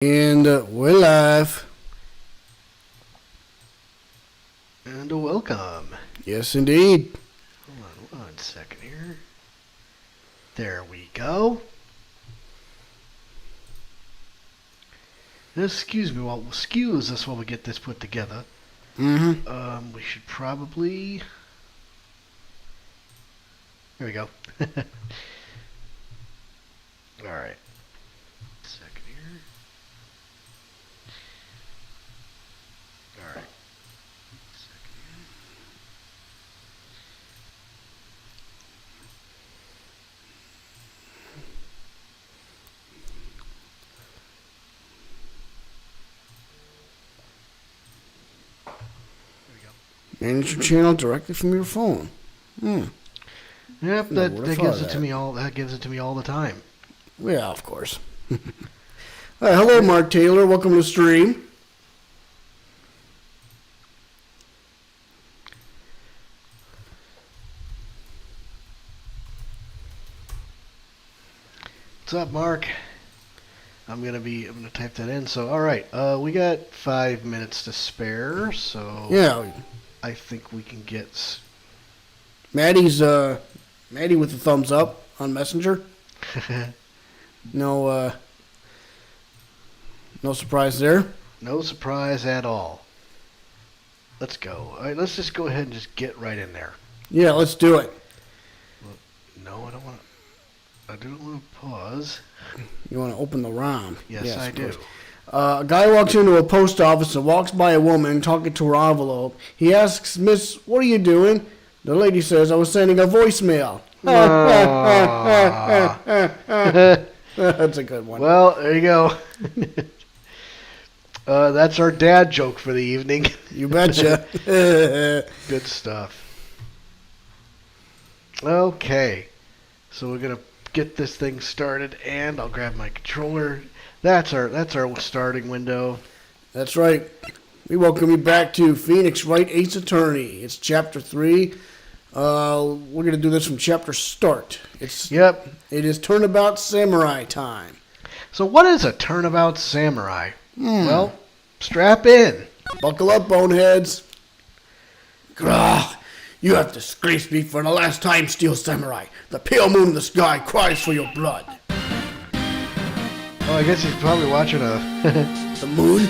And we're live. And welcome. Yes, indeed. Hold on 1 second here. There we go. Excuse us while we get this put together. We should probably... There we go. Alright. Second here. Alright. Second here. There we go. Manage your channel directly from your phone. Yep, Never that would've thought gives of it to me all. That gives it to me all the time. Yeah, of course. Hello, Mark Taylor. Welcome to the stream. What's up, Mark? I'm gonna type that in. So, all right, we got 5 minutes to spare. So Yeah, I think we can get. Maddie with the thumbs up on Messenger. No surprise there. No surprise at all. Let's go. All right, let's just go ahead and just get right in there. Yeah, let's do it. Well, no, I don't want to. I don't want to pause. You want to open the ROM? Yes, I of do. course. A guy walks into a post office and walks by a woman talking to her envelope. He asks, "Miss, what are you doing?" The lady says, "I was sending a voicemail." That's a good one. Well, there you go. That's our dad joke for the evening. You betcha. Good stuff. Okay, so we're gonna get this thing started, and I'll grab my controller. That's our starting window. That's right. We welcome you back to Phoenix Wright, Ace Attorney. It's Chapter 3. We're going to do this from chapter start. Yep. It is Turnabout Samurai time. So what is a Turnabout Samurai? Well, strap in. Buckle up, boneheads. Grah, you have disgraced me for the last time, Steel Samurai. The pale moon in the sky cries for your blood. Oh, I guess he's probably watching a... The moon?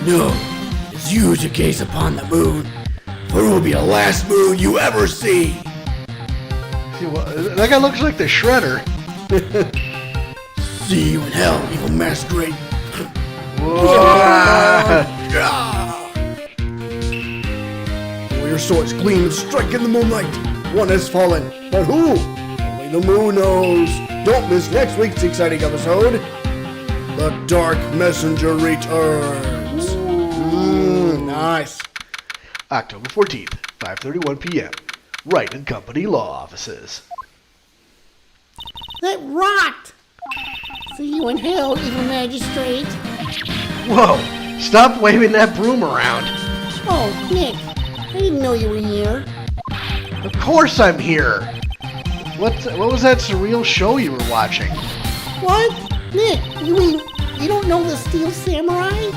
No, it's you to gaze upon the moon. For it will be the last moon you ever see. See, that guy looks like the Shredder. See you in hell, evil masquerade. Your swords gleam and strike in the moonlight. One has fallen, but who? Only the moon knows. Don't miss next week's exciting episode. The Dark Messenger returns. Nice. October 14th, 5:31 p.m. Wright and Company Law Offices. That rocked! See you in hell, evil magistrate. Whoa! Stop waving that broom around. Oh, Nick, I didn't know you were here. Of course I'm here. What was that surreal show you were watching? What? Nick, you mean you don't know the Steel Samurai?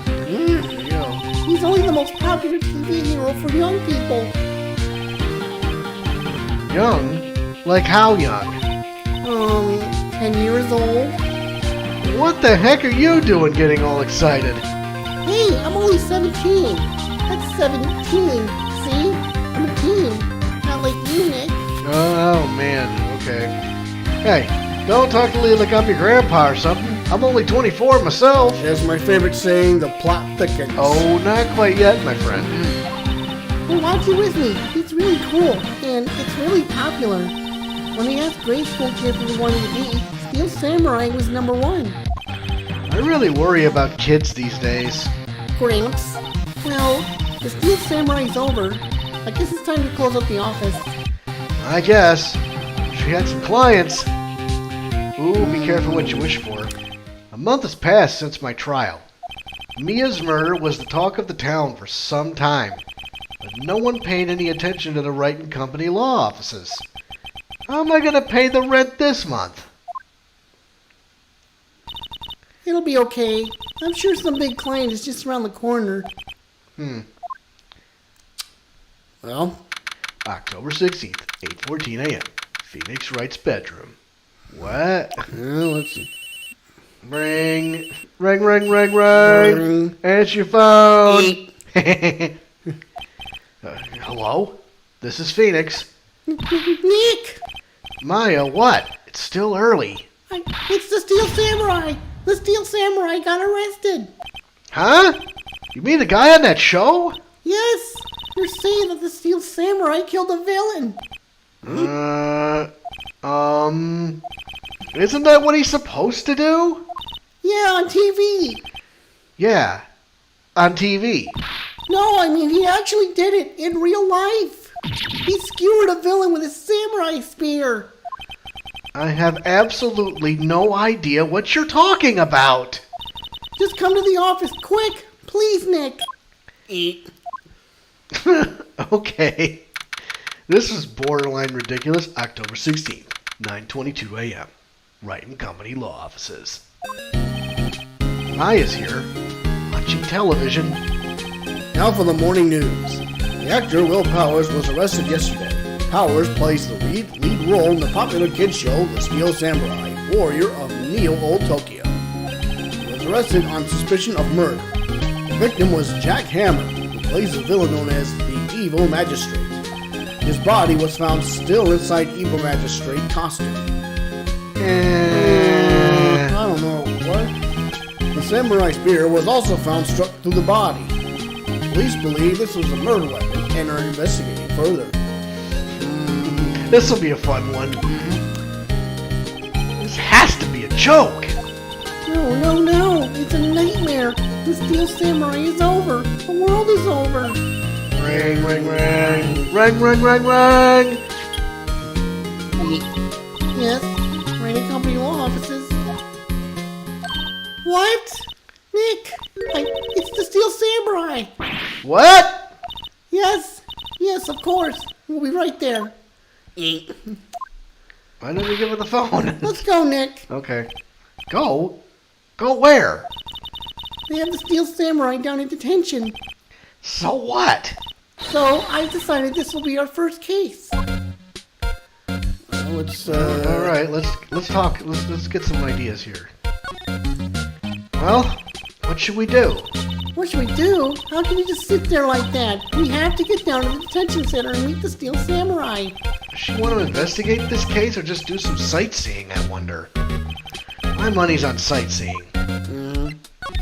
There you go. He's only the most popular TV hero for young people. Young? Like how young? 10 years old. What the heck are you doing getting all excited? Hey, I'm only 17. That's 17. See? I'm a teen. Not like you, Nick. Oh man, okay. Hey, don't talk to me like I'm your grandpa or something. I'm only 24 myself. As my favorite saying, the plot thickens. Oh, not quite yet, my friend. Well, watch it with me. It's really cool, and it's really popular. When I asked grade school kids what they wanted to be, Steel Samurai was number 1. I really worry about kids these days. Gramps. Well, the Steel Samurai's over. I guess it's time to close up the office. I guess. She had some clients. Ooh, be careful what you wish for. A month has passed since my trial. Mia's murder was the talk of the town for some time, but no one paid any attention to the Wright and Company law offices. How am I going to pay the rent this month? It'll be okay. I'm sure some big client is just around the corner. Well, October 16th, 8:14 a.m. Phoenix Wright's bedroom. What? let's see. Ring. Answer your phone. Hello? This is Phoenix. Nick! Maya, what? It's still early. It's the Steel Samurai! The Steel Samurai got arrested! Huh? You mean the guy on that show? Yes! You're saying that the Steel Samurai killed a villain! Isn't that what he's supposed to do? Yeah, on TV! Yeah, on TV. No, I mean, he actually did it in real life! He skewered a villain with a samurai spear! I have absolutely no idea what you're talking about. Just come to the office, quick! Please, Nick! Okay. This is borderline ridiculous. October 16th, 9:22 a.m. Wright and Company law offices. Maya's here, watching television. Now for the morning news. The actor Will Powers was arrested yesterday. Powers plays the lead role in the popular kids show The Steel Samurai, Warrior of Neo-Old Tokyo. He was arrested on suspicion of murder. The victim was Jack Hammer, who plays the villain known as the Evil Magistrate. His body was found still inside Evil Magistrate costume. I don't know what. The samurai spear was also found struck through the body. Police believe this was a murder weapon and are investigating further. This will be a fun one. This has to be a joke. No. It's a nightmare. The Steel Samurai is over. The world is over. Ring. Yes, Wright and Company law offices. What? Nick, it's the Steel Samurai. What? Yes, of course. We'll be right there. Why don't you give her the phone? Let's go, Nick. Okay. Go? Go where? They have the Steel Samurai down in detention. So what? So I decided this will be our first case. Well, it's All right, let's talk. Let's get some ideas here. Well, what should we do? What should we do? How can you just sit there like that? We have to get down to the detention center and meet the Steel Samurai. Does she want to investigate this case or just do some sightseeing, I wonder? My money's on sightseeing.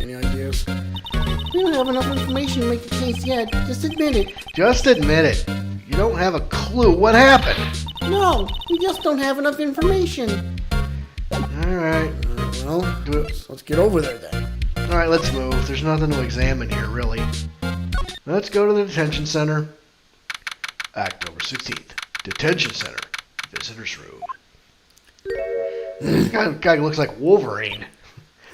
Any ideas? We don't have enough information to make the case yet. Just admit it. Just admit it. You don't have a clue what happened. No, we just don't have enough information. Alright. Well, let's get over there then. Alright, let's move. There's nothing to examine here, really. Let's go to the detention center. October 16th. Detention center. Visitor's room. This guy looks like Wolverine.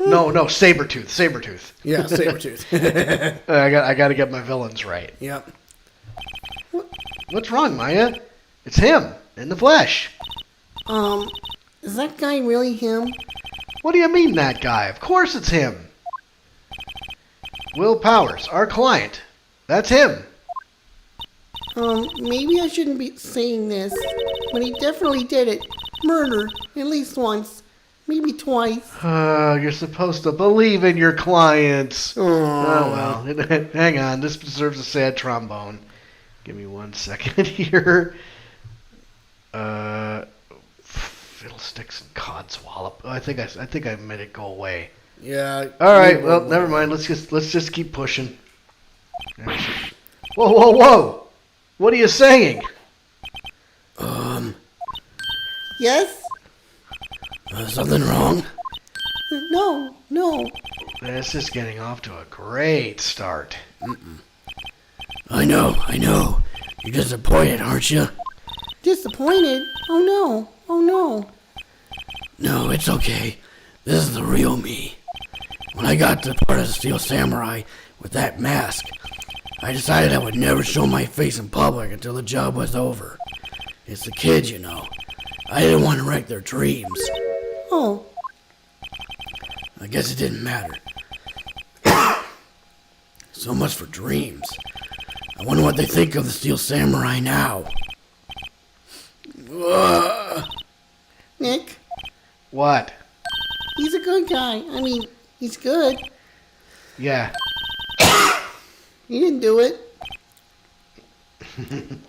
No, Sabretooth. Yeah, Sabretooth. I gotta get my villains right. Yep. What's wrong, Maya? It's him, in the flesh. Is that guy really him? What do you mean, that guy? Of course it's him. Will Powers, our client. That's him. Maybe I shouldn't be saying this, but he definitely did it. Murder, at least once. Maybe twice. You're supposed to believe in your clients. Oh, well. Hang on. This deserves a sad trombone. Give me 1 second here. Fiddlesticks and codswallop. I think I made it go away. Yeah. All right. Well, never mind. Let's just keep pushing. Whoa! What are you saying? Yes? Something wrong? No. This is getting off to a great start. I know. You're disappointed, aren't you? Disappointed? Oh no. No, it's okay. This is the real me. When I got to part of the Steel Samurai with that mask, I decided I would never show my face in public until the job was over. It's the kids, you know. I didn't want to wreck their dreams. Oh. I guess it didn't matter. So much for dreams. I wonder what they think of the Steel Samurai now. Nick, What? he's a good guy. I mean, he's good. Yeah. He didn't do it.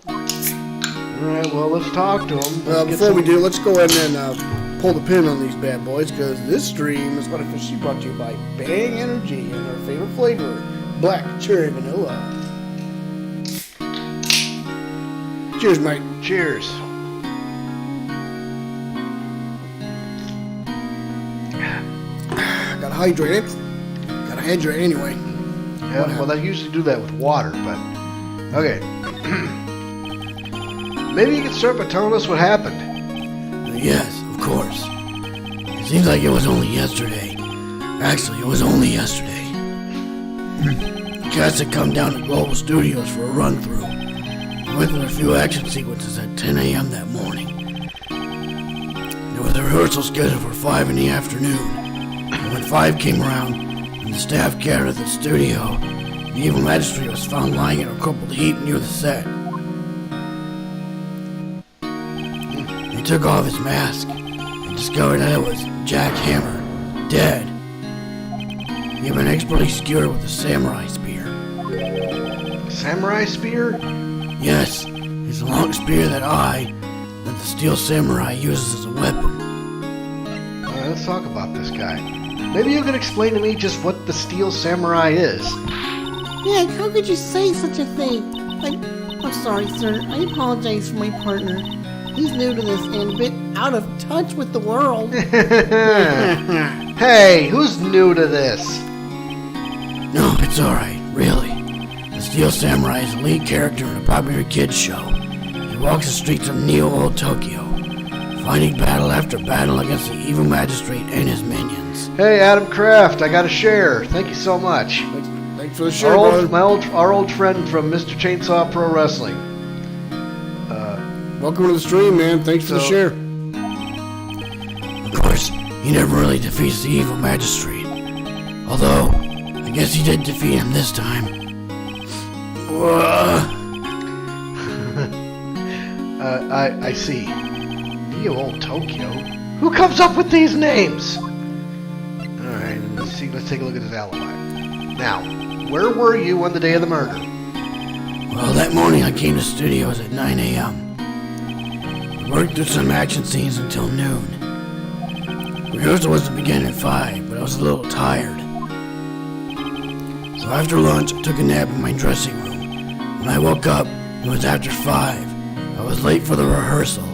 Alright, well, let's talk to him. Before we do, let's go ahead and pull the pin on these bad boys, because this stream is officially brought to you by Bang Energy and our favorite flavor, Black Cherry Vanilla. Cheers, mate. Cheers. Gotta hydrate it. Gotta hydrate anyway. Yeah, well, I usually do that with water, but... Okay. Maybe you could start by telling us what happened. Yes, of course. It seems like it was only yesterday. Actually, it was only yesterday. The cats had come down to Global Studios for a run-through. We went through a few action sequences at 10 a.m. that morning. There was a rehearsal scheduled for 5 in the afternoon. And when 5 came around, and the staff gathered at the studio, the evil magistrate was found lying in a crumpled heap near the set. They took off his mask and discovered that it was Jack Hammer, dead. He had been expertly skewered with a samurai spear. Samurai spear? Yes, it's a long spear that the Steel Samurai uses as a weapon. Alright, let's talk about this guy. Maybe you could explain to me just what the Steel Samurai is. Nick, how could you say such a thing? I'm sorry, sir. I apologize for my partner. He's new to this and a bit out of touch with the world. Hey, who's new to this? No, it's alright, really. The Steel Samurai is a lead character in a popular kids show. He walks the streets of Neo-Old Tokyo, fighting battle after battle against the evil magistrate and his minions. Hey, Adam Kraft, I got a share. Thank you so much. Thanks for the share, Our old friend from Mr. Chainsaw Pro Wrestling. Welcome to the stream, man. Thanks for the share. Of course, he never really defeats the evil magistrate. Although, I guess he did defeat him this time. I see. Neo-Old Tokyo? Who comes up with these names? Alright, let's take a look at his alibi. Now, where were you on the day of the murder? Well, that morning I came to studios at 9 a.m. We worked through some action scenes until noon. Rehearsal was to begin at 5, but I was a little tired. So after lunch, I took a nap in my dressing room. When I woke up, it was after 5. I was late for the rehearsal.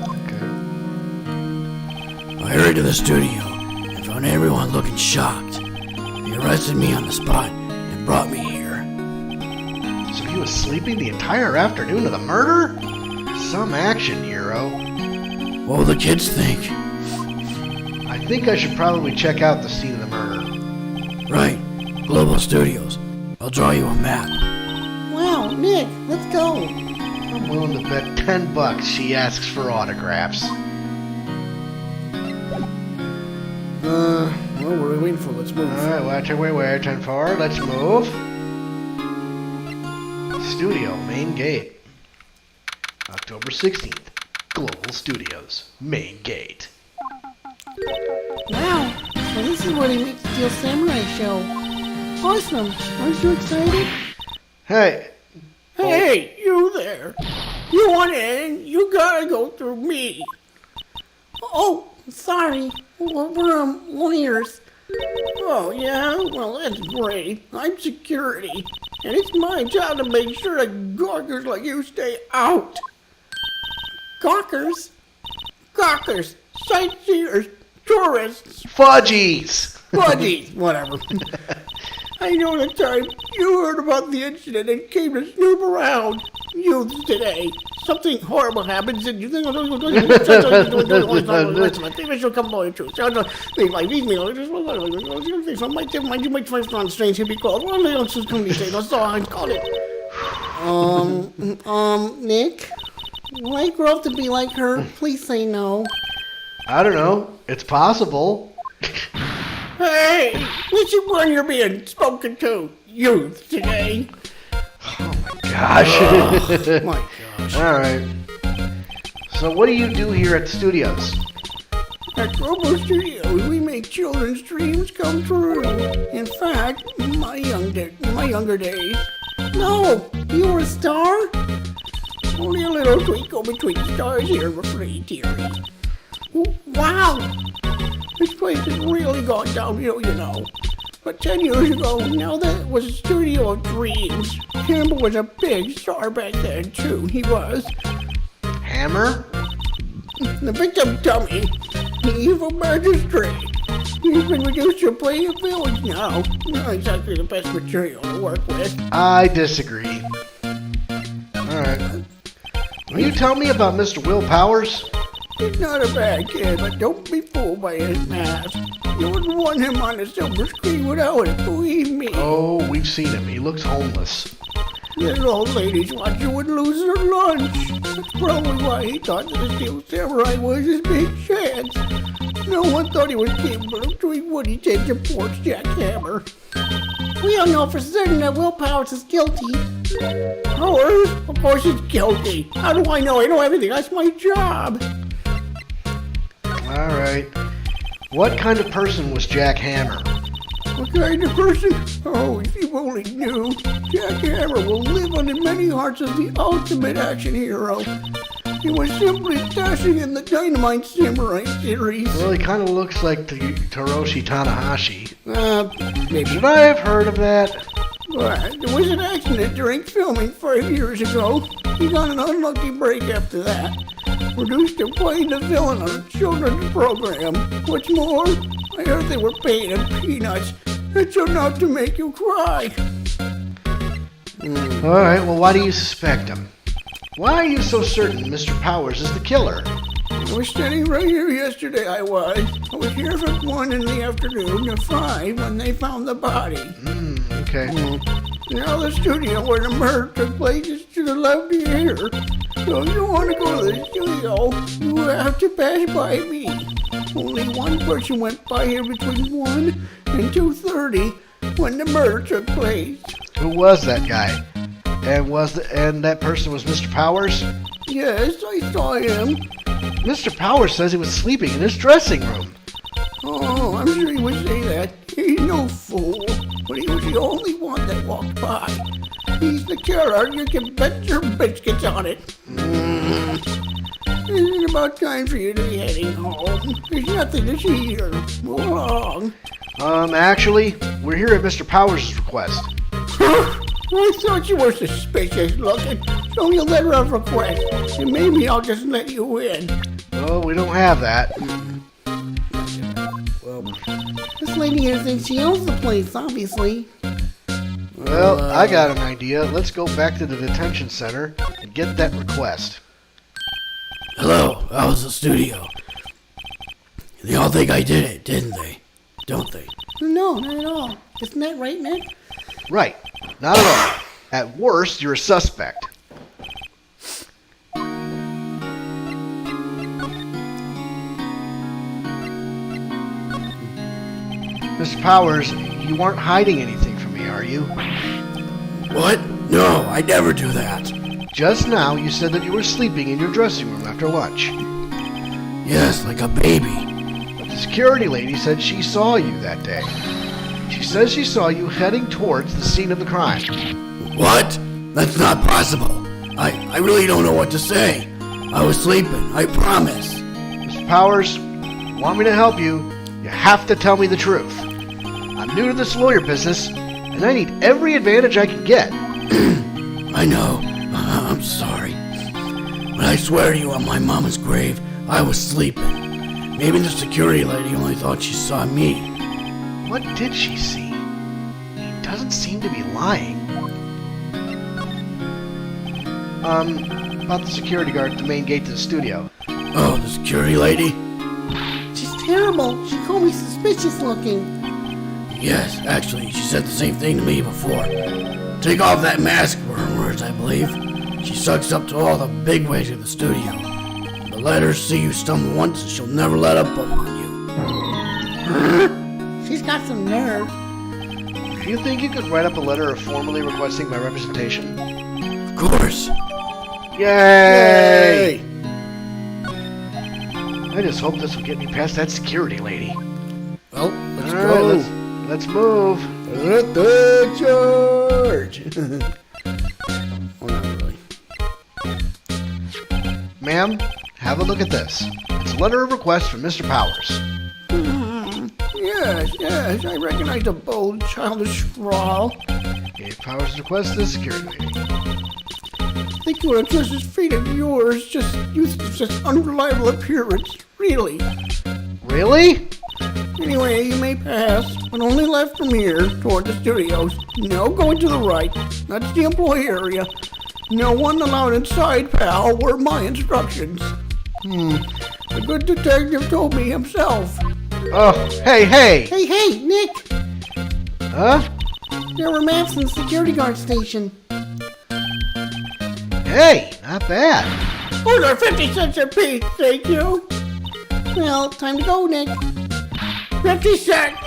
Okay. I hurried to the studio and found everyone looking shocked. They arrested me on the spot and brought me here. So he was sleeping the entire afternoon of the murder? Some action, hero. What will the kids think? I think I should probably check out the scene of the murder. Right, Global Studios. I'll draw you a map. Wow, Nick, let's go. I'm willing to bet $10 she asks for autographs. Well, what are we waiting for? Let's move. Alright, waiting for. Let's move. Studio, main gate. October 16th. Global Studios, main gate. Wow, so this is where they make the Steel Samurai show. Awesome. Aren't you excited? Hey, Hey, you there. You want in, you gotta go through me. Oh, sorry. We're lawyers. Oh, yeah? Well, that's great. I'm security. And it's my job to make sure that gawkers like you stay out. Gawkers? Gawkers, sightseers, tourists, fudgies! buddies, whatever. I know the time you heard about the incident and came to snoop around. Youths today. Something horrible happens and you think, it's my favorite show, come on, true. They like these meals. Some might you might find on strange to be called. Well, they don't just come to say, that's all I call it. Nick? Will I grow up to be like her? Please say no. I don't know. It's possible. Hey, listen when you're being spoken to, youth, today. Gosh. My gosh. All right. So what do you do here at the studios? At Robo Studios, we make children's dreams come true. In fact, my younger days. No, you were a star? Only a little twinkle between stars here in the free theory. Wow. This place has really gone downhill, you know. But 10 years ago, now that it was a studio of dreams, Cannonball was a big star back then, too. He was. Hammer? The victim dummy, the evil magistrate. He's been reduced to playing a village now. Not exactly the best material to work with. I disagree. All right. Will you tell me about Mr. Will Powers? He's not a bad kid, but don't be fooled by his mask. You wouldn't want him on the silver screen without it, believe me. Oh, we've seen him. He looks homeless. This old lady's watcher would lose her lunch. That's probably why he thought that the Steel Samurai was his big chance. No one thought he was capable of doing what he did to poor Jackhammer. We all know for certain that Will Powers is guilty. Powers? Of course he's guilty. How do I know? I know everything. That's my job. All right. What kind of person was Jack Hammer? What kind of person? Oh, if you only knew. Jackhammer will live on in many hearts as the ultimate action hero. He was simply dashing in the Dynamite Samurai series. Well, he kind of looks like Toroshi Tanahashi. Maybe. Should I have heard of that? There was an accident during filming 5 years ago. He got an unlucky break after that. Reduced to playing the villain on a children's program. What's more, I heard they were paying him peanuts. It's enough to make you cry. All right, well, why do you suspect him? Why are you so certain Mr. Powers is the killer? I was standing right here yesterday, I was. I was here from 1 in the afternoon to 5 when they found the body. Okay. Now the studio where the murder took place is to the left here. So if you want to go to the studio, you have to pass by me. Only one person went by here between 1 and 2:30 when the murder took place. Who was that guy? And that person was Mr. Powers? Yes, I saw him. Mr. Powers says he was sleeping in his dressing room. Oh, I'm sure he would say that. He's no fool, but he was the only one that walked by. He's the killer. You can bet your biscuits on it. Isn't it about time for you to be heading home? There's nothing to see here. Move along. Actually, we're here at Mr. Powers' request. I thought you were suspicious looking. So you letter of request, and maybe I'll just let you in. Oh, we don't have that. This lady here thinks she owns the place, obviously. Well, I got an idea. Let's go back to the detention center and get that request. Hello, how was the studio? They all think I did it, didn't they? Don't they? No, not at all. Isn't that right, Nick? Right. Not at all. At worst, you're a suspect. Mr. Powers, you aren't hiding anything from me, are you? What? No, I never do that. Just now, you said that you were sleeping in your dressing room after lunch. Yes, like a baby. But the security lady said she saw you that day. She says she saw you heading towards the scene of the crime. What? That's not possible. I really don't know what to say. I was sleeping, I promise. Mr. Powers, want me to help you, you have to tell me the truth. I'm new to this lawyer business, and I need every advantage I can get. I know. I'm sorry. But I swear to you on my mama's grave, I was sleeping. Maybe the security lady only thought she saw me. What did she see? He doesn't seem to be lying. About the security guard at the main gate to the studio. Oh, the security lady? She's terrible. She called me suspicious looking. Yes, actually, she said the same thing to me before. Take off that mask, were her words, I believe. She sucks up to all the bigwigs in the studio. But let her see you stumble once and she'll never let up on you. She's got some nerve. Do you think you could write up a letter formally requesting my representation? Of course. Yay! I just hope this will get me past that security lady. Well, let's All go. right, let's move. Let the charge. Well, not really. Ma'am, have a look at this. It's a letter of request from Mr. Powers. Yes, I recognize the bold, childish scrawl. Gave Powers' request to the security lady. Think you would kiss this feet of yours, just unreliable appearance, really. Really? Anyway, you may pass, but only left from here toward the studios. No going to the right. That's the employee area. No one allowed inside, pal, were my instructions. The good detective told me himself. Oh, hey! Hey, Nick! Huh? There were maps in the security guard station. Hey, not bad. Those are 50 cents a piece, thank you. Well, time to go, Nick. 50 cents!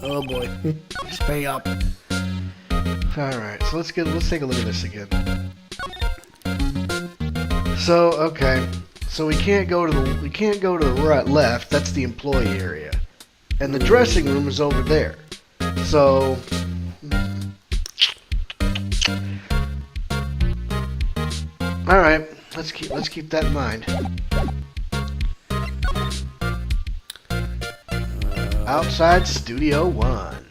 Oh boy. Let's pay up. Alright, so let's take a look at this again. So, okay. So we can't go to the right, left, that's the employee area. And the dressing room is over there. So alright, let's keep that in mind. Outside Studio 1.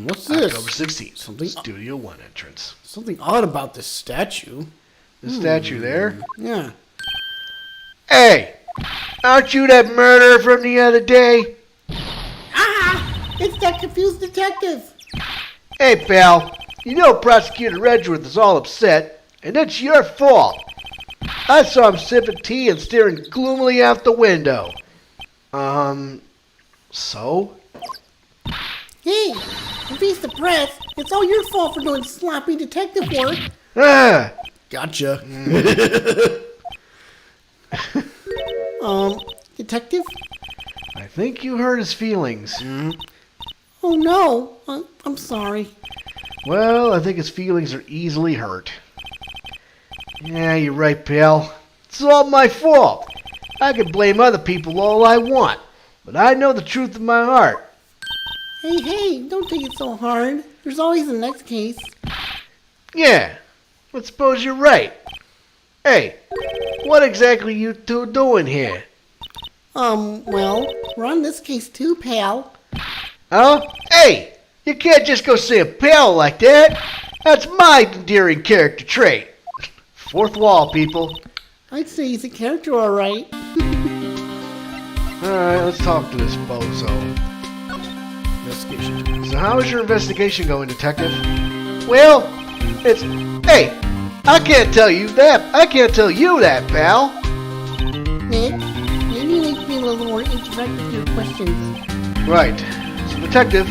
What's this? October 16th. Something- Studio 1 entrance. Something odd about this statue. The statue there. Yeah. Hey! Aren't you that murderer from the other day? It's that confused detective. Hey, pal. You know Prosecutor Redgeworth is all upset, and it's your fault. I saw him sipping tea and staring gloomily out the window. So? Hey, if he's the press, it's all your fault for doing sloppy detective work. Ah! Gotcha. Detective? I think you hurt his feelings. Oh no, I'm sorry. Well, I think his feelings are easily hurt. Yeah, you're right, pal. It's all my fault. I can blame other people all I want, but I know the truth in my heart. Hey, don't take it so hard. There's always the next case. Yeah, but suppose you're right. Hey, what exactly you two doing here? Well, we're on this case too, pal. Huh? Hey, you can't just go say a pal like that. That's my endearing character trait. Fourth wall, people. I'd say he's a character, alright. Alright, let's talk to this bozo. Investigation. So how is your investigation going, detective? Well, it's... Hey, I can't tell you that, pal. Nick, maybe you need to be a little more interactive with your questions. Right. So, detective,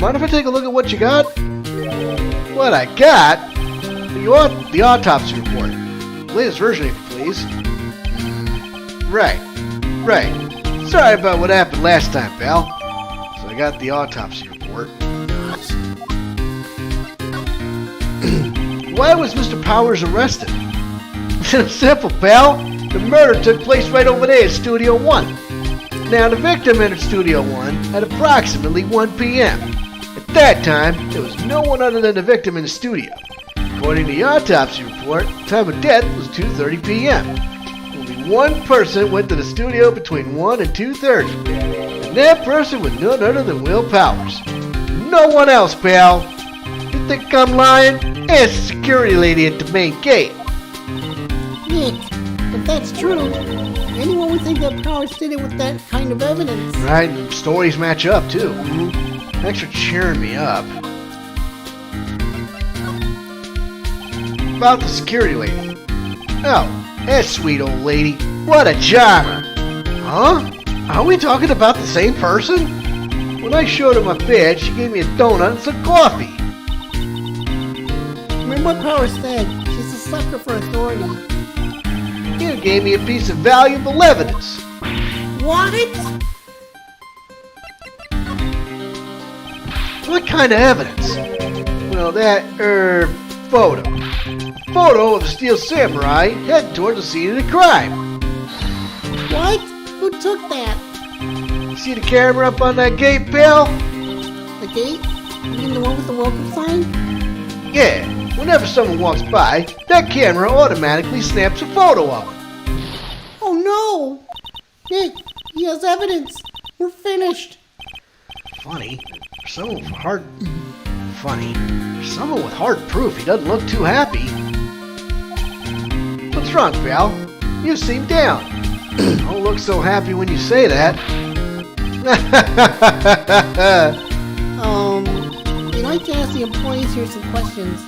mind if I take a look at what you got? What I got? The autopsy report. Latest version, if you please. Right. Sorry about what happened last time, pal. So I got the autopsy report. Why was Mr. Powers arrested? Simple, pal. The murder took place right over there at Studio 1. Now, the victim entered Studio 1 at approximately 1 p.m. At that time, there was no one other than the victim in the studio. According to the autopsy report, the time of death was 2:30 p.m. Only one person went to the studio between 1 and 2:30. And that person was none other than Will Powers. No one else, pal. You think I'm lying? Ask the security lady at the main gate. Nick, if that's true, anyone would think that Powers did it with that kind of evidence. Right, and stories match up, too. Thanks for cheering me up. About the security lady. Oh, that sweet old lady. What a charmer. Huh? Are we talking about the same person? When I showed her my bed, she gave me a donut and some coffee. Remember what Powers said, she's a sucker for authority. You gave me a piece of valuable evidence. What? What kind of evidence? Well, that, photo. Photo of a steel samurai heading toward the scene of the crime. What? Who took that? See the camera up on that gate, pal? The gate? You mean the one with the welcome sign? Yeah, whenever someone walks by, that camera automatically snaps a photo of them. Oh no! Nick, he has evidence. We're finished. Funny, for someone with hard proof, he doesn't look too happy. What's wrong, pal? You seem down. Don't look so happy when you say that. You'd like to ask the employees here some questions.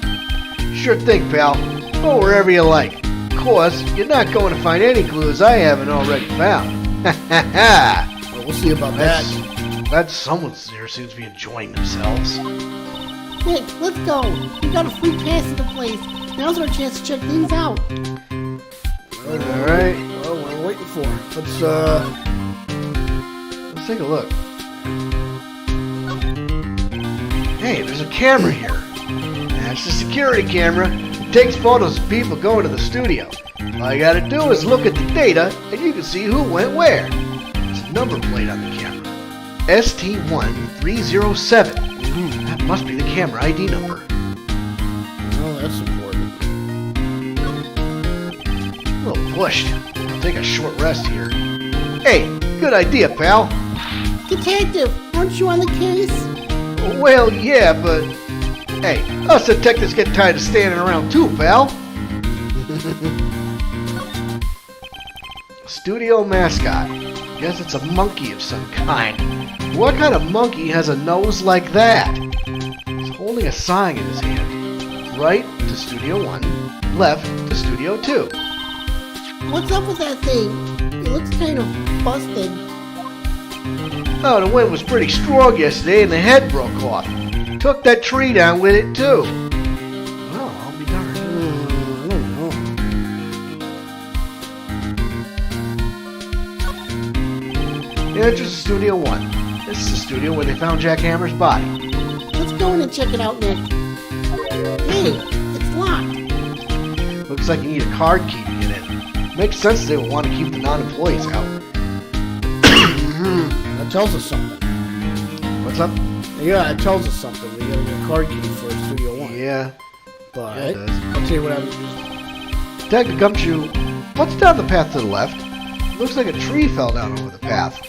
Sure thing, pal. Go wherever you like. Of course, you're not going to find any clues I haven't already found. Well, we'll see about that. Glad someone here seems to be enjoying themselves. Nick, let's go. We got a free pass to the place. Now's our chance to check things out. Alright, Well, what are we waiting for? Let's let's take a look. Hey, there's a camera here. That's the security camera. It takes photos of people going to the studio. All you gotta do is look at the data, and you can see who went where. There's a number plate on the camera. ST1307. That must be the camera ID number. Oh, that's important. A little pushed. I'll take a short rest here. Hey, good idea, pal. Detective, aren't you on the case? Well, yeah, but... Hey, us detectives get tired of standing around too, pal. Studio mascot. Guess it's a monkey of some kind. What kind of monkey has a nose like that? He's holding a sign in his hand. Right to Studio 1, left to Studio 2. What's up with that thing? It looks kind of busted. Oh, the wind was pretty strong yesterday and the head broke off. Took that tree down with it too. Well, I'll be darned. I don't know. The entrance to Studio 1. This is the studio where they found Jack Hammer's body. Let's go in and check it out, Nick. Hey, it's locked. Looks like you need a card key to get in. Makes sense they would want to keep the non-employees out. That tells us something. What's up? Yeah, it tells us something. We gotta get a card key for Studio 1. Yeah, But it does. I'll tell you what happens. Detective Gumshoe, what's down the path to the left? Looks like a tree fell down over the path.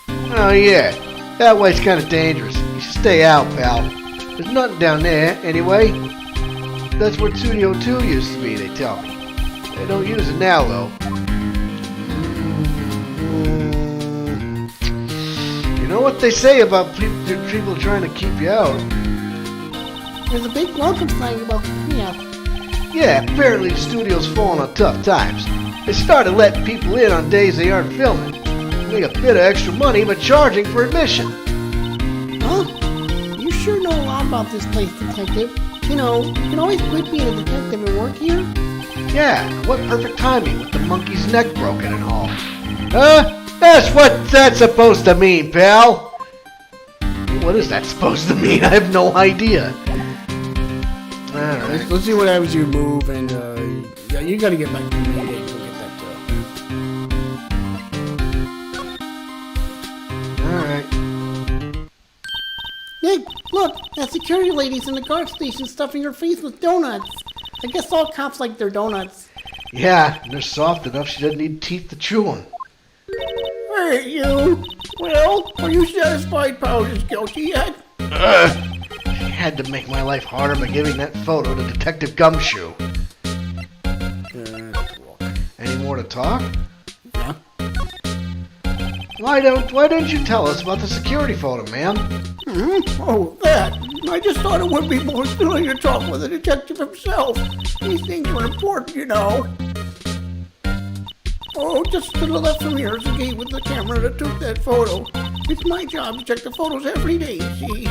Oh yeah, that way's kind of dangerous. You should stay out, pal. There's nothing down there, anyway. That's where Studio 2 used to be, they tell me. They don't use it now, though. You know what they say about people trying to keep you out? There's a big welcome sign about the path. Yeah, apparently the studio's falling on tough times. They started letting people in on days they aren't filming. Make a bit of extra money by charging for admission. Huh? You sure know a lot about this place, Detective. You know, you can always quit being a detective and work here. Yeah, what perfect timing with the monkey's neck broken and all. That's what that's supposed to mean, pal. What is that supposed to mean? I have no idea. Alright. Let's see what happens. You move, and yeah, you gotta get back to the main gate. Go get that. Alright. Nick, look, that security lady's in the guard station stuffing her face with donuts. I guess all cops like their donuts. Yeah, and they're soft enough she doesn't need teeth to chew them. Hey, you. Well, are you satisfied Powder's guilty yet? She had to make my life harder by giving that photo to Detective Gumshoe. Any more to talk? Yeah. Why didn't you tell us about the security photo, ma'am? Oh, that. I just thought it would be more silly to talk with the detective himself. These things are important, you know. Oh, just to the left from here is the gate with the camera that took that photo. It's my job to check the photos every day, you see.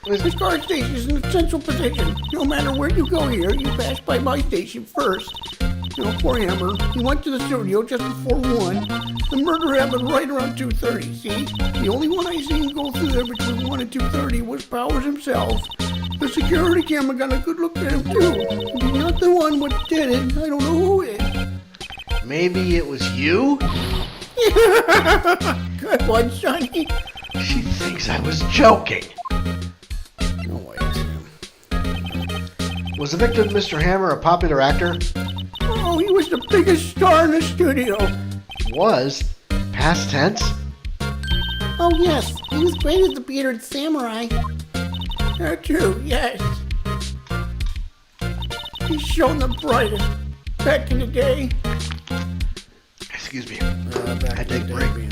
This guard station is in a central position. No matter where you go here, you pass by my station first. Poor Hammer. He went to the studio just before 1. The murder happened right around 2:30, see? The only one I seen go through there between 1 and 2:30 was Powers himself. The security camera got a good look at him, too. If he's not the one what did it, I don't know who is. Maybe it was you? Good one, Sonny. She thinks I was joking. No way, it's him. Was the victim, Mr. Hammer, a popular actor? Oh, he was the biggest star in the studio. Was? Past tense? Oh yes, he was great as the bearded samurai. That too, yes. He shone the brightest back in the day. Excuse me. Back I take a in the break. day.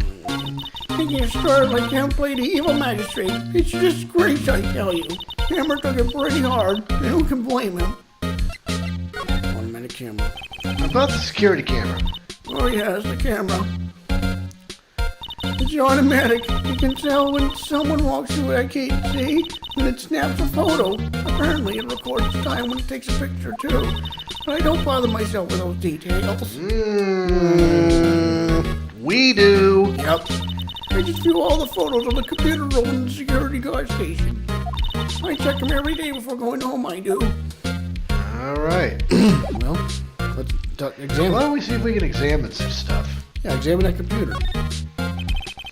Taking a star like him play the evil magistrate. It's just great, I tell you. Hammer took it pretty hard, and who can blame him? 1 minute camera. About the security camera. Oh yes, the camera. It's automatic. You can tell when someone walks through I can't see when it snaps a photo. Apparently it records time when it takes a picture too. But I don't bother myself with those details. We do. Yep. I just view all the photos on the computer room in the security guard station. I check them every day before going home, I do. All right. Well, let's examine. Why don't we see if we can examine some stuff? Yeah, examine that computer.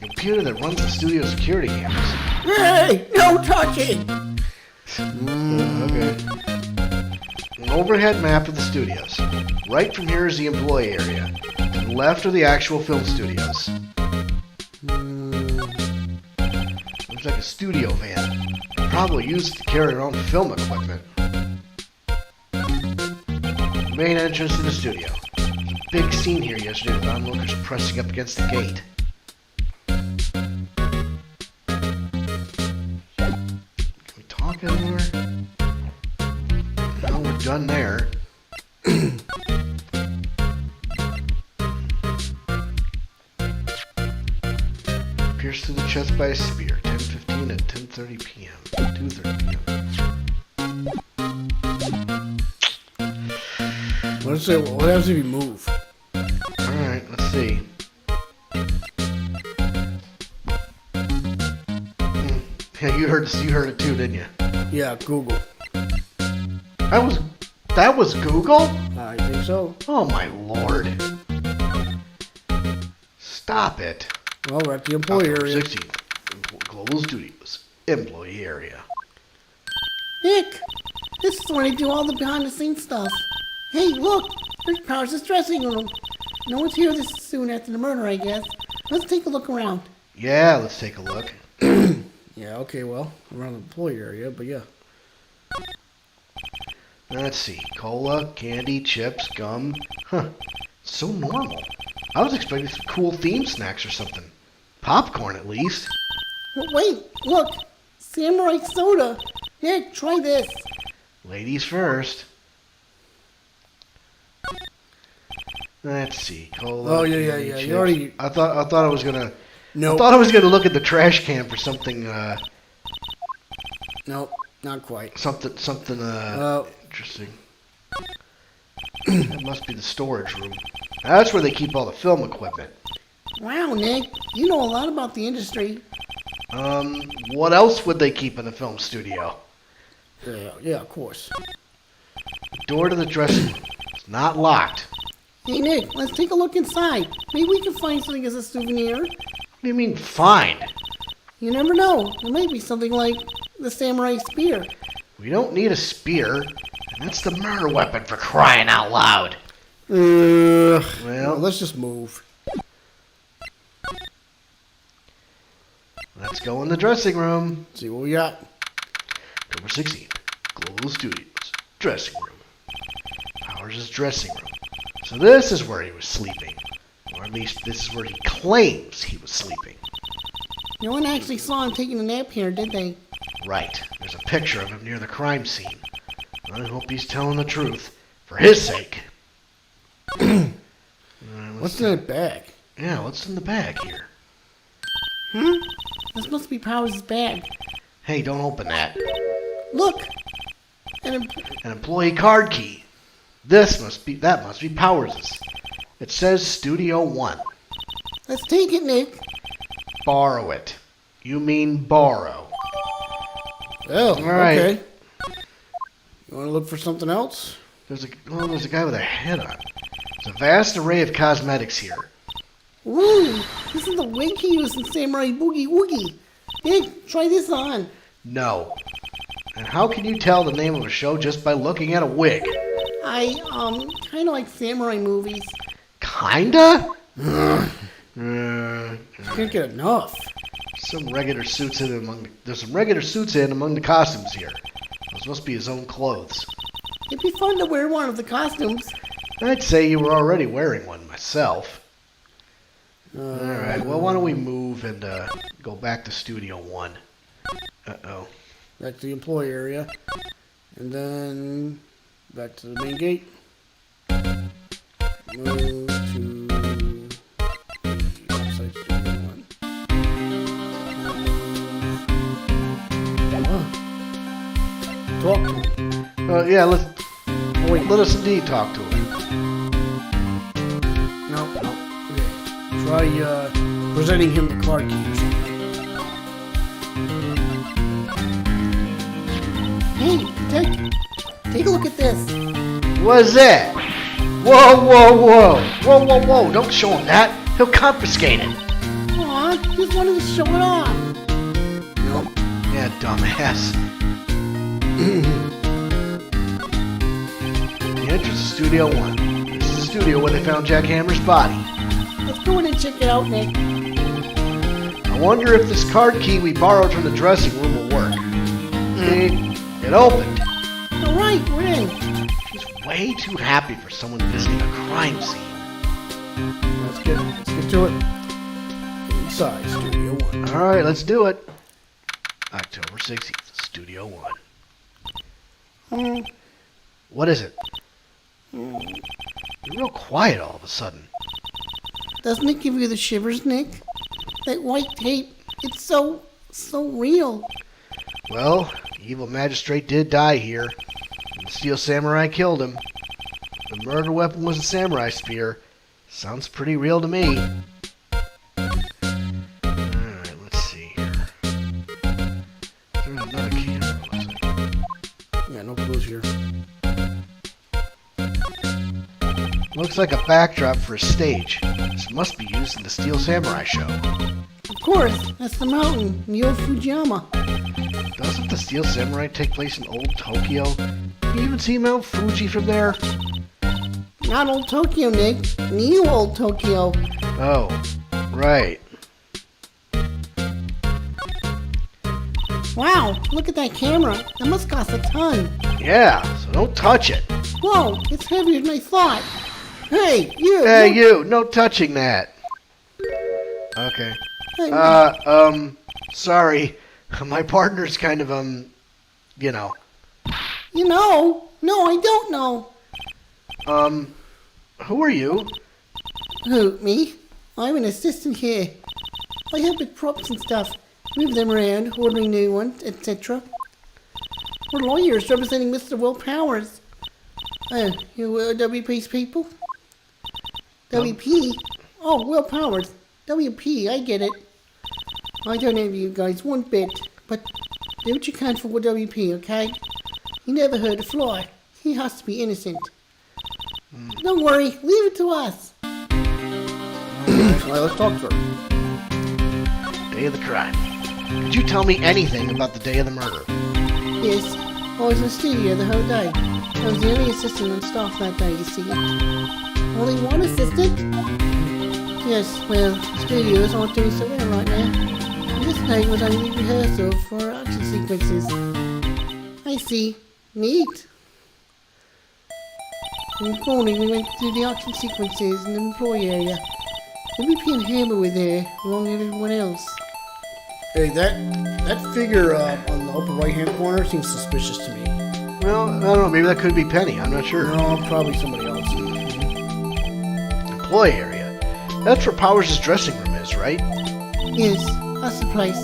Computer that runs the studio security cameras. Hey, no touching! Okay. An overhead map of the studios. Right from here is the employee area. To the left are the actual film studios. Looks like a studio van. Probably used to carry around film equipment. Main entrance to the studio. There's a big scene here yesterday with onlookers pressing up against the gate. Can we talk anywhere? No, we're done there. Pierced through the chest by a spear. 10:15 at 10:30 p.m. 2:30 p.m. Let's say, what happens if you move? Alright, let's see. Yeah, you heard it too, didn't you? Yeah, Google. That was Google? I think so. Oh my lord. Stop it. Well, we're at the employee October area. 16th. Global Studios. Employee area. Nick, this is where they do all the behind-the-scenes stuff. Hey, look, there's Powers' dressing room. No one's here this soon after the murder, I guess. Let's take a look around. Yeah, let's take a look. Yeah, okay, well, around the employee area, but yeah. Let's see. Cola, candy, chips, gum. Huh. So normal. I was expecting some cool theme snacks or something. Popcorn, at least. Well, wait, look, samurai soda. Nick, try this. Ladies first. Let's see. Cola. Oh, yeah, candy, yeah. chips. You already... I thought I was gonna. No. I thought I was gonna look at the trash can for something. Nope, not quite. Something. Interesting. That must be the storage room. That's where they keep all the film equipment. Wow, Nick, you know a lot about the industry. What else would they keep in a film studio? Yeah, of course. Door to the dressing room. It's not locked. Hey, Nick, let's take a look inside. Maybe we can find something as a souvenir. What do you mean, find? You never know. There may be something like the samurai spear. We don't need a spear. And that's the murder weapon for crying out loud. Well, let's just move. Let's go in the dressing room. See what we got. October 16th. Global Studios. Dressing room. Powers' dressing room. So this is where he was sleeping. Or at least this is where he claims he was sleeping. No one actually saw him taking a nap here, did they? Right. There's a picture of him near the crime scene. I hope he's telling the truth. For his sake. What's in that bag? Yeah, what's in the bag here? This must be Powers' bag. Hey, don't open that. Look! And An employee card key. That must be Powers'. It says Studio 1. Let's take it, Nick. Borrow it. You mean borrow. Oh, All right. okay. You want to look for something else? There's a guy with a head on. There's a vast array of cosmetics here. Ooh, this is the wig he used in Samurai Boogie Woogie. Nick, try this on. No. And how can you tell the name of a show just by looking at a wig? I, kind of like samurai movies. Kinda? Can't get enough. There's some regular suits in among the costumes here. Those must be his own clothes. It'd be fun to wear one of the costumes. I'd say you were already wearing one myself. Alright, well, why don't we move and go back to Studio 1. Uh-oh. Back to the employee area. And then back to the main gate. Move to the outside Studio 1. Talk to him. Yeah, let us indeed talk to him. No. Okay. Try presenting him the card key or something. Hey, take a look at this. What's that? Whoa. Don't show him that. He'll confiscate it. Aw, just wanted to show it off. No. Yeah, dumbass. The entrance to Studio 1. This is the studio where they found Jack Hammer's body. Let's go in and check it out, Nick. I wonder if this card key we borrowed from the dressing room will work. It opened. All right, we're in. She's way too happy for someone visiting a crime scene. Let's get to it. Inside Studio 1. All right, let's do it. October 16th, Studio 1. What is it? You're real quiet all of a sudden. Doesn't it give you the shivers, Nick? That white tape, it's so real. Well, the evil magistrate did die here, and the steel samurai killed him. The murder weapon was a samurai spear. Sounds pretty real to me. Alright, let's see here. There's another camera, was it? Yeah, no clues here. Looks like a backdrop for a stage. This must be used in the Steel Samurai show. Of course, that's the mountain in the old Fujiyama. Doesn't the Steel Samurai take place in old Tokyo? Can you even see Mount Fuji from there? Not old Tokyo, Nick. New old Tokyo. Oh, right. Wow, look at that camera. That must cost a ton. Yeah, so don't touch it. Whoa, it's heavier than I thought. Hey, you. Hey, you, no touching that. Okay. Hey, Sorry. My partner's kind of, you know. You know? No, I don't know. Who are you? Who, me? I'm an assistant here. I help with props and stuff. Move them around, ordering new ones, etc. We're lawyers representing Mr. Will Powers. Oh, you WP's people? WP? Oh, Will Powers. WP, I get it. I don't envy you guys one bit, but do what you can for WP, okay? He never hurt a fly. He has to be innocent. Don't worry, leave it to us. Well, let's talk to her. Day of the crime. Could you tell me anything about the day of the murder? Yes, I was in the studio the whole day. I was the only assistant on staff that day, you see. Only one assistant? Yes, well, the studios aren't doing so well right now. This day was only rehearsal for action sequences. I see. Neat. In the morning we went through the action sequences in the employee area. WP and Hammer were there, along with everyone else. Hey, that figure on the upper right-hand corner seems suspicious to me. Well, I don't know. Maybe that could be Penny. I'm not sure. No, probably somebody else. Employee area. That's where Powers' dressing room is, right? Yes, that's the place.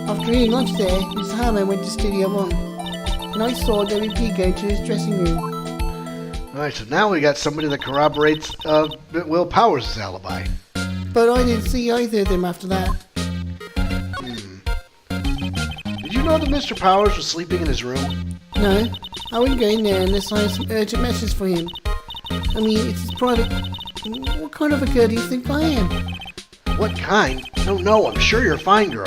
After eating lunch there, Mr. Hammer went to Studio 1. and I saw WP go to his dressing room. Alright, so now we got somebody that corroborates Will Powers' alibi. But I didn't see either of them after that. Did you know that Mr. Powers was sleeping in his room? No, I wouldn't go in there unless I had some urgent message for him. I mean, it's his private... What kind of a girl do you think I am? What kind? No, I'm sure you're fine, girl.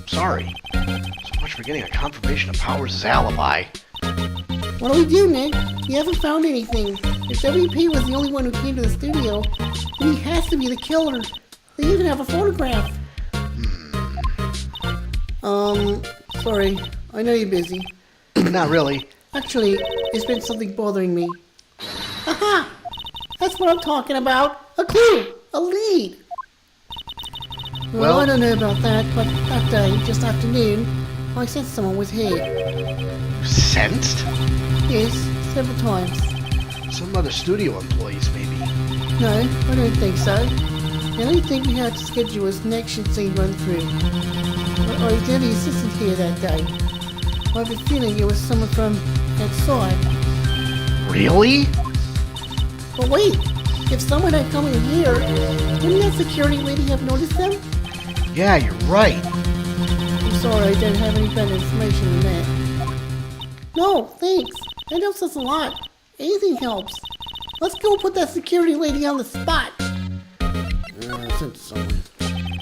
Sorry. So much for getting a confirmation of Powers' alibi. What do we do, Nick? We haven't found anything. If WP was the only one who came to the studio, then he has to be the killer. They even have a photograph. Sorry. I know you're busy. Not really. Actually, there's been something bothering me. Aha! That's what I'm talking about. A clue! A lead! Well, I don't know about that, but that day, just after noon, I sensed someone was here. You sensed? Yes, several times. Some other studio employees, maybe. No, I don't think so. The only thing we had to schedule was an action scene run through. But I was the only assistant here that day. I have a feeling it was someone from outside. Really? But wait, if someone had come in here, wouldn't that security lady have noticed them? Yeah, you're right. I'm sorry, I don't have any better information than that. No, thanks. That helps us a lot. Anything helps. Let's go put that security lady on the spot. Since someone.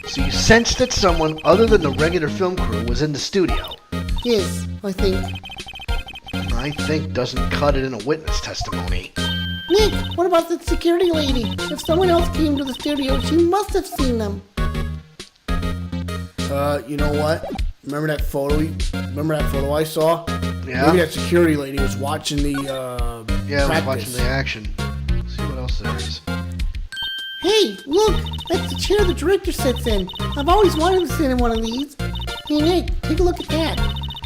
So you sensed that someone other than the regular film crew was in the studio. Yes, I think. I think doesn't cut it in a witness testimony. Nick, what about the security lady? If someone else came to the studio, she must have seen them. You know what? Remember that photo? Remember that photo I saw? Yeah. Maybe that security lady was watching the Yeah, I was practice. watching the action. Let's see what else there is. Hey, look! That's the chair the director sits in. I've always wanted to sit in one of these. Hey, Nick, take a look at that.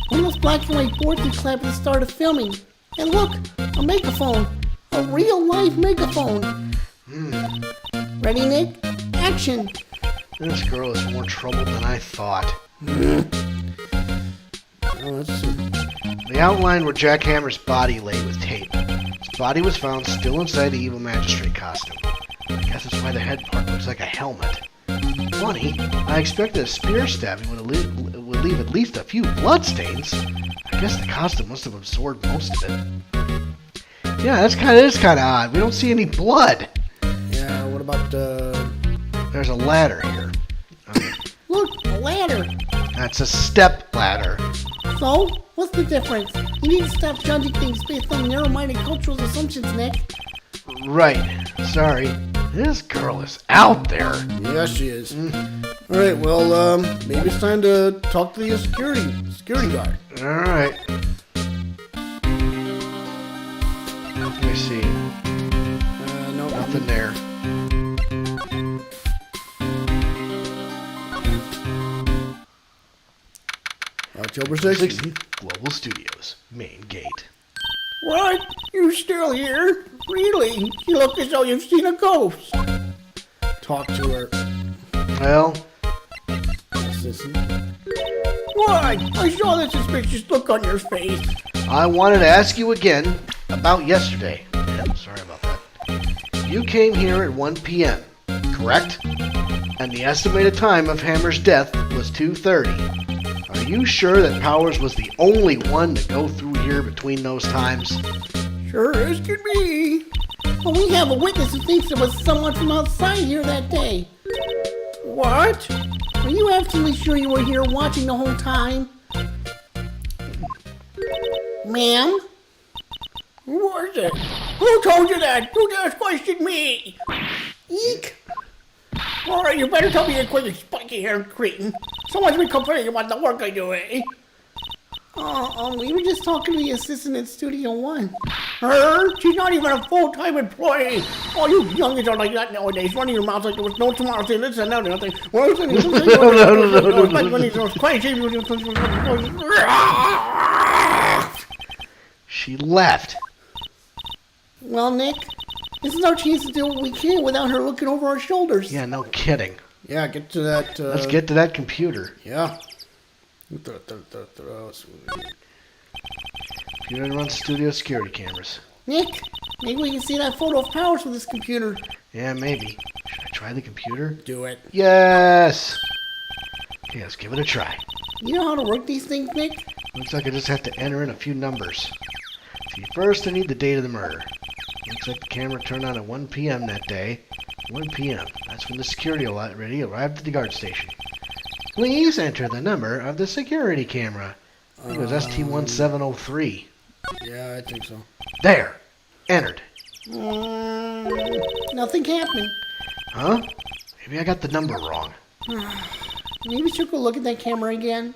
One of those black and white boards we clapped at the start of filming. And look, a megaphone. A real-life megaphone. Ready, Nick? Action! This girl is more trouble than I thought. Oh, let's see. The outline where Jack Hammer's body lay with tape. His body was found still inside the evil magistrate costume. I guess that's why the head part looks like a helmet. Funny, I expected a spear stabbing would leave at least a few bloodstains. I guess the costume must have absorbed most of it. Yeah, that is kind of odd. We don't see any blood. Yeah, what about There's a ladder here. Look, a ladder. That's a step ladder. So, what's the difference? You need to stop judging things based on narrow-minded cultural assumptions, Nick. Right. Sorry. This girl is out there. Yeah, she is. All right, well, maybe it's time to talk to the security guard. All right. Let me see. No, Nothing there. October 6th. 16th, Global Studios, main gate. What? You still here? Really? You look as though you've seen a ghost. Talk to her. Well, Assistant. What? I saw that suspicious look on your face. I wanted to ask you again about yesterday. Yeah, sorry about that. You came here at 1 p.m., correct? And the estimated time of Hammer's death was 2:30. Are you sure that Powers was the only one to go through here between those times? Sure as can be. But we have a witness who thinks there was someone from outside here that day. What? Are you absolutely sure you were here watching the whole time? Ma'am? Who was it? Who told you that? Who just questioned me? Eek! All right, you better tell me a quick spiky-haired cretin. Someone's been complaining about the work I do, eh? We were just talking to the assistant at Studio One. Her? She's not even a full-time employee. Oh, you youngins are like that nowadays, running your mouths like there was no tomorrow. Say this and that and nothing. Well, like when those crazy. She left. Well, Nick, this is our chance to do what we can without her looking over our shoulders. Yeah, no kidding. Yeah, get to that. Let's get to that computer. Yeah. Computer runs studio security cameras. Nick, maybe we can see that photo of Powers with this computer. Yeah, maybe. Should I try the computer? Do it. Yes! Okay, let's give it a try. You know how to work these things, Nick? Looks like I just have to enter in a few numbers. See, first I need the date of the murder. Looks like the camera turned on at 1 p.m. that day. 1 p.m. That's when the security lady arrived at the guard station. Please enter the number of the security camera. I think it was ST-1703. Yeah, I think so. There! Entered. Nothing happened. Huh? Maybe I got the number wrong. Maybe we should go look at that camera again.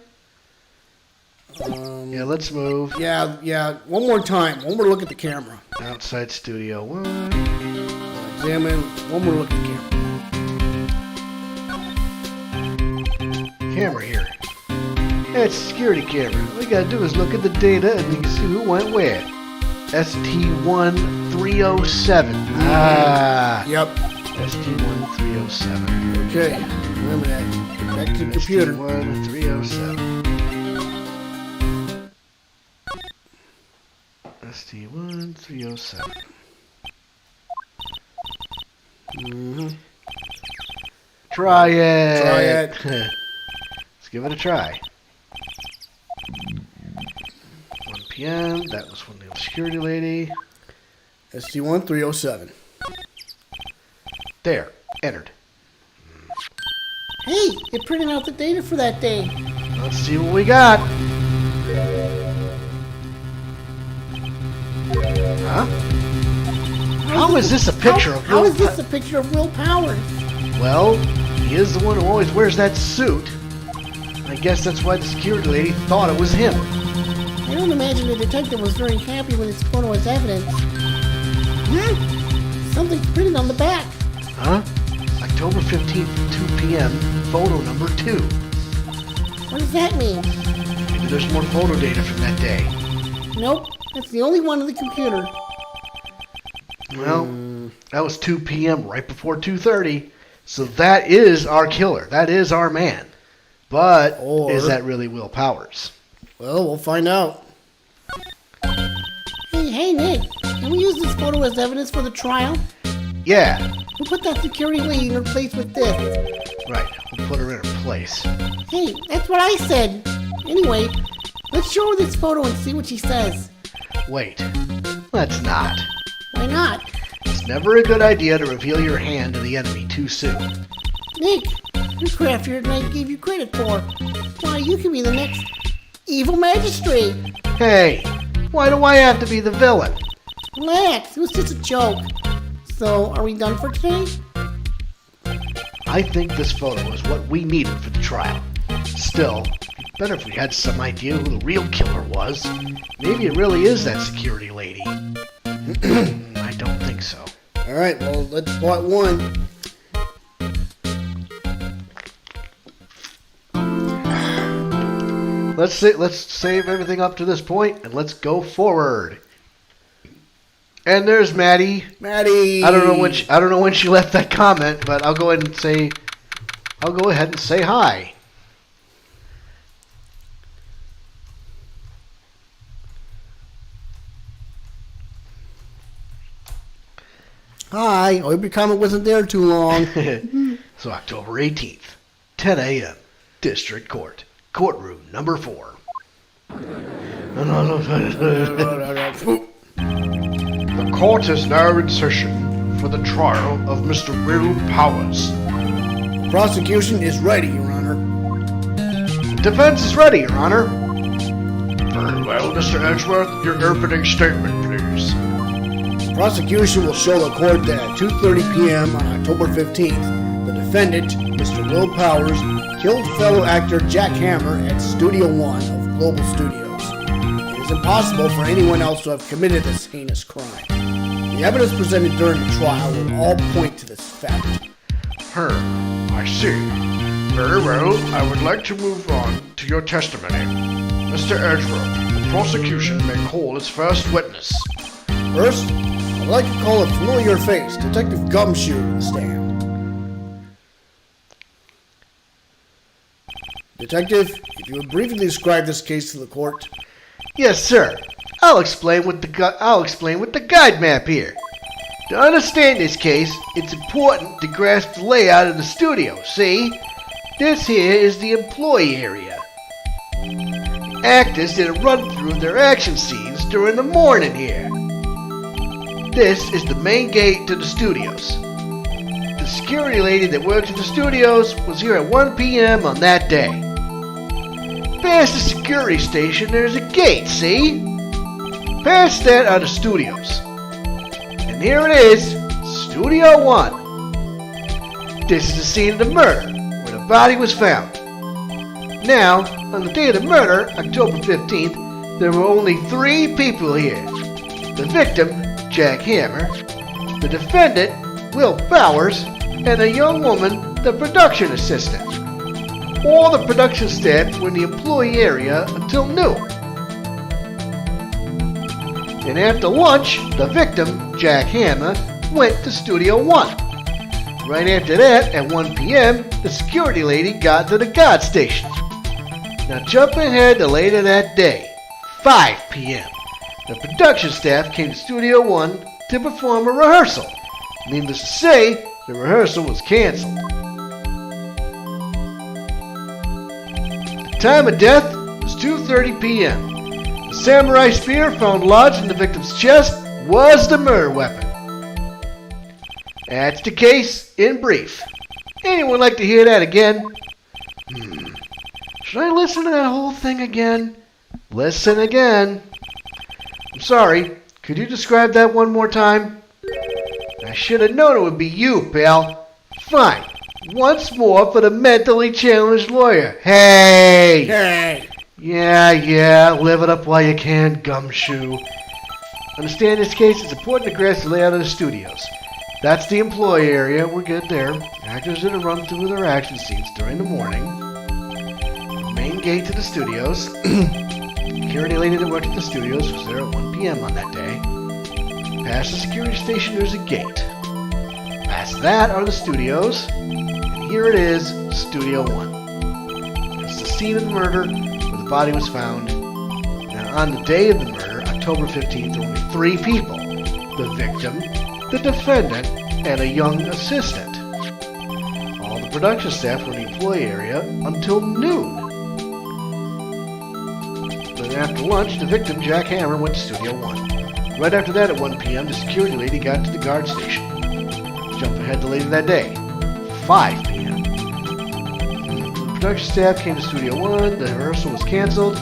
Yeah, let's move. Yeah. One more time. One more look at the camera. Outside studio 1. Examine. One more look at the camera. Camera here. It's a security camera. All we gotta do is look at the data and we can see who went where. ST-1307. Ah. Yep. ST-1307. Okay. Remember that. Get back to the computer. ST-1307. ST-1307. Try it. Try it. Let's give it a try. 1 p.m. That was when the security lady. ST-1307. There. Entered. Hey, it printed out the data for that day. Let's see what we got. Huh? How is this a picture of How Will is this a picture of Will Powers? Well, he is the one who always wears that suit. I guess that's why the security lady thought it was him. I don't imagine the detective was very happy with his photo as evidence. Something's printed on the back. Huh? October 15th, 2 p.m., photo number 2. What does that mean? Maybe there's more photo data from that day. Nope, that's the only one on the computer. Well, that was 2 p.m. right before 2:30. So that is our killer. That is our man. But is that really Will Powers? Well, we'll find out. Hey, Nick, can we use this photo as evidence for the trial? Yeah, We'll put that security lady in her place with this. right. We'll put her in her place. Hey, that's what I said. Anyway, let's show her this photo and see what she says. Wait, let's not. Why not? It's never a good idea to reveal your hand to the enemy too soon. Nick, you're craftier than I gave you credit for. Why, you can be the next evil magistrate. Hey, why do I have to be the villain? Relax, it was just a joke. So, are we done for today? I think this photo is what we needed for the trial. Still, better if we had some idea who the real killer was. Maybe it really is that security lady. I don't think so. All right, well, let's plot one. Let's save everything up to this point and let's go forward. And there's Maddie. Maddie. I don't know when she left that comment, but I'll go ahead and say hi. Hi. I hope your comment wasn't there too long. So October 18th, 10 a.m., District Court, courtroom number 4. The court is now in session for the trial of Mr. Will Powers. Prosecution is ready, Your Honor. Defense is ready, Your Honor. Very well, Mr. Edgeworth, your opening statement, please. Prosecution will show the court that at 2:30 p.m. on October 15th, the defendant, Mr. Will Powers, killed fellow actor Jack Hammer at Studio 1 of Global Studios. It is impossible for anyone else to have committed this heinous crime. The evidence presented during the trial will all point to this fact. I see. Very well, I would like to move on to your testimony. Mr. Edgeworth, the prosecution may call its first witness. First, I'd like to call a familiar face, Detective Gumshoe, to the stand. Detective, if you would briefly describe this case to the court. Yes, sir. I'll explain with the guide map here. To understand this case, it's important to grasp the layout of the studio. See? This here is the employee area. Actors did a run-through of their action scenes during the morning here. This is the main gate to the studios. The security lady that works at the studios was here at 1 p.m. on that day. Past the security station, there's a gate, see? Past that are the studios. And here it is, Studio 1. This is the scene of the murder, where the body was found. Now, on the day of the murder, October 15th, there were only 3 people here. The victim, Jack Hammer, the defendant, Will Bowers, and a young woman, the production assistant. All the production staff were in the employee area until noon. And after lunch, the victim, Jack Hammer, went to Studio 1. Right after that, at 1 p.m., the security lady got to the guard station. Now jumping ahead to later that day, 5 p.m., the production staff came to Studio 1 to perform a rehearsal. Needless to say, the rehearsal was canceled. The time of death was 2:30 p.m. The samurai spear found lodged in the victim's chest was the murder weapon. That's the case in brief. Anyone like to hear that again? Should I listen to that whole thing again? Listen again. I'm sorry, could you describe that one more time? I should have known it would be you, pal. Fine. Once more for the mentally challenged lawyer. Hey! Hey! Yeah, live it up while you can, gumshoe. Understand this case, it's important to grasp the layout of the studios. That's the employee area, we're good there. Actors did a run through their action scenes during the morning. The main gate to the studios. Security lady that worked at the studios was there at 1 p.m. on that day. Past the security station, there's a gate. Past that are the studios. And here it is, Studio 1. It's the scene of the murder where the body was found. Now, on the day of the murder, October 15th, there were only 3 people. The victim, the defendant, and a young assistant. All the production staff were in the employee area until noon. Then after lunch, the victim, Jack Hammer, went to Studio 1. Right after that, at 1 p.m., the security lady got to the guard station. Jump ahead to later that day, 5 p.m. The production staff came to Studio 1. The rehearsal was canceled.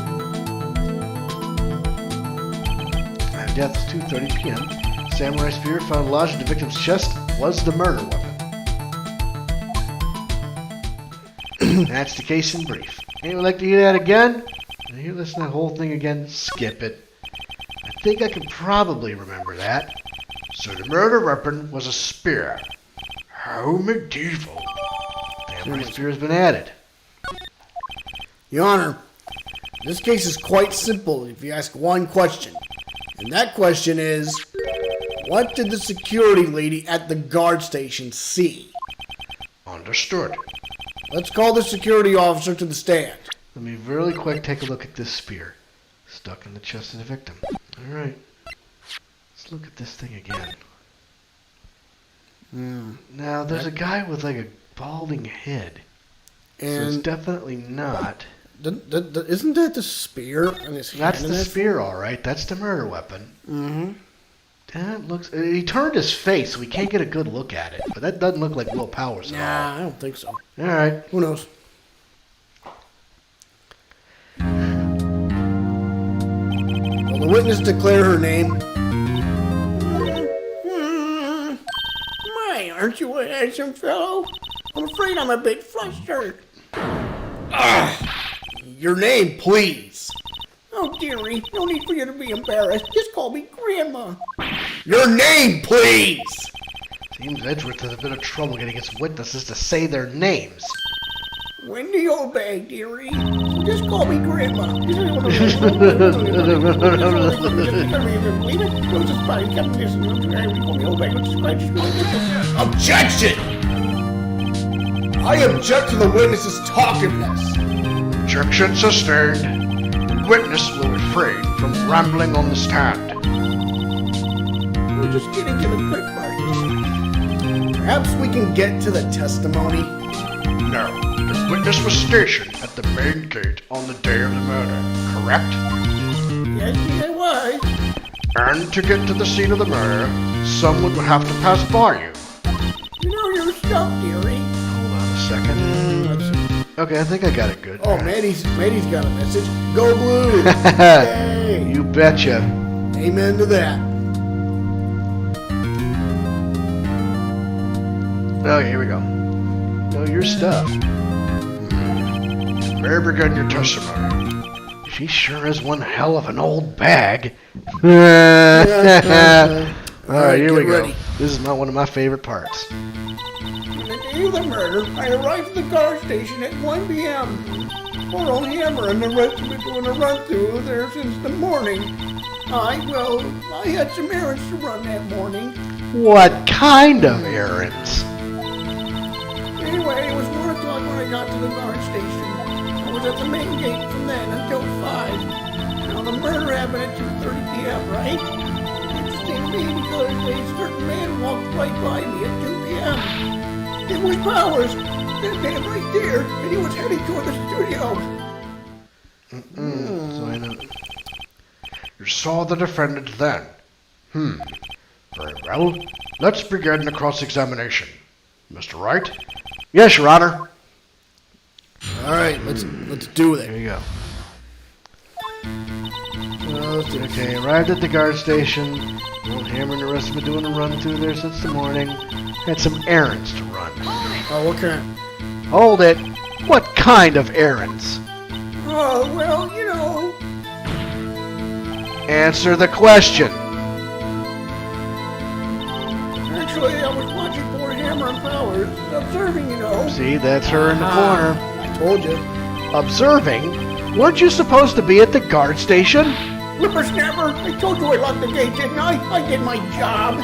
And death was 2:30 p.m. Samurai spear found lodged in the victim's chest was the murder weapon. That's the case in brief. Anyone like to hear that again? If you listen to that whole thing again, skip it. I think I can probably remember that. So the murder weapon was a spear. How medieval. Samurai spear has been added. Your Honor, this case is quite simple if you ask one question. And that question is, what did the security lady at the guard station see? Understood. Let's call the security officer to the stand. Let me really quick take a look at this spear. Stuck in the chest of the victim. Alright. Let's look at this thing again. Now, there's a guy with like a balding head. So it's And definitely not. isn't that the spear on his hand? That's in the that? spear, alright. That's the murder weapon. Mm-hmm. That looks... He turned his face, so we can't get a good look at it. But that doesn't look like Will Powers at Nah, I don't think so. all. Alright. Who knows? Will the witness declare her name? My, aren't you a handsome fellow? I'm afraid I'm a bit flustered. Your name, please. Oh, dearie, no need for you to be embarrassed. Just call me Grandma. Your name, please. Seems Edgeworth has a bit of trouble getting his witnesses to say their names. Wendy Obey, dearie. So just call me Grandma. Objection! I object to the witness's talkiveness. Objection sustained. witness will refrain from rambling on the stand. We're just getting to the quick part. Perhaps we can get to the testimony. No, the witness was stationed at the main gate on the day of the murder, correct? Yes, it was. And to get to the scene of the murder, someone would have to pass by you. You know your stuff, dearie. Hold on a second. Okay, I think I got it good. Oh, Maddie's got a message. Go Blue! Yay! You betcha. Amen to that. Okay, here we go. Know your stuff. May begin your testimony. She sure is one hell of an old bag. Alright, here we go. ready. This is not one of my favorite parts. On the day of the murder, I arrived at the guard station at 1 p.m. Poor old Hammer and the rest have been doing a run-through there since the morning. I had some errands to run that morning. What kind of errands? Anyway, it was 1 o'clock when I got to the guard station. I was at the main gate from then until 5. Now, the murder happened at 2:30 p.m., right? Interesting to me because a certain man walked right by me at 2 p.m. It was Powers, that man right there, and he was heading toward the studio. So I know. You saw the defendant then? Very well. Let's begin the cross-examination. Mr. Wright? Yes, Your Honor. All right, let's do There it. you go. Okay. Okay, arrived at the guard station. Old Hammer and the rest have been doing a run through there since the morning. Had some errands to run. Oh, what kind? Hold it. What kind of errands? Oh, well, you know. Answer the question. Actually, I was watching poor Hammer and Powers, observing, you know. See, that's her in the corner. I told you. Observing? Weren't you supposed to be at the guard station? Whippersnapper, I told you I locked the gate, didn't I? I did my job.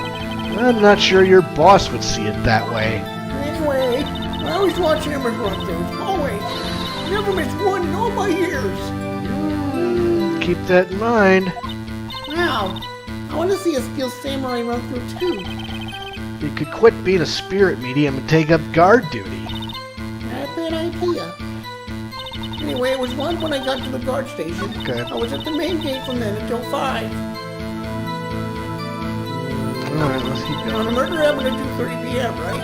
I'm not sure your boss would see it that way. Anyway, I always watch Hammer's run-throughs, always. Never missed one in all my years. Keep that in mind. Wow. I want to see a Steel Samurai run through too. You could quit being a spirit medium and take up guard duty. Not a bad idea. Anyway, it was 1 when I got to the guard station. Okay. I was at the main gate from then until 5. Alright, let's keep Now, the going. murder happened at 2:30 p.m., right?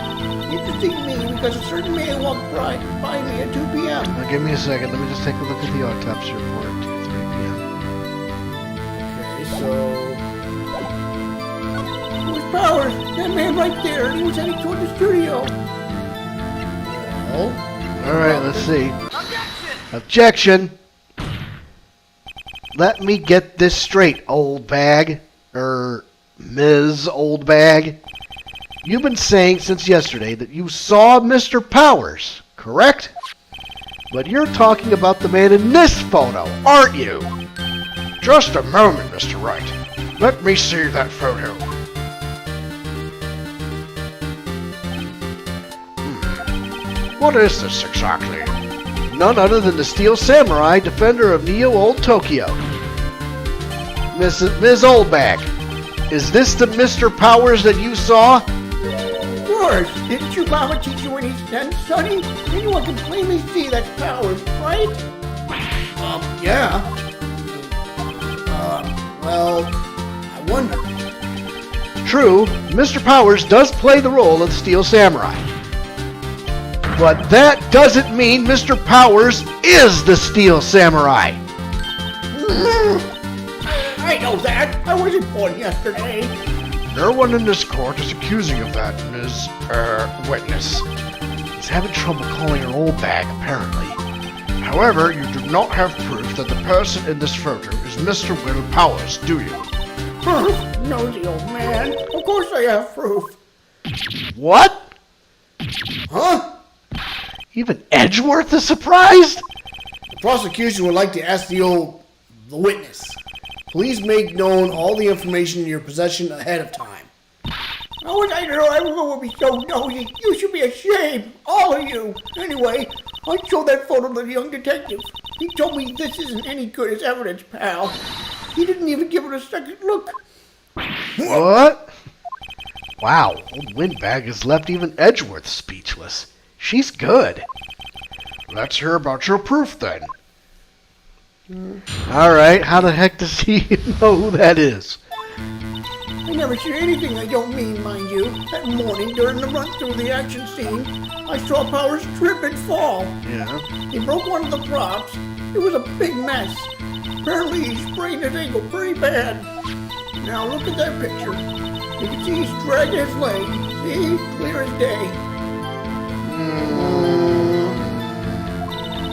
Interesting to me because a certain man walked by me at 2 p.m. Now, give me a second. Let me just take a look at the autopsy report. 2:03 p.m. Okay, so It was Powers, that man right there, and he was heading toward the studio. well, Alright, let's see. Objection! Let me get this straight, old bag. Ms. Old Bag. You've been saying since yesterday that you saw Mr. Powers, correct? But you're talking about the man in this photo, aren't you? Just a moment, Mr. Wright. Let me see that photo. What is this exactly? None other than the Steel Samurai, defender of Neo Old Tokyo. Ms. Oldbag, is this the Mr. Powers that you saw? Of course, didn't your mama teach you any sense, sonny? Anyone can plainly see that's Powers, right? yeah. Well, I wonder. True, Mr. Powers does play the role of the Steel Samurai. But that doesn't mean Mr. Powers is the Steel Samurai. I know that. I wasn't born yesterday. No one in this court is accusing you of that, Ms. Witness. He's having trouble calling her old bag, apparently. However, you do not have proof that the person in this photo is Mr. Will Powers, do you? Proof? Nosy old man. Of course I have proof. What? Huh? Even Edgeworth is surprised? The prosecution would like to ask the witness. Please make known all the information in your possession ahead of time. How would I know everyone would be so nosy? You should be ashamed, all of you. Anyway, I showed that photo to the young detective. He told me this isn't any good as evidence, pal. He didn't even give it a second look. What? Wow, old Windbag has left even Edgeworth speechless. She's good. Let's hear about your proof then. Alright, how the heck does he know who that is? I never say anything I don't mean, mind you. That morning, during the run through the action scene, I saw Powers trip and fall. Yeah. He broke one of the props. It was a big mess. Apparently he sprained his ankle pretty bad. Now look at that picture. You can see he's dragging his leg. See? Clear as day.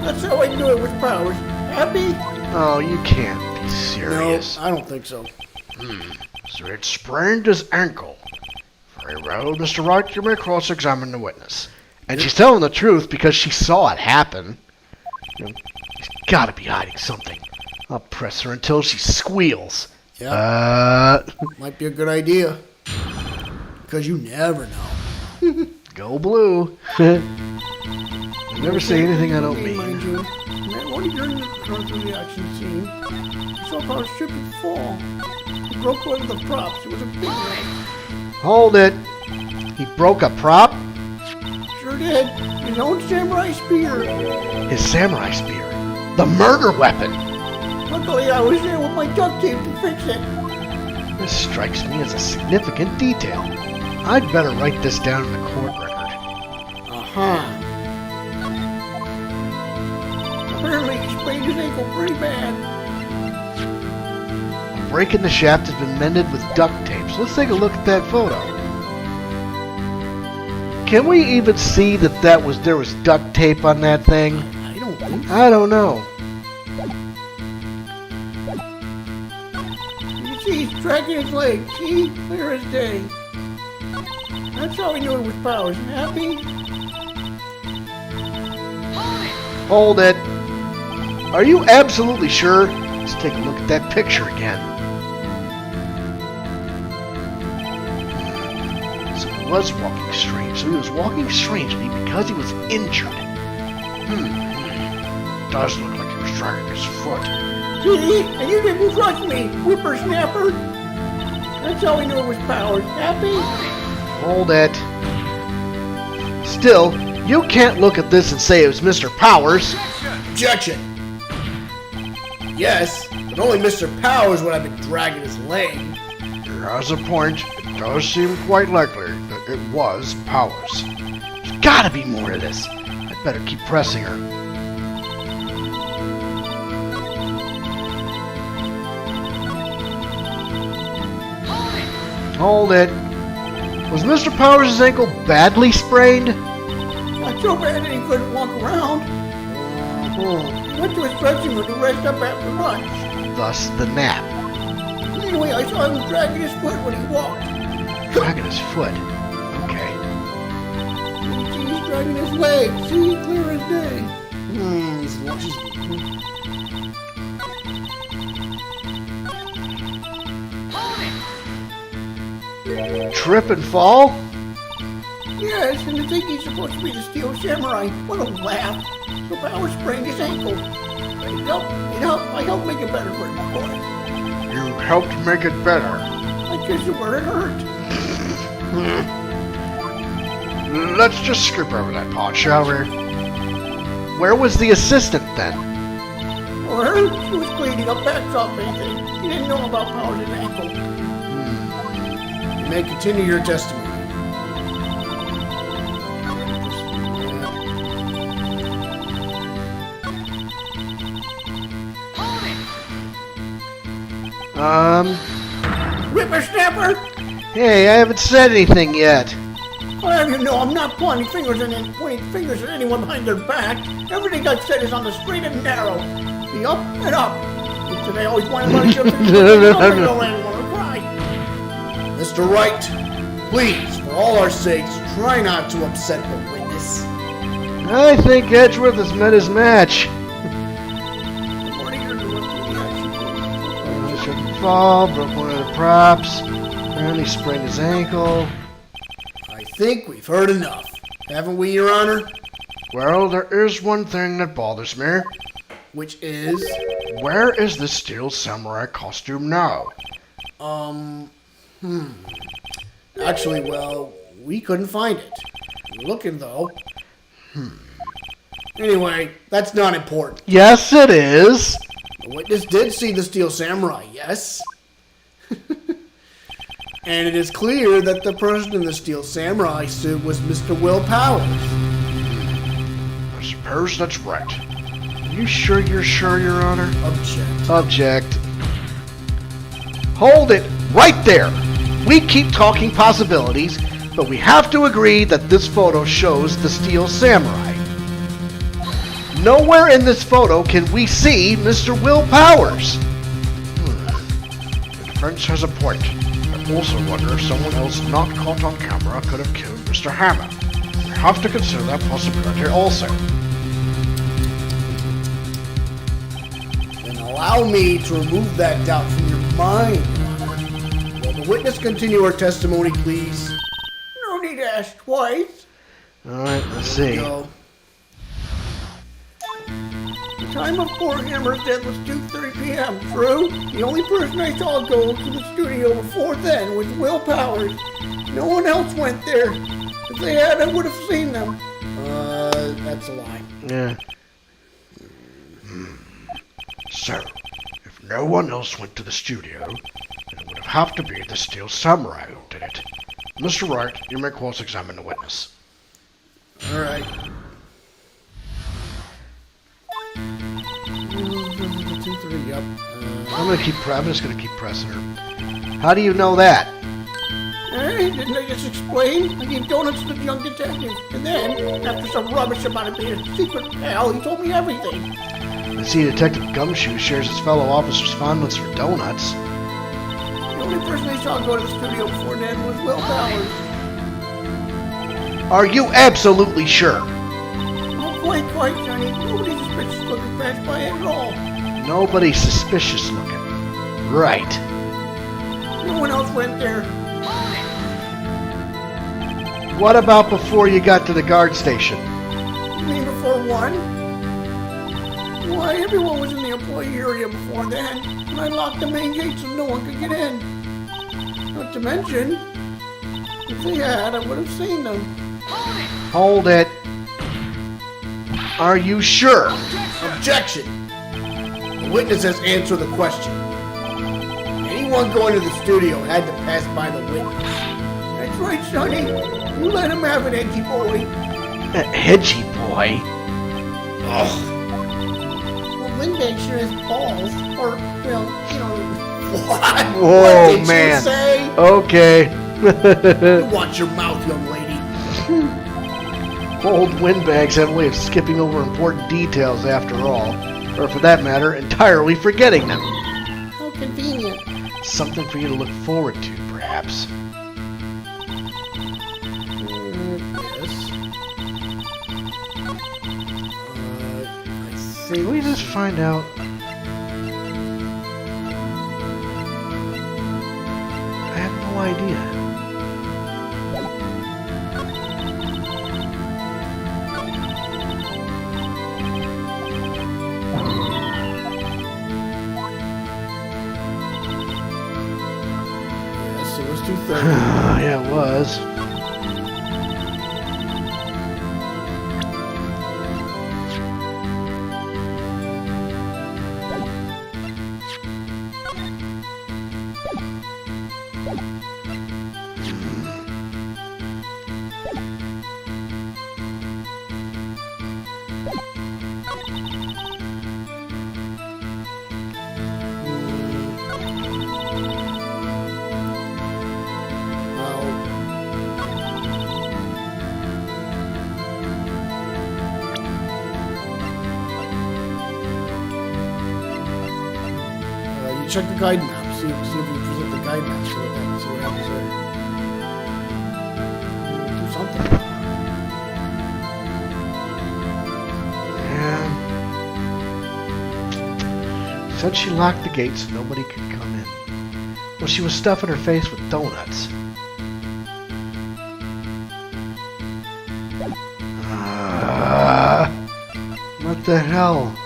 That's how I knew it was Powers. Happy? Oh, you can't be No, serious. I don't think so. So it sprained his ankle. Very well, Mr. Wright, you may cross-examine the witness. And she's telling the truth because she saw it happen. He's gotta be hiding something. I'll press her until she squeals. Yeah, might be a good idea. Because you never know. Go blue. I never say anything I don't Mind mean. you, that morning during the run through the action scene, I saw Powers trip and fall. He broke one of the props. It was a big mess. Hold it. He broke a prop? Sure did. His own samurai spear. His samurai spear. The murder weapon. Luckily, I was there with my duct tape to fix it. This strikes me as a significant detail. I'd better write this down in the court record. Uh-huh. Apparently, he sprained his ankle pretty bad. A break in the shaft has been mended with duct tape. So let's take a look at that photo. Can we even see that there was duct tape on that thing? I don't think so. I don't know. You can see he's dragging his leg. See? Clear as day. That's how we knew it was Powers. Happy? Hold it. Are you absolutely sure? Let's take a look at that picture again. So he was walking strange. So he was walking strangely because he was injured. Does look like he was dragging his foot. See? And you didn't trust me, whippersnapper. That's how we knew it was Powers. Happy? Hold it. Still, you can't look at this and say it was Mr. Powers. Objection! Yes, but only Mr. Powers would have been dragging his leg. He has a point. It does seem quite likely that it was Powers. There's gotta be more to this. I'd better keep pressing her. Hold it. Was Mr. Powers' ankle badly sprained? Not so bad that he couldn't walk around. He went to his dressing room to rest up after lunch. Thus the nap. Anyway, I saw him dragging his foot when he walked. Dragging his foot. Okay. You can see he's dragging his leg. See? Clear as day. Trip and fall? Yes, and to think he's supposed to be the Steel Samurai. What a laugh. So Powers sprained his ankle. I helped make it better for him, of course. You helped make it better. I kissed him where it hurt. Let's just skip over that part, shall we? Where was the assistant then? For her, she was cleaning up backdrop anything. She didn't know about Powers' ankle. You may continue your testimony. Whippersnapper! Hey, I haven't said anything yet. I'll have you know I'm not pointing fingers at anyone behind their back. Everything I've said is on the straight and narrow. The up and up. It's that I always want to let you think don't want to cry. Mr. Wright, please, for all our sakes, try not to upset the witness. I think Edgeworth has met his match. Shouldn't fall, broke one of the props. Apparently sprained his ankle. I think we've heard enough. Haven't we, Your Honor? Well, there is one thing that bothers me. Which is... Where is the Steel Samurai costume now? Actually, well, we couldn't find it. We're looking, though. Anyway, that's not important. Yes, it is. The witness did see the Steel Samurai, yes? And it is clear that the person in the Steel Samurai suit was Mr. Will Powers. I suppose that's right. Are you sure you're sure, Your Honor? Object. Object. Hold it right there. We keep talking possibilities, but we have to agree that this photo shows the Steel Samurai. Nowhere in this photo can we see Mr. Will Powers. The defense has a point. I also wonder if someone else not caught on camera could have killed Mr. Hammer. We have to consider that possibility also. Then allow me to remove that doubt from your mind. Will the witness continue her testimony, please? No need to ask twice. Alright, let's see. Go. The time of poor Hammer's death was 2:30 p.m. True? The only person I saw go to the studio before then was Will Powers. No one else went there. If they had, I would have seen them. That's a lie. Yeah. So, if no one else went to the studio, then it would have to be the Steel Samurai who did it. Mr. Wright, you may cross-examine the witness. All right. 2-3, yep. I'm just gonna keep pressing her. How do you know that? Hey, didn't I just explain? I gave donuts to the young detective. And then, after some rubbish about it being a secret pal, he told me everything. I see Detective Gumshoe shares his fellow officers' fondness for donuts. The only person I saw go to the studio before then was Will Powers. Are you absolutely sure? Oh, quite, Johnny. Nobody's suspicious looking passed by it at all. Nobody suspicious looking. Right. No one else went there. What about before you got to the guard station? You mean before 1? Why, everyone was in the employee area before then, and I locked the main gate so no one could get in. Not to mention, if they had, I would have seen them. Hold it. Are you sure? Objection! The witness has answered the question. Anyone going to the studio had to pass by the witness. That's right, Sonny. You let him have it, edgy boy. Edgy boy? Ugh. Well, Lindbergh sure has balls. Or, well, you know. What? Whoa, What did man. you say? Okay. You watch your mouth, young lady. Old windbags have a way of skipping over important details after all. Or for that matter, entirely forgetting them. How convenient. Something for you to look forward to, perhaps. Yes. I see. Can we just find out? I have no idea. Yes, it was 2:30. Yeah, it was. Check the guide map. See if you present the guide map. See what happens there. Do something. Yeah. Said she locked the gate so nobody could come in. Well, she was stuffing her face with donuts. What the hell?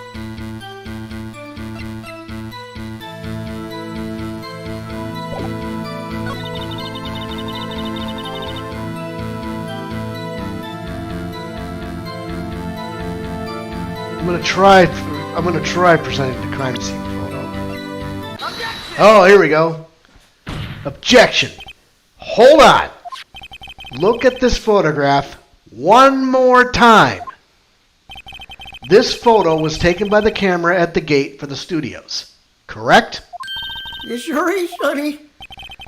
I'm gonna try presenting the crime scene photo. Oh, here we go. Objection. Hold on. Look at this photograph one more time. This photo was taken by the camera at the gate for the studios, correct? You sure is, Sonny.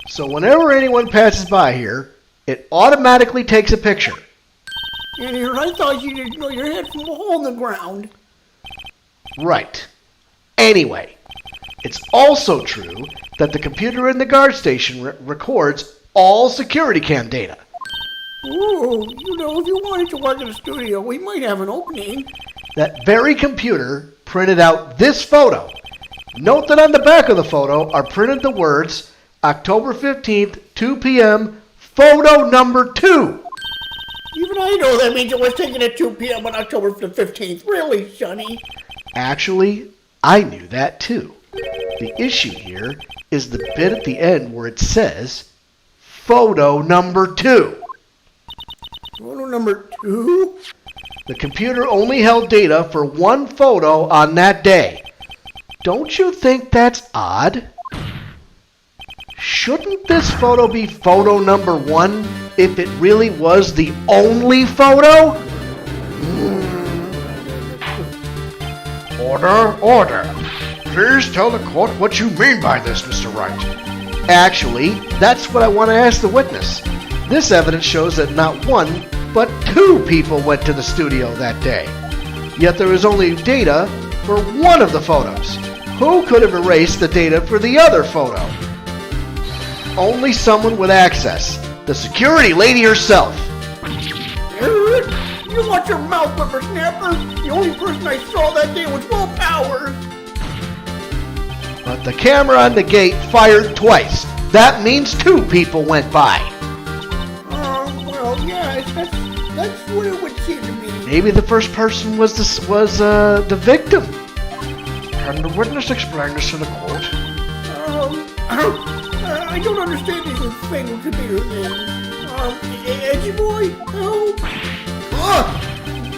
So whenever anyone passes by here, it automatically takes a picture. And here I thought you didn't know your head from a hole in the ground. Right. Anyway, it's also true that the computer in the guard station records all security cam data. Ooh, if you wanted to work in a studio, we might have an opening. That very computer printed out this photo. Note that on the back of the photo are printed the words, October 15th, 2 p.m., photo number 2. Even I know that means it was taken at 2 p.m. on October the 15th. Really, Sonny? Actually, I knew that too. The issue here is the bit at the end where it says, photo number 2. Photo number 2? The computer only held data for one photo on that day. Don't you think that's odd? Shouldn't this photo be photo number 1 if it really was the only photo? Order. Please tell the court what you mean by this, Mr. Wright. Actually, that's what I want to ask the witness. This evidence shows that not one, but 2 people went to the studio that day. Yet there is only data for one of the photos. Who could have erased the data for the other photo? Only someone with access. The security lady herself. You watch your mouth, whippersnapper. The only person I saw that day was Will Powers. But the camera on the gate fired twice. That means 2 people went by. Well, yeah, that's what it would seem to me. Maybe the first person was the victim. Can the witness explain this to the court? I don't understand these newfangled computer things. Edgy boy, help!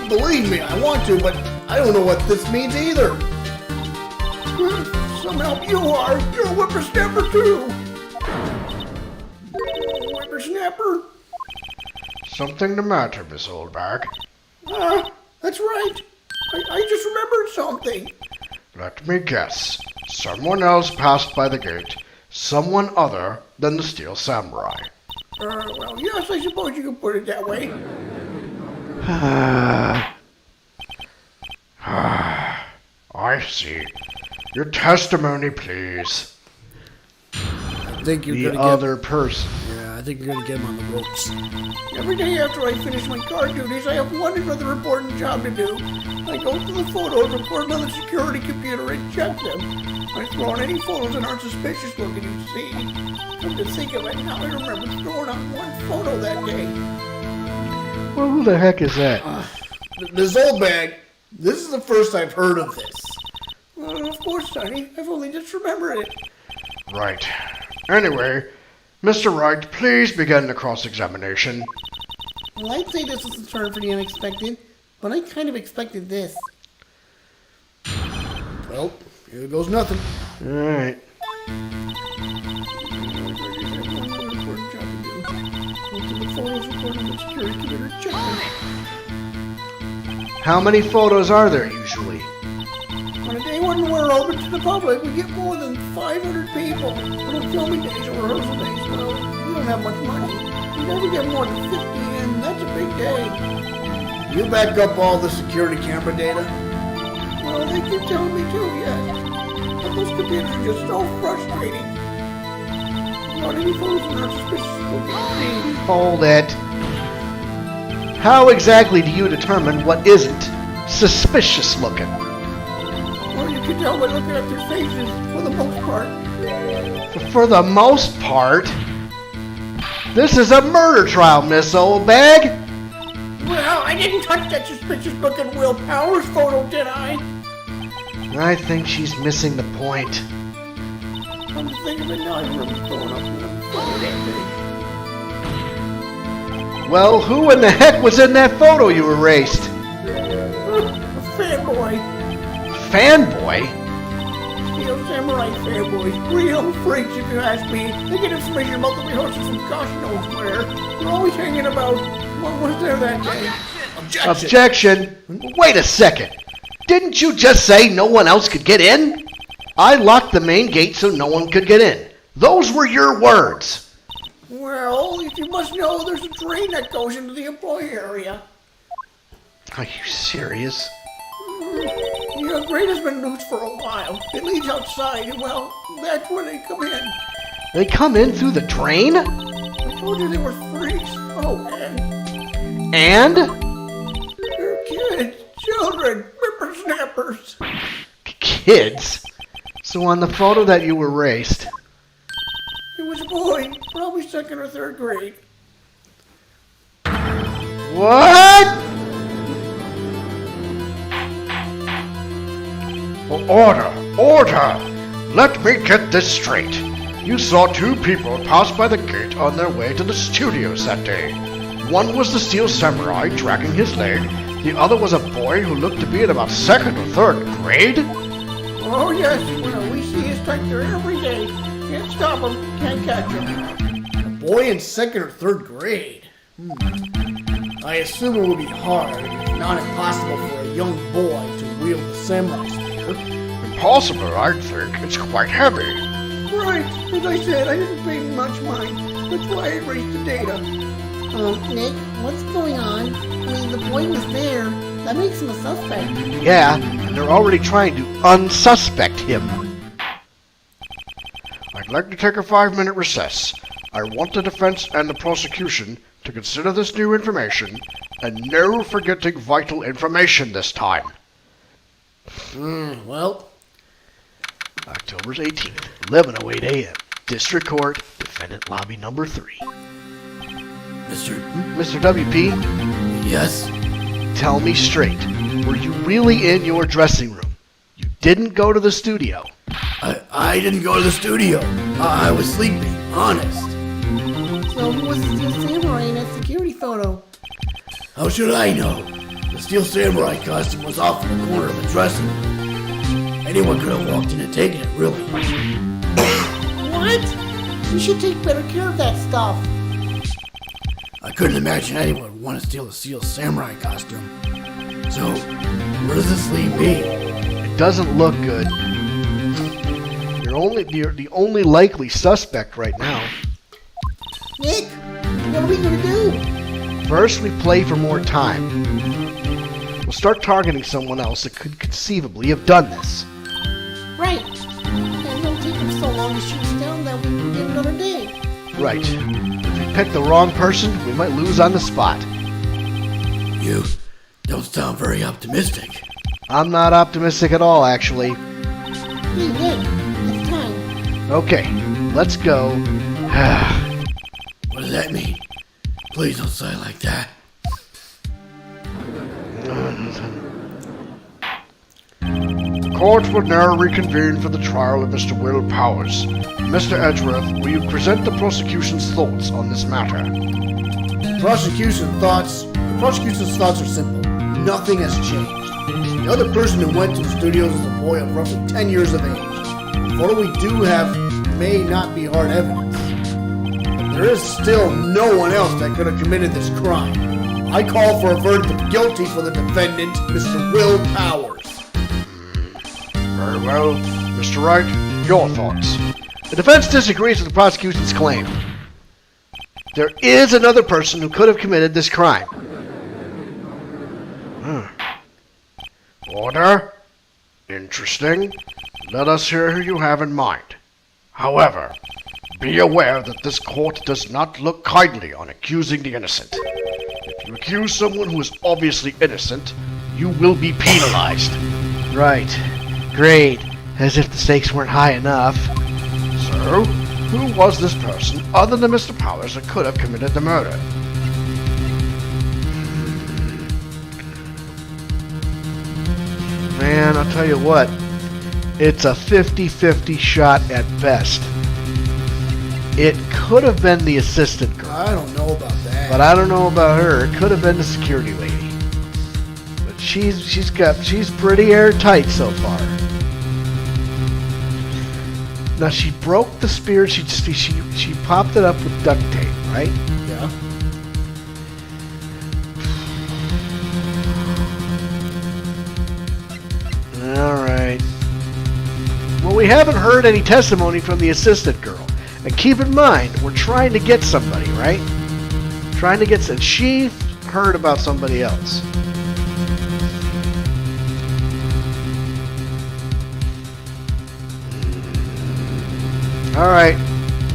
Believe me, I want to, but I don't know what this means either. Some help you are. You're a whippersnapper too. Whippersnapper? Something the matter, Miss Oldbag? That's right. I just remembered something. Let me guess. Someone else passed by the gate. Someone other than the Steel Samurai. Well, yes, I suppose you could put it that way. I see. Your testimony, please. I think you're The gonna other person. Yeah, I think you're gonna get him on the ropes. Every day after I finish my guard duties, I have one other important job to do. I go through the photos, record on the security computer, and check them. I throw on any photos that aren't suspicious looking, you see. Come to think of it, now I remember throwing on one photo that day. Well, who the heck is that? This old bag, this is the first I've heard of this. Of course, Sonny. I've only just remembered it. Right. Anyway, Mr. Wright, please begin the cross-examination. Well, I'd say this is a turn for the unexpected, but I kind of expected this. Well, here goes nothing. All right. How many photos are there usually? On a day when we're open to the public, we get more than 500 people. On filming days or rehearsal days, well, we don't have much money. We never get more than 50, and that's a big day. You back up all the security camera data? Well, they keep telling me to, yes. But those computers are just so frustrating. Not any photos are not suspicious looking. Hold it. How exactly do you determine what isn't suspicious looking? Well, you can tell by looking at their faces, for the most part. For the most part? This is a murder trial, Miss Oldbag. Well, I didn't touch that suspicious looking Will Powers photo, did I? I think she's missing the point. Come to think of it now, I really throwing up that Well, who in the heck was in that photo you erased? A fanboy. Fanboy? Steel Samurai fanboys. Real freaks, if you ask me. They get information about the rehearsals from gosh knows where. They're always hanging about. What was there that day? Objection! Wait a second. Didn't you just say no one else could get in? I locked the main gate so no one could get in. Those were your words. Well, if you must know, there's a drain that goes into the employee area. Are you serious? Your grate has been loose for a while. It leads outside, and well, that's where they come in. They come in through the drain? I told you they were freaks. Oh, And? they're kids, children, whippersnappers. Kids? So on the photo that you erased, It was a boy, probably second or third grade. what? Order! Let me get this straight. You saw two people pass by the gate on their way to the studios that day. One was the Steel Samurai dragging his leg. The other was a boy who looked to be in about second or third grade. Oh, yes, well, we see his type there every day. Can't stop him, can't catch him. A boy in second or third grade. I assume it would be hard, if not impossible, for a young boy to wield the samurai spear. Impossible, I'd think. It's quite heavy. Right, as I said, I didn't pay much mind. That's why I erased the data. Nick, what's going on? I mean, the boy was there. That makes him a suspect. Yeah, and they're already trying to unsuspect him. I'd like to take a 5-minute recess. I want the defense and the prosecution to consider this new information, and no forgetting vital information this time. Well, October 18th, 11:08 a.m. District Court, Defendant Lobby Number 3. Mr. WP, yes. tell me straight. Were you really in your dressing room? You didn't go to the studio. I didn't go to the studio. I was sleeping, honest. So who was the Steel Samurai in that security photo? How should I know? The Steel Samurai costume was off in the corner of the dressing room. Anyone could have walked in and taken it, really. What? You should take better care of that stuff. I couldn't imagine anyone would want to steal a Steel Samurai costume. So, where does this leave me? It doesn't look good. You're the only likely suspect right now. Nick, what are we gonna do? First, we play for more time. We'll start targeting someone else that could conceivably have done this. Right. And it'll take him so long to shoot us down that we can get another day. Right. If we pick the wrong person, we might lose on the spot. You don't sound very optimistic. I'm not optimistic at all, actually. Hey, Nick, it's time. Okay, let's go. What does that mean? Please don't say it like that. The court will now reconvene for the trial of Mr. Will Powers. Mr. Edgeworth, will you present the prosecution's thoughts on this matter? The prosecution's thoughts are simple. Nothing has changed. The other person who went to the studios is a boy of roughly 10 years of age. The photo we do have may not be hard evidence. But there is still no one else that could have committed this crime. I call for a verdict of guilty for the defendant, Mr. Will Powers. Very well. Mr. Wright, your thoughts. The defense disagrees with the prosecution's claim. There is another person who could have committed this crime. Order. Interesting. Let us hear who you have in mind. However, be aware that this court does not look kindly on accusing the innocent. If you accuse someone who is obviously innocent, you will be penalized. Right. Great. As if the stakes weren't high enough. So, who was this person other than Mr. Powers that could have committed the murder? man, I'll tell you what. It's a 50-50 shot at best. It could have been the assistant girl. I don't know about that. But I don't know about her. It could have been the security lady. But she's pretty airtight so far. Now she broke the spear. She popped it up with duct tape, right? Yeah. All right. Well, we haven't heard any testimony from the assistant girl. And keep in mind, we're trying to get somebody, right? Trying to get some. She heard about somebody else. All right.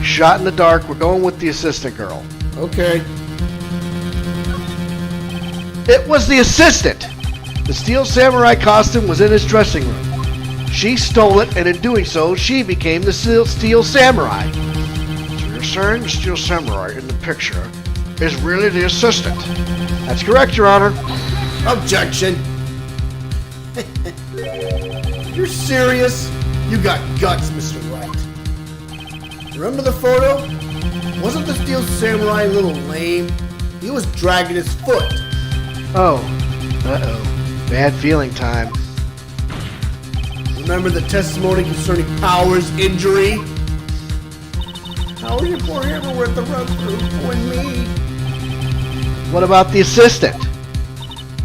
Shot in the dark. We're going with the assistant girl. Okay. It was the assistant. The Steel Samurai costume was in his dressing room. She stole it, and in doing so, she became the Steel Samurai. So you're saying the Steel Samurai in the picture is really the assistant? That's correct, Your Honor. Objection. You're serious? You got guts, Mr. Wright. Remember the photo? Wasn't the Steel Samurai a little lame? He was dragging his foot. Oh. Uh-oh. Bad feeling time. Remember the testimony concerning Power's injury? How was your poor hammer worth the run through and me? What about the assistant?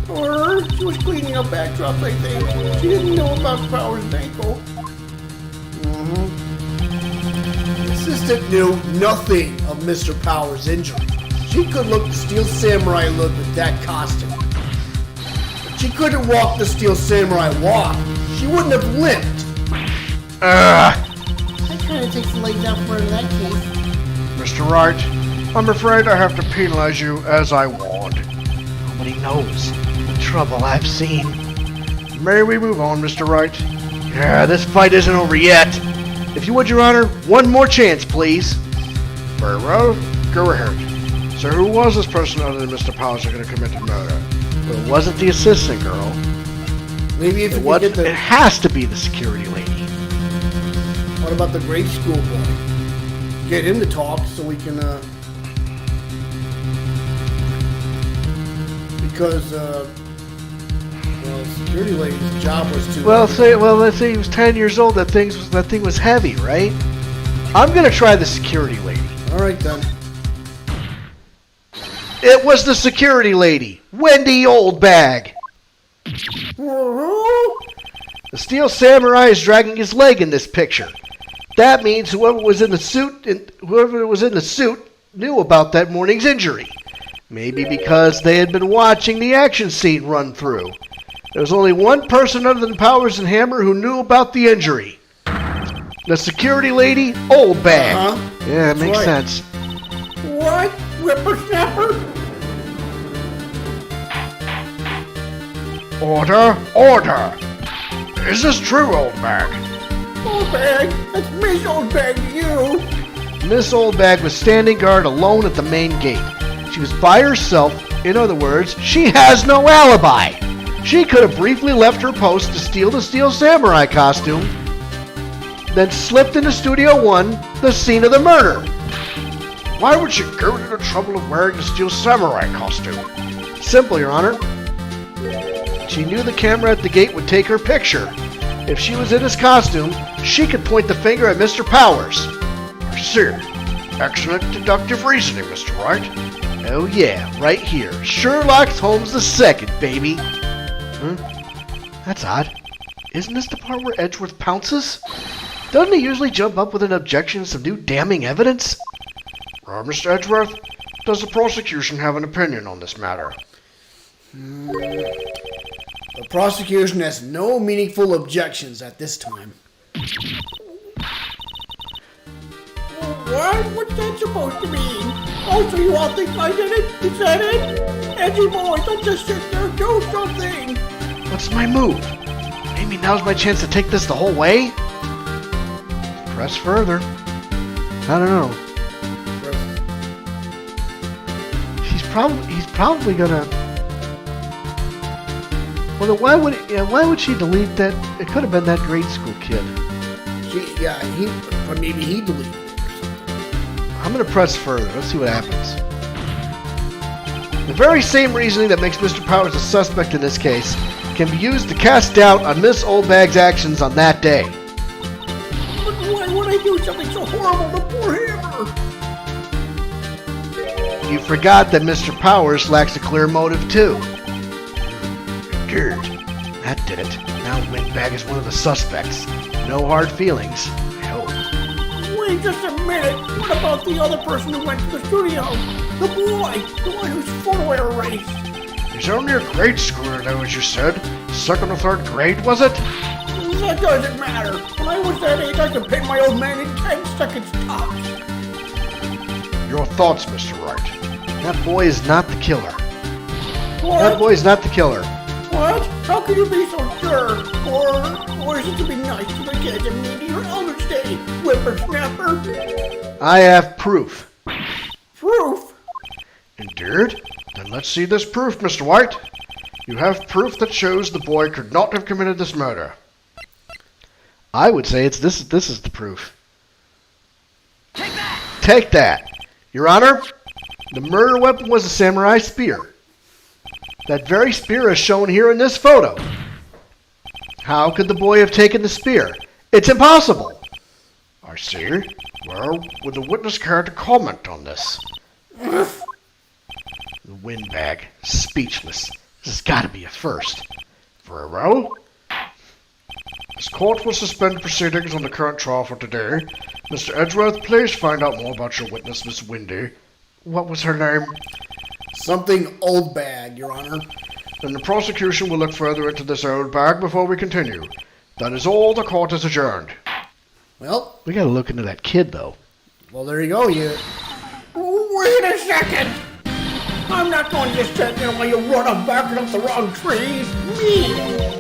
Or she was cleaning up backdrops, I think. She didn't know about Power's ankle. The assistant knew nothing of Mr. Power's injury. She could look the Steel Samurai look with that costume. But she couldn't walk the Steel Samurai walk. She wouldn't have limped. That kind of takes the legs out for her in that case. Mr. Wright, I'm afraid I have to penalize you as I warned. Nobody knows the trouble I've seen. May we move on, Mr. Wright? Yeah, this fight isn't over yet. If you would, Your Honor, one more chance, please. Very well, go ahead. So who was this person other than Mr. Powers who could have committed murder? Well, it wasn't the assistant girl. Maybe if It, you was, could get it has to be the security lady. What about the grade school boy? Get him to talk so we can, because, well, security lady's job was to... Let's say he was 10 years old. That thing was heavy, right? I'm gonna try the security lady. Alright then. It was the security lady, Wendy Oldbag. The Steel Samurai is dragging his leg in this picture. That means whoever was in the suit knew about that morning's injury. Maybe because they had been watching the action scene run through. There was only one person other than Powers and Hammer who knew about the injury. The security lady, Oldbag. Uh-huh. Yeah, it makes right. sense. What? Whippersnapper? Order! Order! Is this true, Oldbag? Oldbag? That's Miss Oldbag to you. Miss Oldbag was standing guard alone at the main gate. She was by herself. In other words, she has no alibi. She could have briefly left her post to steal the Steel Samurai costume, then slipped into Studio 1, the scene of the murder. Why would she go to the trouble of wearing the Steel Samurai costume? Simple, Your Honor. She knew the camera at the gate would take her picture. If she was in his costume, she could point the finger at Mr. Powers. I see. Excellent deductive reasoning, Mr. Wright. Oh yeah, right here. Sherlock Holmes II, baby. That's odd. Isn't this the part where Edgeworth pounces? Doesn't he usually jump up with an objection to some new damning evidence? Mr. Edgeworth, does the prosecution have an opinion on this matter? The prosecution has no meaningful objections at this time. What? What's that supposed to mean? Oh, so you all think I did it? Is that it? Edgy boy, don't just sit there. Do something. What's my move? Maybe now's my chance to take this the whole way? Press further. I don't know. He's probably gonna... Well, then why would she delete that? It could have been that grade school kid. Or maybe he deleted it. I'm going to press further. Let's see what happens. The very same reasoning that makes Mr. Powers a suspect in this case can be used to cast doubt on Miss Oldbag's actions on that day. But why would I do something so horrible to poor Hammer? You forgot that Mr. Powers lacks a clear motive, too. Good. That did it. Now Windbag is one of the suspects. No hard feelings. I hope. Wait just a minute. What about the other person who went to the studio? The boy, the one whose photo I erased. He's only a grade schooler, though, as you said. Second or third grade, was it? That doesn't matter. When I was that age, I could paint my old man in 10 seconds tops. Your thoughts, Mr. Wright. That boy is not the killer. What? That boy is not the killer. What? How can you be so sure? Or is it to be nice to the kids and maybe your Elder's Day, whippersnapper? I have proof. Proof? Indeed? Then let's see this proof, Mr. White. You have proof that shows the boy could not have committed this murder. I would say this is the proof. Take that! Take that! Your Honor, the murder weapon was a samurai spear. That very spear is shown here in this photo. How could the boy have taken the spear? It's impossible! I see. Well, would the witness care to comment on this? The windbag, speechless. This has got to be a first. Very well. This court will suspend proceedings on the current trial for today. Mr. Edgeworth, please find out more about your witness, Miss Windy. What was her name? Something old bag, Your Honor. Then the prosecution will look further into this old bag before we continue. That is all. The court is adjourned. Well, We got to look into that kid, though. well, there you go. Wait a second! I'm not going to just sit there while you run up barking up the wrong trees. Me!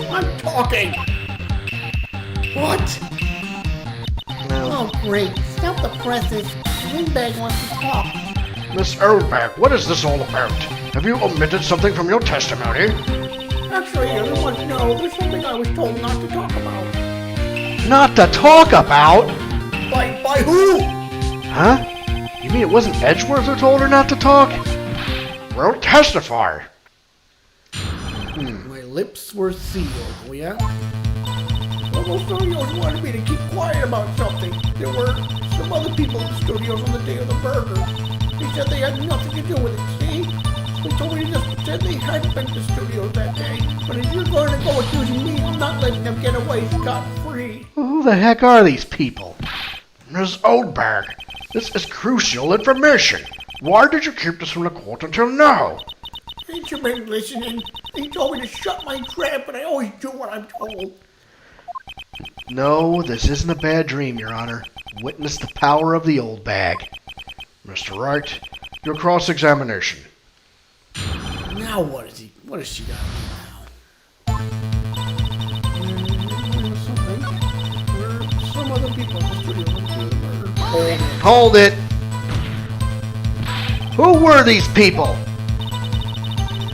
I'm talking! What? Oh, great. Stop the presses. Windbag wants to talk. Miss Oldbag, what is this all about? Have you omitted something from your testimony? Actually, everyone knows there's something I was told not to talk about. Not to talk about? By who? Huh? You mean it wasn't Edgeworth who told her not to talk? Well, testify. My lips were sealed, oh yeah? Well, those studios wanted me to keep quiet about something. There were some other people in the studios on the day of the murder. They said they had nothing to do with it, see? They told me to just pretend they hadn't been to the studios that day. But if you're going to go accusing me, I'm not letting them get away scot-free. Who the heck are these people? Miss Oldbag, this is crucial information. Why did you keep this from the court until now? Ain't you been listening? They told me to shut my trap, and I always do what I'm told. No, this isn't a bad dream, Your Honor. Witness the power of the old bag. Mr. Wright, your cross-examination. Now what is he? What has she got to Something. There were some other people in the studio on the day of the murder. do now? Hold it! Who were these people?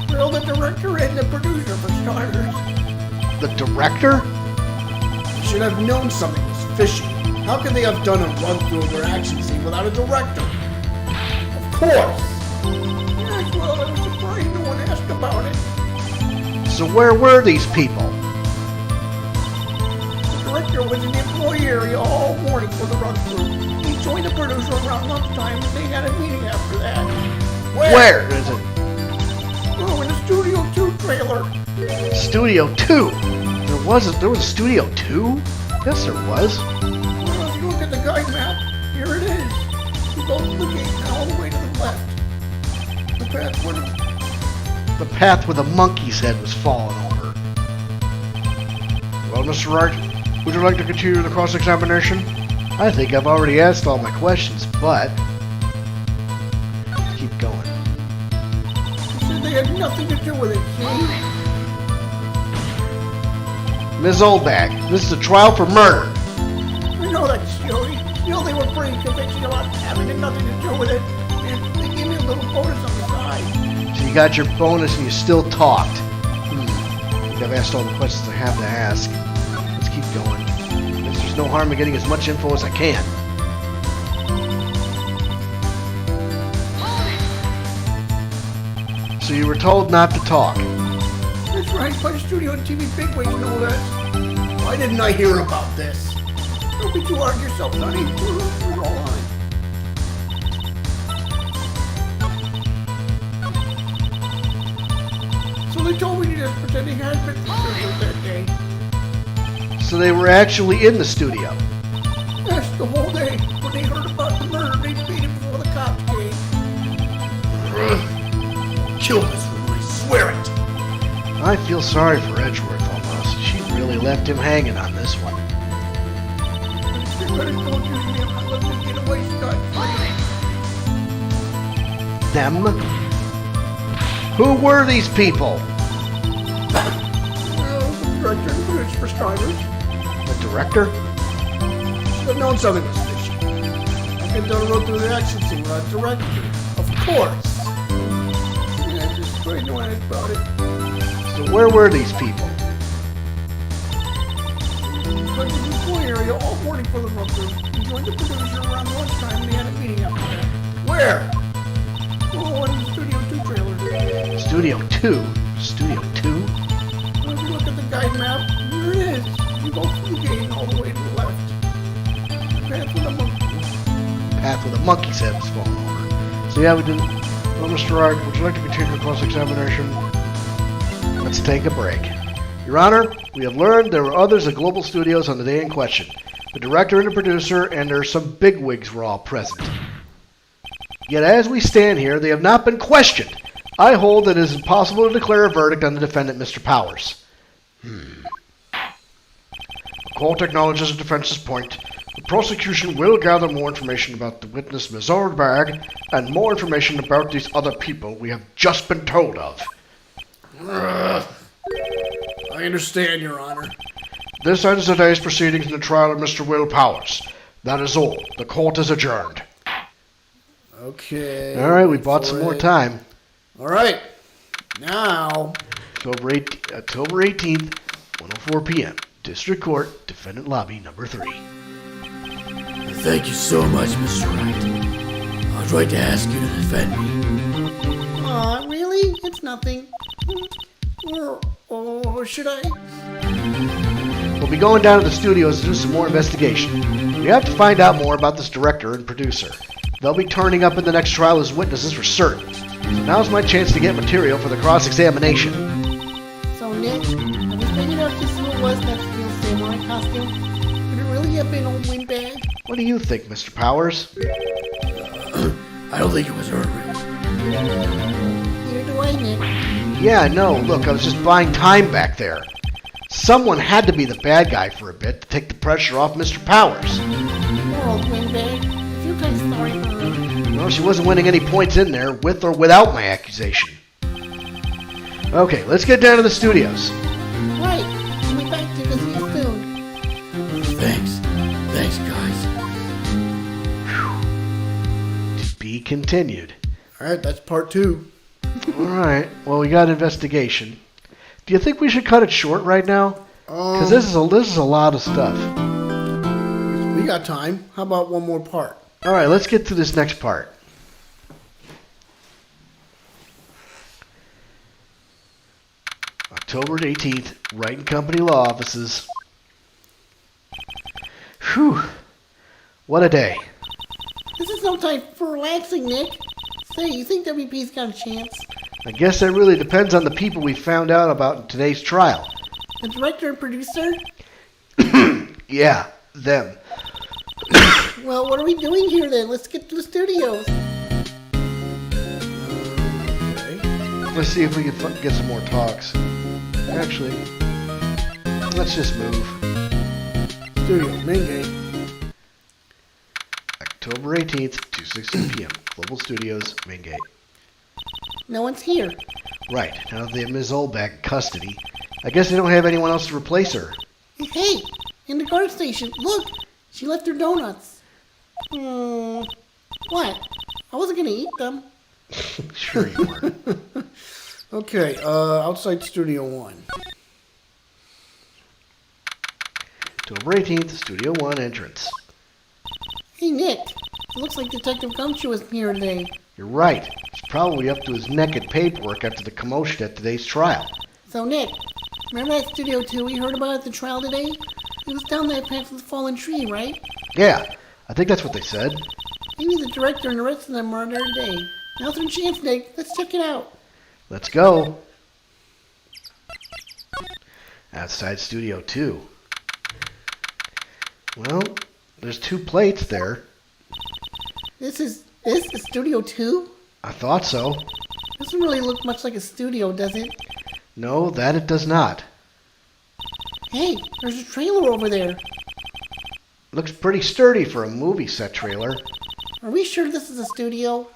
Well, the director and the producer, for starters. The director? They should have known something was fishy. How could they have done a run-through of their action scene without a director? Of course! Yes, well, I was surprised no one asked about it. So where were these people? The director was in the employee area all morning for the run-through. He joined the producer around lunchtime, and they had a meeting after that. Where is it? Oh, in the Studio 2 trailer. Studio 2? There was a Studio 2? Yes, there was. Well, if you look at the guide map, here it is. You go to the gate and all the way to the left. The path where The monkey's head was falling over. Well, Mr. Wright, would you like to continue the cross-examination? I think I've already asked all my questions, but... Keep going. They said they had nothing to do with it, see? Ms. Oldbag, this is a trial for murder. I know that's silly. Still, they were pretty convincing about having nothing to do with it. And they gave me a little bonus on the side. So you got your bonus and you still talked. think I've asked all the questions I have to ask. Let's keep going. I guess there's no harm in getting as much info as I can. So you were told not to talk. That's right, by the studio and TV bigwigs and all that. Why didn't I hear about this? Don't be too hard on yourself, Sonny. We're all on. So they told me to just pretend he had been producers that day. So they were actually in the studio. Yes, the whole day. When they heard about the murder, they beat him before the cops came. Kill this room, I swear it! I feel sorry for Edgeworth almost. She really left him hanging on this one. They could have told you to not let them get away scot-free. Them? Who were these people? Well, the director and producer for starters. The director? Should have known something was fishy. I could have rode through the action scene without directing. Of course. Yeah, just afraid no one asked about it. So where were these people? But in the employee area all morning for the road crew. He joined the producer around lunchtime and they had a meeting up there. Where? Oh, in the Studio 2 trailer. Studio 2? Studio 2? Well, if you look at the guide map, there it is. You go through the gate all the way to the left. Path with a monkey. Path with a monkey's head was falling over. So yeah, we did. Well, Mr. Wright, would you like to continue cross-examination? Let's take a break. Your Honor, we have learned there were others at Global Studios on the day in question. The director and the producer, and there are some bigwigs were all present. Yet as we stand here, they have not been questioned. I hold that it is impossible to declare a verdict on the defendant, Mr. Powers. The court acknowledges the defense's point. The prosecution will gather more information about the witness, Ms. Ordberg, and more information about these other people we have just been told of. I understand, Your Honor. This ends today's proceedings in the trial of Mr. Will Powers. That is all. The court is adjourned. Okay. All right, we bought some more time. All right. Now. October 18th, 1:04 p.m. District Court, Defendant Lobby, number 3. Thank you so much, Mr. Wright. I was right to ask you to defend me. Aw, really? It's nothing. Or should I? We'll be going down to the studios to do some more investigation. We have to find out more about this director and producer. They'll be turning up in the next trial as witnesses for certain. So now's my chance to get material for the cross-examination. So, Nick, have you figured out just who it was that steel samurai costume? Could it really have been old Windbag? What do you think, Mr. Powers? I don't think it was her. Neither do I, Nick. Yeah, no, look, I was just buying time back there. Someone had to be the bad guy for a bit to take the pressure off Mr. Powers. Poor old Windbag. I feel kind of sorry for her. Well, she wasn't winning any points in there, with or without my accusation. Okay, let's get down to the studios. Right. I'll be back to visit you soon. Thanks. Thanks, guys. To be continued. All right, that's part 2. Alright, well, we got investigation. Do you think we should cut it short right now? Because this is a lot of stuff. We got time. How about one more part? Alright, let's get to this next part. October 18th, Wright and Company Law Offices. Whew. What a day. This is no time for relaxing, Nick. Say, you think WP's got a chance? I guess that really depends on the people we found out about in today's trial. The director and producer? Yeah, them. Well, what are we doing here then? Let's get to the studios. Okay. Let's see if we can get some more talks. Actually, let's just move. Studio, main gate. October 18th, 2:16 p.m. Global Studios, main gate. No one's here. Right, now that they have Ms. Olbeck in custody, I guess they don't have anyone else to replace her. Hey, in the guard station, look! She left her donuts. What? I wasn't gonna eat them. Sure you were. Okay, outside Studio 1. October 18th, Studio 1 entrance. Hey, Nick. It looks like Detective Gumshoe isn't here today. You're right. He's probably up to his neck at paperwork after the commotion at today's trial. So, Nick, remember that Studio 2 we heard about at the trial today? It was down that path of the fallen tree, right? Yeah, I think that's what they said. Maybe the director and the rest of them are there today. Now's our chance, Nick. Let's check it out. Let's go. Outside Studio 2. Well, there's 2 plates there. This is Studio 2? I thought so. Doesn't really look much like a studio, does it? No, that it does not. Hey, there's a trailer over there. Looks pretty sturdy for a movie set trailer. Are we sure this is a studio?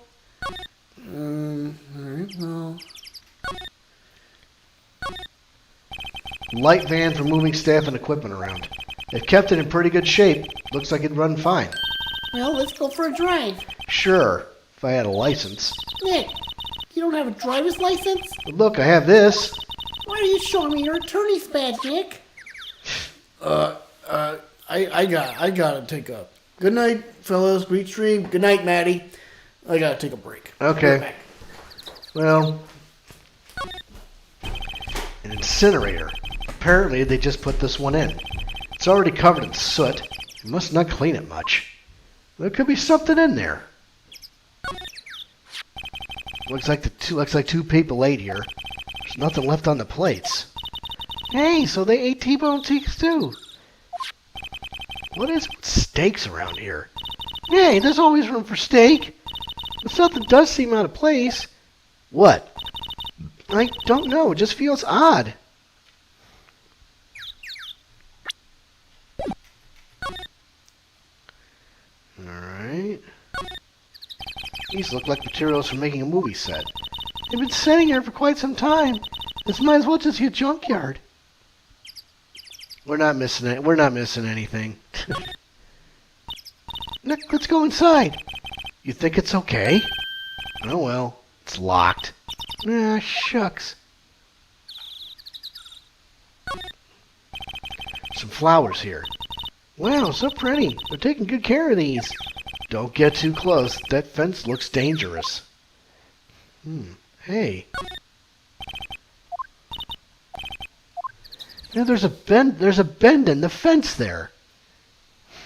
Alright, well... Light van for moving staff and equipment around. They've kept it in pretty good shape. Looks like it'd run fine. Well, let's go for a drive. Sure, if I had a license. Nick, you don't have a driver's license? But look, I have this. Why are you showing me your attorney's badge, Nick? I gotta take a good night, fellas. Great stream. Good night, Maddie. I gotta take a break. Okay. Well, an incinerator. Apparently, they just put this one in. It's already covered in soot. You must not clean it much. There could be something in there. Looks like 2 people ate here. There's nothing left on the plates. Hey, so they ate T-bone steaks too. What is with steaks around here? Hey, there's always room for steak. But something does seem out of place. What? I don't know. It just feels odd. Alright. These look like materials for making a movie set. They've been sitting here for quite some time. This might as well just be a junkyard. We're not missing it. We're not missing anything. Nick, let's go inside. You think it's okay? Oh well, it's locked. Ah, shucks. Some flowers here. Wow, so pretty. They're taking good care of these. Don't get too close. That fence looks dangerous. Hey. Yeah, there's a bend in the fence there.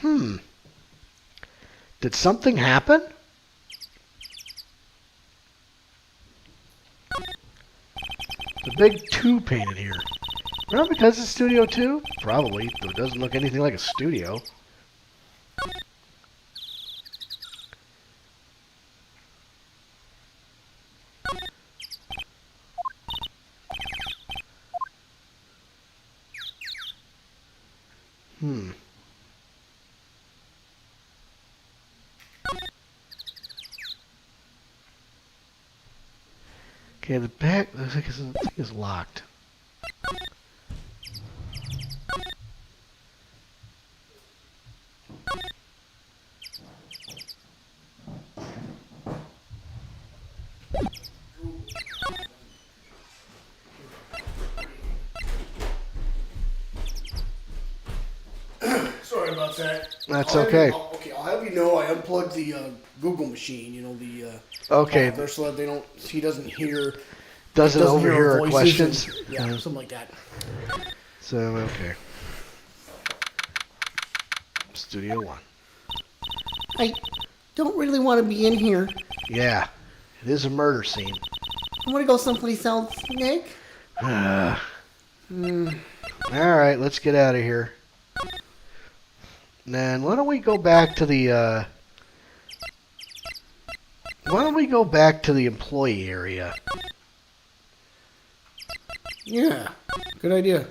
Did something happen? The big 2 painted here. Well, because it's Studio 2? Probably, though it doesn't look anything like a studio. Okay, the back looks like it's locked. Sorry about that. That's okay. I'll have you know I unplugged the Google machine. You know the. Okay. There so that he doesn't hear. Doesn't overhear our our voices questions. and- yeah, something like that. So, okay. Studio 1. I don't really want to be in here. Yeah, it is a murder scene. I want to go someplace else, Nick. Alright, let's get out of here. Then why don't we go back to the employee area? Yeah, good idea.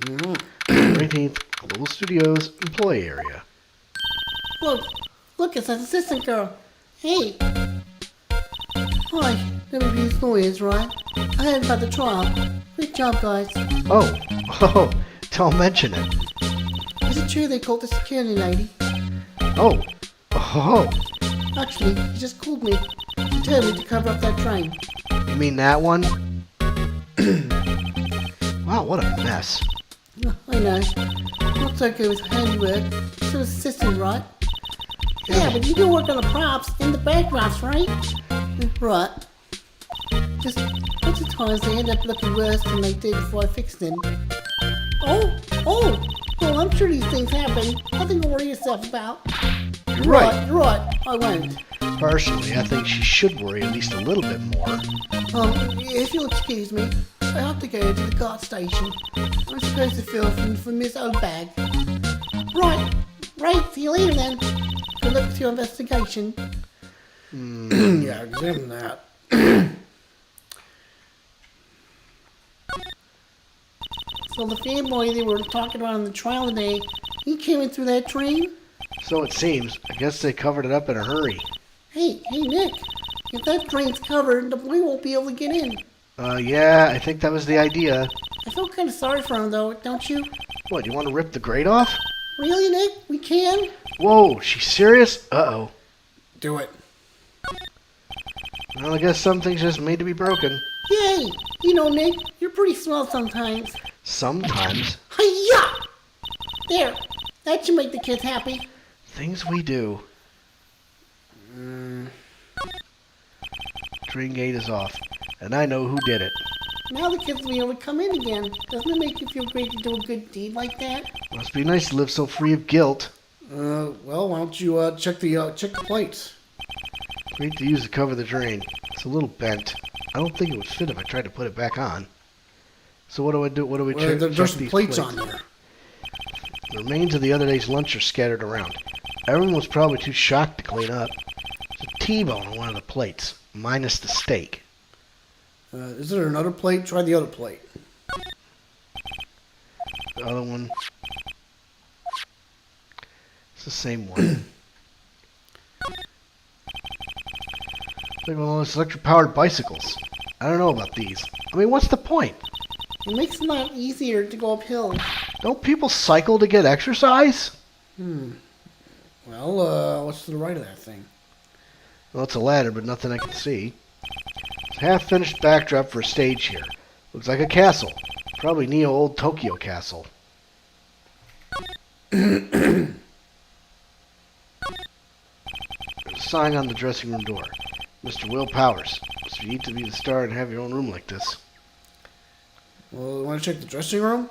18th Global Studios employee area. Look, it's that assistant girl. Hey. Hi, WB's lawyers, right? I heard about the trial. Great job, guys. Oh, don't mention it. Is it true they called the security lady? Oh. Actually, he just called me. He told me to cover up that train. You mean that one? Wow, what a mess. I know. Looks like it was handiwork. So was assistant, right? Yeah, but you do work on the props and the backdrops, right? Right. Just lots of times they end up looking worse than they did before I fixed them. Oh! Well, I'm sure these things happen. Nothing to worry yourself about. You're right. You're right. I won't. Personally, I think she should worry at least a little bit more. If you'll excuse me, I have to go to the guard station. I'm supposed to fill for Miss O'Bag. Right, see you later then. Good luck with your investigation. Yeah, examine that. So the fanboy they were talking about on the trial today, he came in through that train? So it seems. I guess they covered it up in a hurry. Hey, Nick. If that drain's covered, the boy won't be able to get in. Yeah, I think that was the idea. I feel kind of sorry for him, though, don't you? What, you want to rip the grate off? Really, Nick? We can? Whoa, she's serious? Uh-oh. Do it. Well, I guess some things just made to be broken. Yay! You know, Nick, you're pretty swell sometimes. Sometimes. Hi-ya! There. That should make the kids happy. Things we do. Drain gate is off, and I know who did it. Now the kids will be able to come in again. Doesn't it make you feel great to do a good deed like that? Must be nice to live so free of guilt. Well, why don't you check the plates? Great to use to cover the drain. It's a little bent. I don't think it would fit if I tried to put it back on. So what do I do? What do we check? There's some plates on there. The remains of the other day's lunch are scattered around. Everyone was probably too shocked to clean up. There's a T-bone on one of the plates, minus the steak. Is there another plate? Try the other plate. The other one. It's the same one. Like one of those electric-powered bicycles. I don't know about these. I mean, what's the point? It makes it a lot easier to go uphill. Don't people cycle to get exercise? Well, what's to the right of that thing? Well, it's a ladder, but nothing I can see. It's a half-finished backdrop for a stage here. Looks like a castle. Probably Neo Old Tokyo Castle. There's a sign on the dressing room door. Mr. Will Powers. Must need to be the star and have your own room like this. Well, you want to check the dressing room?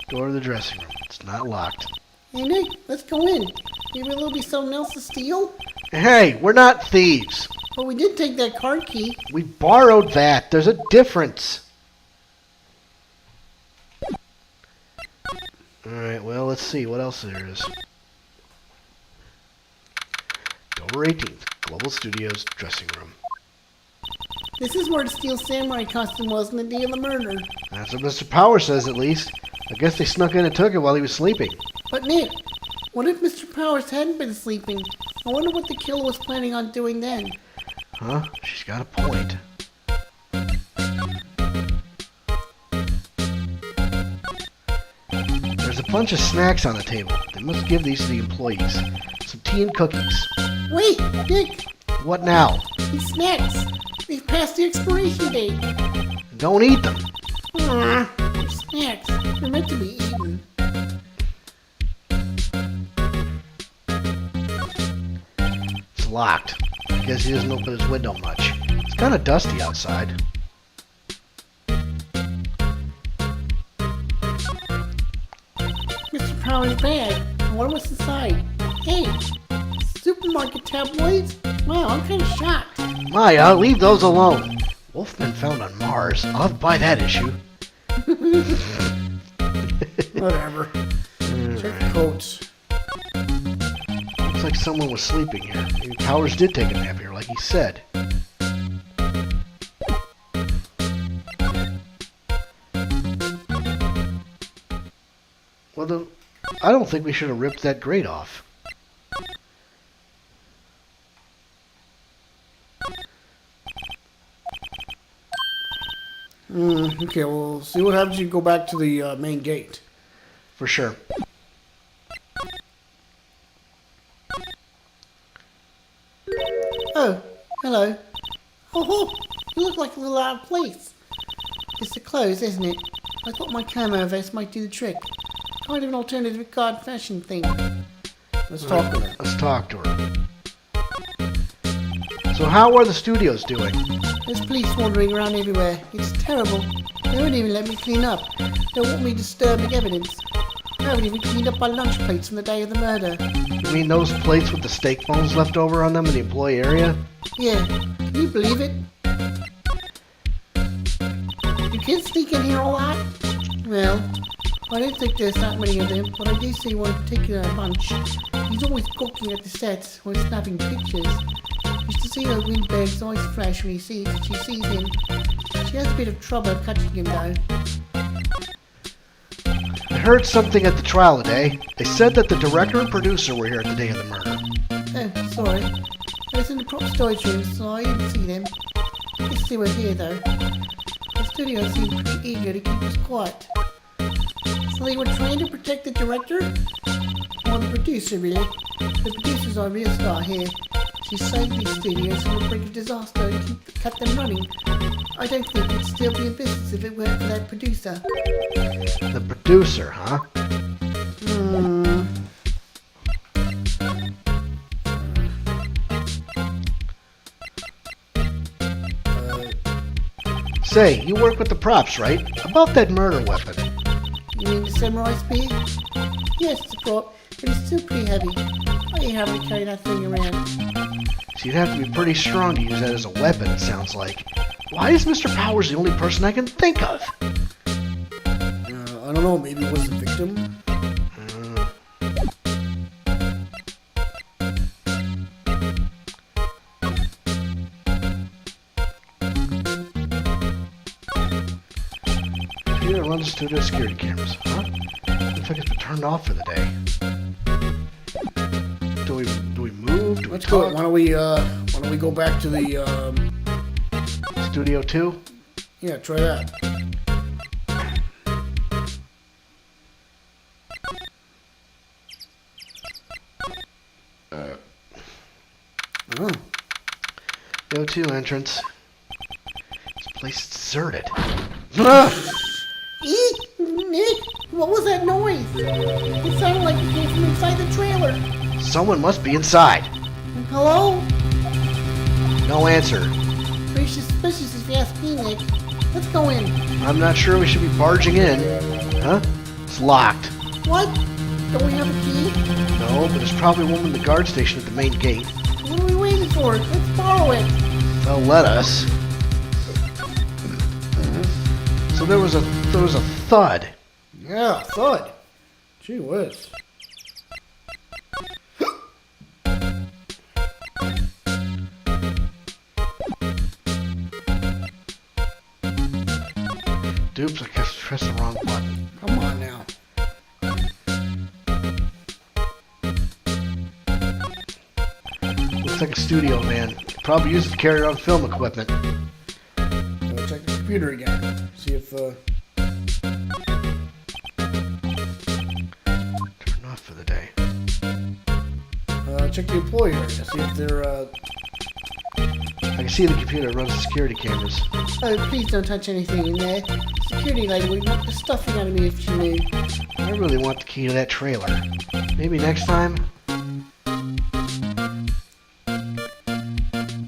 Door to the dressing room. It's not locked. Hey, Nick, let's go in. Maybe there'll be something else to steal? Hey, we're not thieves. But we did take that card key. We borrowed that. There's a difference. Alright, well, let's see what else there is. October 18th, Global Studios dressing room. This is where the steel samurai costume was on the day of the murder. That's what Mr. Powers says, at least. I guess they snuck in and took it while he was sleeping. But Nick, what if Mr. Powers hadn't been sleeping? I wonder what the killer was planning on doing then. Huh? She's got a point. There's a bunch of snacks on the table. They must give these to the employees. Some tea and cookies. Wait, Nick, What now? these snacks. They've passed the expiration date. Don't eat them. They're snacks. They're meant to be eaten. It's locked. I guess he doesn't open his window much. It's kind of dusty outside. Mr. Powers' bag. I wonder what's inside. Hey, supermarket tabloids? Wow, I'm kind of shocked. Maya, leave those alone. Wolfman found on Mars. I'll have to buy that issue. Whatever. Check the coats. Looks like someone was sleeping here. Maybe Powers did take a nap here, like he said. Well, I don't think we should have ripped that grate off. Okay, well, see what happens if you go back to the main gate. For sure. Oh, hello. Oh, you look like a little out of place. It's the clothes, isn't it? I thought my camo vest might do the trick. Kind of an alternative guard fashion thing. Let's talk to her. Let's talk to her. So how are the studios doing? There's police wandering around everywhere. It's terrible. They won't even let me clean up. They want me disturbing evidence. I haven't even cleaned up my lunch plates from the day of the murder. You mean those plates with the steak bones left over on them in the employee area? Yeah, can you believe it? You kids sneak in here a lot? Well, I don't think there's that many of them, but I do see one particular bunch. He's always gawking at the sets or snapping pictures. Used to see her windbag's eyes flash when she sees him. She has a bit of trouble catching him though. I heard something at the trial today. They said that the director and producer were here at the day of the murder. Oh, sorry. I was in the prop storage room, so I didn't see them. I guess they were here though. The studio seemed pretty eager to keep us quiet. So they were trying to protect the director? Or the producer, really. The producer's our real star here. She saved these studios from the brink of disaster and kept them running. I don't think we'd still be in business if it weren't for that producer. The producer, huh? Say, you work with the props, right? About that murder weapon. You mean the samurai spear? Yes, it's a prop, but it's still pretty heavy. I ain't having to carry that thing around. So you'd have to be pretty strong to use that as a weapon, it sounds like. Why is Mr. Powers the only person I can think of? I don't know, maybe it was the victim? Computer runs studio security cameras, huh? Looks like it's been turned off for the day. Do we move? Let's go. Why don't we go back to the Studio 2? yeah, try that. Oh. Studio 2 entrance. This place is deserted. Eek! Nick! What was that noise? It sounded like it came from inside the trailer. Someone must be inside. Hello? No answer. Pretty suspicious if you ask me, Nick. Let's go in. I'm not sure we should be barging in. Huh? It's locked. What? Don't we have a key? No, but there's probably one in the guard station at the main gate. What are we waiting for? Let's borrow it. They'll let us. So there was a thud. Yeah, thud. Gee whiz. Dupes, I guess pressed the wrong button. Come on now. Looks like a studio van. Probably used to carry around film equipment. Check the computer again. See if Turn off for the day. check the employee area. See if they're I can see the computer runs the security cameras. Oh, please don't touch anything in there. Security lady would knock the stuffing out of me if she knew. I really want the key to that trailer. Maybe next time?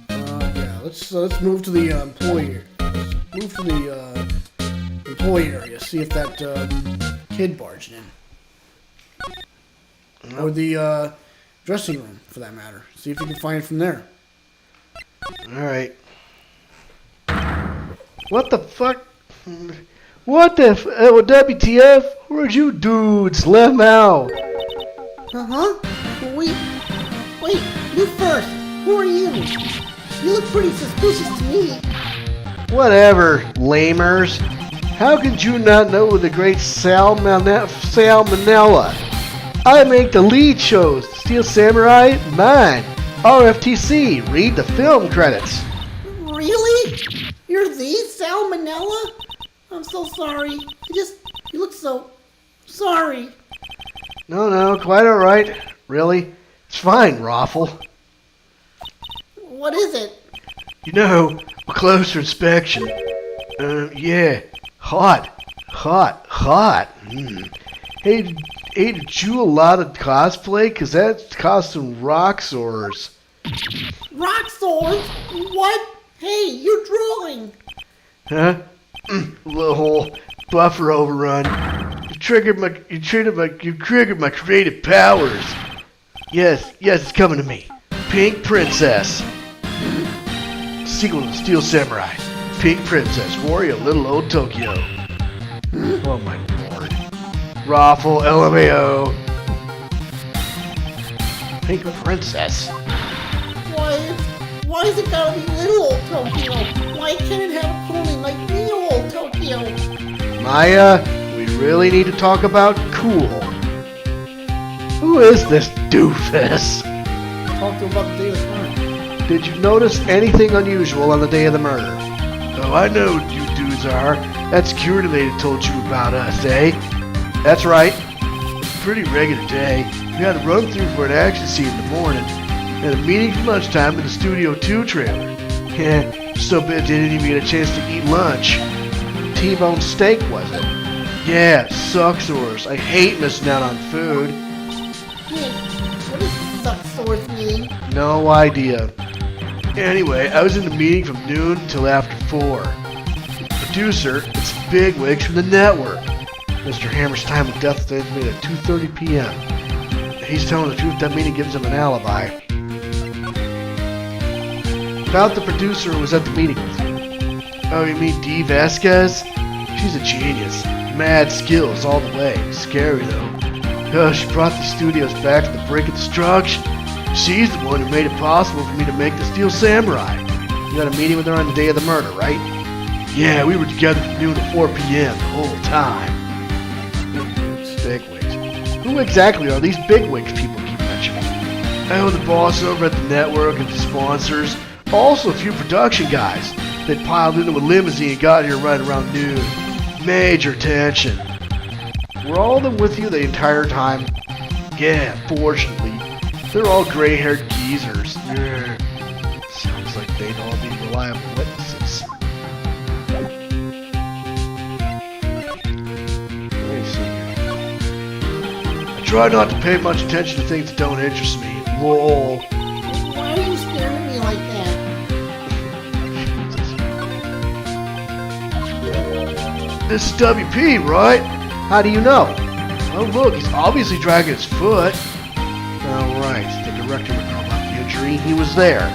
yeah. Let's move to the employee. Let's move to the employee area. See if that kid barged in. Or the dressing room, for that matter. See if you can find it from there. Alright. What the fuck? What the WTF? Where'd you dudes? Let 'em out. Uh-huh. Wait, you first. Who are you? You look pretty suspicious to me. Whatever, lamers. How could you not know the great Salmonella? I make the lead shows. Steel Samurai, mine. RFTC, read the film credits. Really? You're the Salmonella? I'm so sorry. You look so sorry. No, quite alright. Really? It's fine, Raffle. What is it? You know, a closer inspection. Yeah, hot. Hot. Hey, did you a lot of cosplay? Cause that cost some rock sores. Rock swords? What? Hey, you're drooling. Huh? Little buffer overrun. You triggered my creative powers. Yes, it's coming to me. Pink Princess. Sequel to Steel Samurai. Pink Princess, warrior of little old Tokyo. Oh my lord. Raffle, LMAO. Pink Princess. Why is it gotta be little old Tokyo? Why can't it have a cool name like real old Tokyo? Maya, we really need to talk about cool. Who is this doofus? Talk to him about the day of the murder. Did you notice anything unusual on the day of the murder? Oh, I know what you dudes are. That security lady told you about us, eh? That's right. It's a pretty regular day. We had a run through for an action scene in the morning, and a meeting for lunchtime in the Studio 2 trailer. Yeah, so bad they didn't even get a chance to eat lunch. T-bone steak, was it? Yeah, sucks sores. I hate missing out on food. What does suck swords mean? No idea. Anyway, I was in the meeting from noon till after 4. The producer, it's bigwigs from the network. Mr. Hammer's time of death is made at 2:30 p.m. He's telling the truth, that meeting gives him an alibi. About the producer who was at the meeting with you. Oh, you mean Dee Vasquez? She's a genius. Mad skills all the way. Scary though. Oh, she brought the studios back from the brink of destruction. She's the one who made it possible for me to make the Steel Samurai. You had a meeting with her on the day of the murder, right? Yeah, we were together from noon to 4 p.m. the whole time. Bigwigs. Who exactly are these bigwigs people keep mentioning? Oh, the boss over at the network and the sponsors. Also a few production guys. They piled into a limousine and got here right around noon. Major tension. Were all of them with you the entire time? Yeah, fortunately. They're all gray-haired geezers. Ugh. Sounds like they'd all be reliable witnesses. Let me see here. I try not to pay much attention to things that don't interest me. Lol. Why are you staring at me like that? This is WP, right? How do you know? Oh, look, he's obviously dragging his foot. Oh, right. The director would know about the injury. He was there.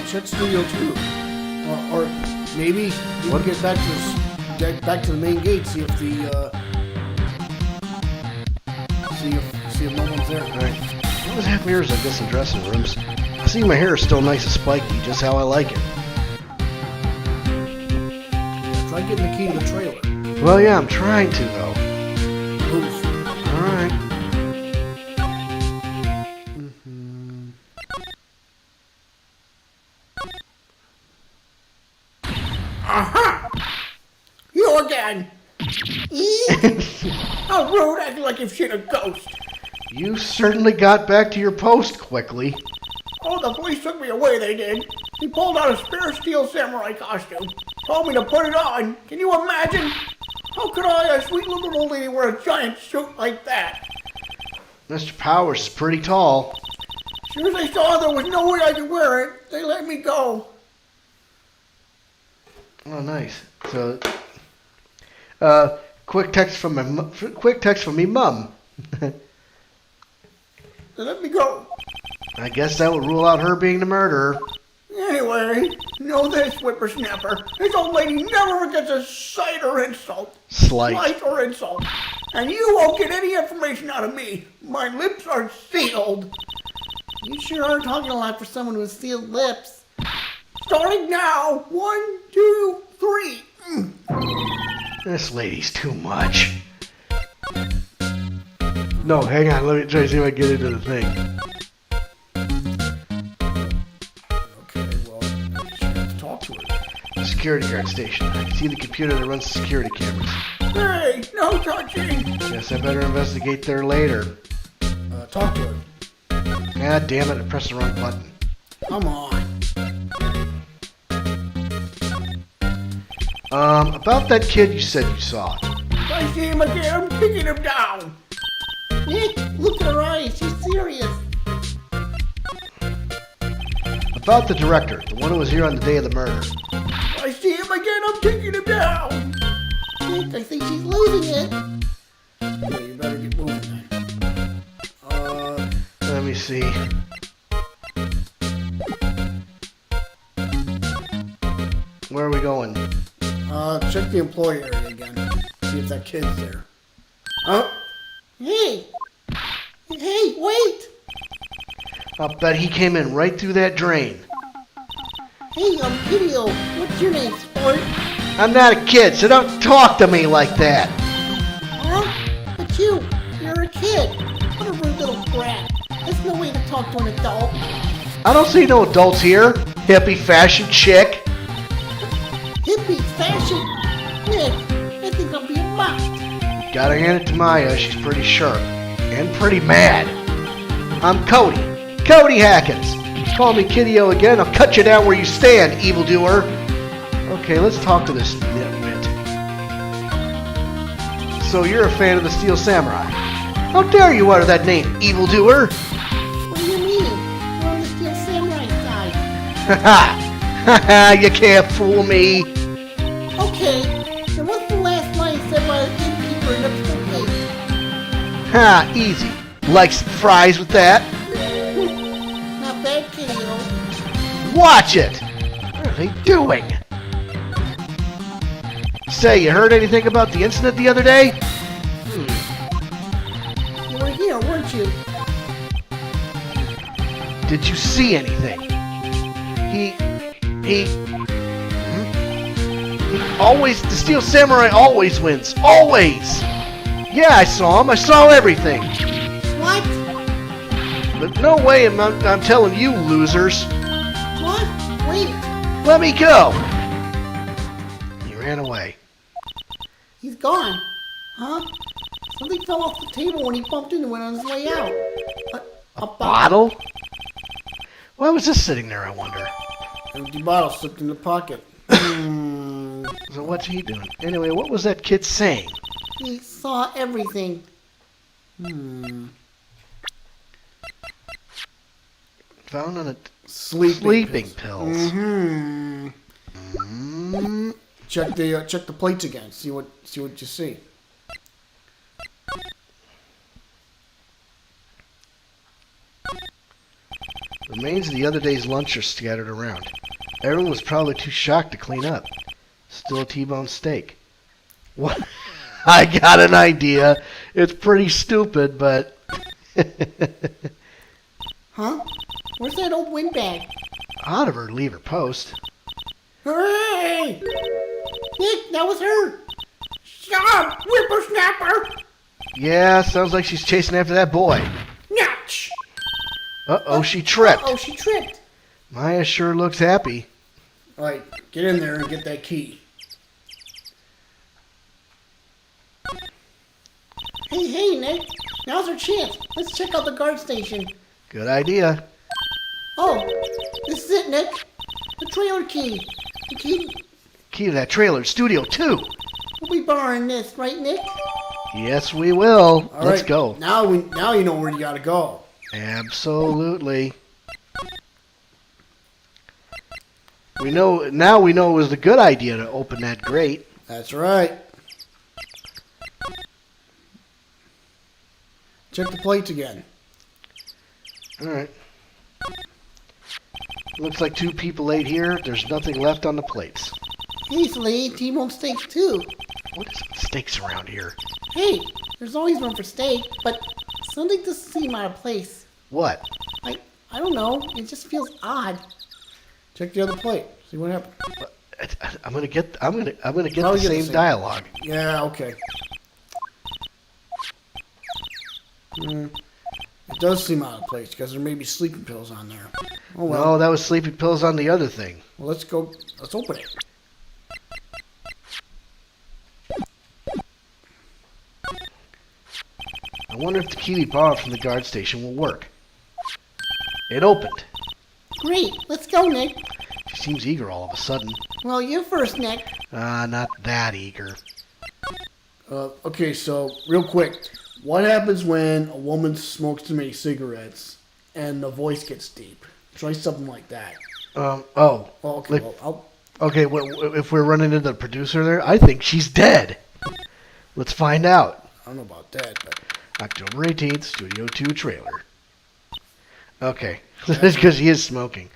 Check Studio 2. Or maybe we can get back to the main gate, see if no one's there. All right. What was half mirrors like this in dressing rooms? I see my hair is still nice and spiky, just how I like it. Try getting the key to the trailer. Well, yeah, I'm trying to, though. Move. All right. Aha! You again! How rude, acting like you've seen a ghost. You certainly got back to your post quickly. Oh, the police took me away, they did. He pulled out a spare Steel Samurai costume. Told me to put it on. Can you imagine? How could I, a sweet little old lady, wear a giant suit like that? Mr. Powers is pretty tall. As soon as they saw there was no way I could wear it, they let me go. Oh, nice. So, quick text from me, Mum. They let me go. I guess that would rule out her being the murderer. Anyway, know this, whippersnapper. This old lady never forgets a slight or insult. Slight. Slight or insult. And you won't get any information out of me. My lips are sealed. You sure are talking a lot for someone with sealed lips. Starting now. 1, 2, 3. This lady's too much. No, hang on. Let me try to see if I can get into the thing. Okay, well, I just have to talk to her. Security guard station. I can see the computer that runs the security cameras. Hey, no touching. Guess I better investigate there later. Talk to her. Ah, damn it, I pressed the wrong button. Come on. About that kid you said you saw. If I see him again, I'm kicking him down. Nick, look at her eyes. She's serious. About the director, the one who was here on the day of the murder. If I see him again, I'm kicking him down. Nick, I think she's losing it. Yeah, you better get moving then. Let me see. Where are we going? Check the employee area again. See if that kid's there. Oh, Hey! Hey, wait! I'll bet he came in right through that drain. Hey, Video, what's your name, sport? I'm not a kid, so don't talk to me like that. Huh? But you're a kid. What a rude little brat. There's no way to talk to an adult. I don't see no adults here. Hippie fashion chick. Hippie fashion. Nick, I think I'm being mocked. Gotta hand it to Maya, she's pretty sharp. And pretty mad. I'm Cody. Cody Hackins. Call me Kiddio again, I'll cut you down where you stand, evildoer. Okay, let's talk to this nitwit. So you're a fan of the Steel Samurai. How dare you utter that name, evildoer? What do you mean? We're on the Steel Samurai side. Haha, you can't fool me. Okay, then what's the last line said by the innkeeper in episode 8? Ha, easy. Like some fries with that? Not bad, Kiddio. Watch it! What are they doing? Say, you heard anything about the incident the other day? You were here, weren't you? Did you see anything? He always, the Steel Samurai always wins. Always! Yeah, I saw him. I saw everything. What? But no way I'm telling you, losers. What? Wait, Let me go! He ran away. he's gone. Huh? Something fell off the table when he bumped into it on his way out. A Bottle? Why was this sitting there, I wonder? empty bottle slipped in the pocket. So what's he doing? Anyway, what was that kid saying? He saw everything. Found on a Sleeping pills. Check the plates again. See what you see. Remains of the other day's lunch are scattered around. Everyone was probably too shocked to clean up. Still a T-bone steak. What? I got an idea. It's pretty stupid, but... Huh? Where's that old windbag? Out of her leave her post. Hooray! Nick, that was her! Stop, whippersnapper! Yeah, sounds like she's chasing after that boy. Notch! Uh-oh, she tripped. Oh, she tripped. Maya sure looks happy. All right, get in there and get that key. Hey, Nick. Now's our chance. Let's check out the guard station. Good idea. Oh, this is it, Nick. The trailer key. The key. Key to that trailer, Studio 2. We'll be borrowing this, right, Nick? Yes, we will. All Let's right, go. Now you know where you gotta go. Absolutely. Now we know it was a good idea to open that grate. That's right. Check the plates again. All right. Looks like 2 people ate here. There's nothing left on the plates. Hey, Slade, T-bone steaks too. What is with steaks around here? Hey, there's always room for steak, but something doesn't seem out of place. What? I don't know. It just feels odd. Check the other plate. See what happened. I'm gonna get the Probably same get the same. dialogue. Yeah, okay. It does seem out of place because there may be sleeping pills on there. Oh well. No, that was sleeping pills on the other thing. Well, let's go. Let's open it. I wonder if the key we borrowed from the guard station will work. It opened. Great. Let's go, Nick. She seems eager all of a sudden. Well, you first, Nick. Not that eager. Okay, so real quick, what happens when a woman smokes too many cigarettes and the voice gets deep? Try something like that. Oh, okay. like- Well, okay, if we're running into the producer there, I think she's dead. Let's find out. I don't know about that, but October 18th, Studio 2 trailer. Okay, because he is smoking.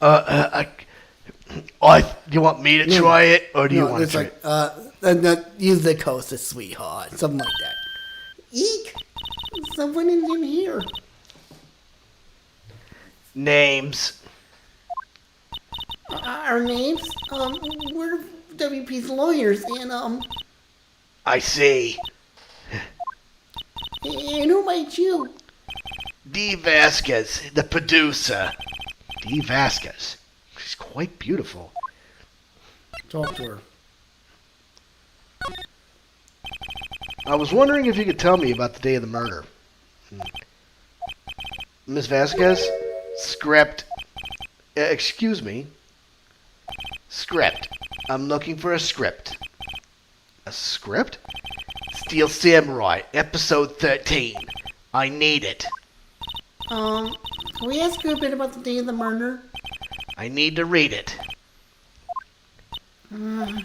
Do you want me to try it, or do you want to it's try like, it? use the coaster, sweetheart. Something like that. Eek. Someone is in here. Names. Our names? We're WP's lawyers, and I see. who made you? Dee Vasquez, the producer. Dee Vasquez. She's quite beautiful. Talk to her. I was wondering if you could tell me about the day of the murder. Miss Vasquez? Script. Excuse me. Script. I'm looking for a script. A script? Steel Samurai, episode 13. I need it. Can we ask you a bit about the day of the murder? I need to read it. We're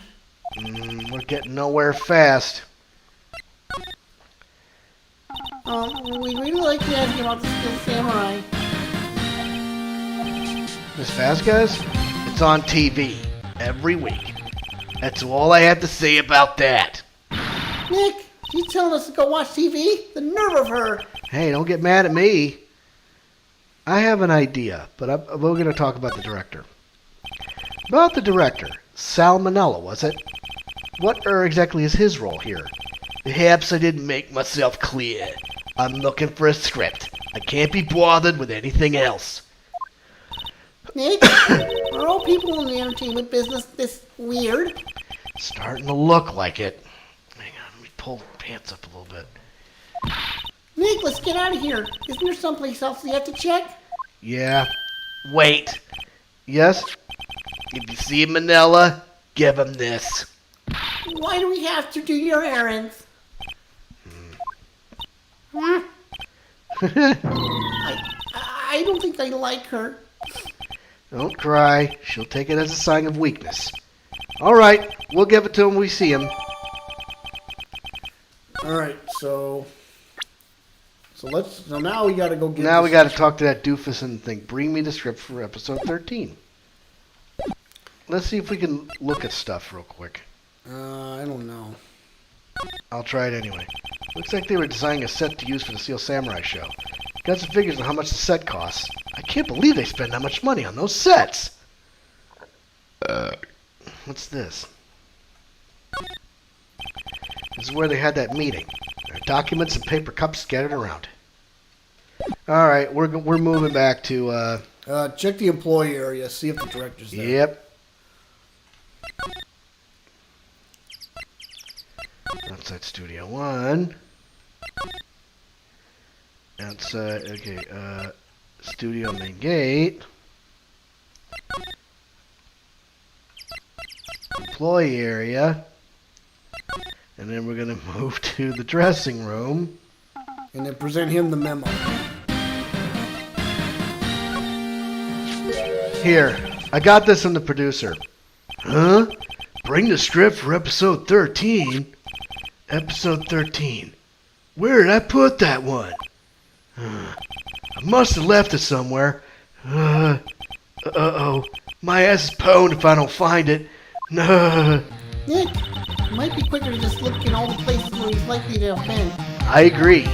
getting nowhere fast. We'd really like to ask you about the Steel Samurai. Miss Vasquez? It's on TV. Every week. That's all I have to say about that. Nick, she's telling us to go watch TV? The nerve of her! Hey, don't get mad at me. I have an idea, but we're going to talk about the director. About the director. Salmonella, was it? What exactly is his role here? Perhaps I didn't make myself clear. I'm looking for a script. I can't be bothered with anything else. Nick, are all people in the entertainment business this weird? Starting to look like it. Hang on, let me pull the pants up a little bit. Nick, let's get out of here. Isn't there someplace else we have to check? Yeah. Wait. Yes? If you see Manila, give him this. Why do we have to do your errands? I don't think I like her. Don't cry. She'll take it as a sign of weakness. All right, we'll give it to him when we see him. All right, so now we got to go get. Now we got to talk to that doofus and think. Bring me the script for episode 13. Let's see if we can look at stuff real quick. I don't know. I'll try it anyway. Looks like they were designing a set to use for the Steel Samurai show. Got some figures on how much the set costs. I can't believe they spend that much money on those sets. What's this? This is where they had that meeting. There are documents and paper cups scattered around. All right, we're moving back to. Check the employee area. See if the director's there. Yep. Outside Studio 1. Outside, okay, Studio main gate. Employee area. And then we're going to move to the dressing room. And then present him the memo. Here, I got this from the producer. Huh? Bring the script for episode 13? Episode 13. Where did I put that one? I must have left it somewhere. Uh-oh. My ass is pwned if I don't find it. No. Nick, it might be quicker to just look in all the places where he's likely to have been. I agree.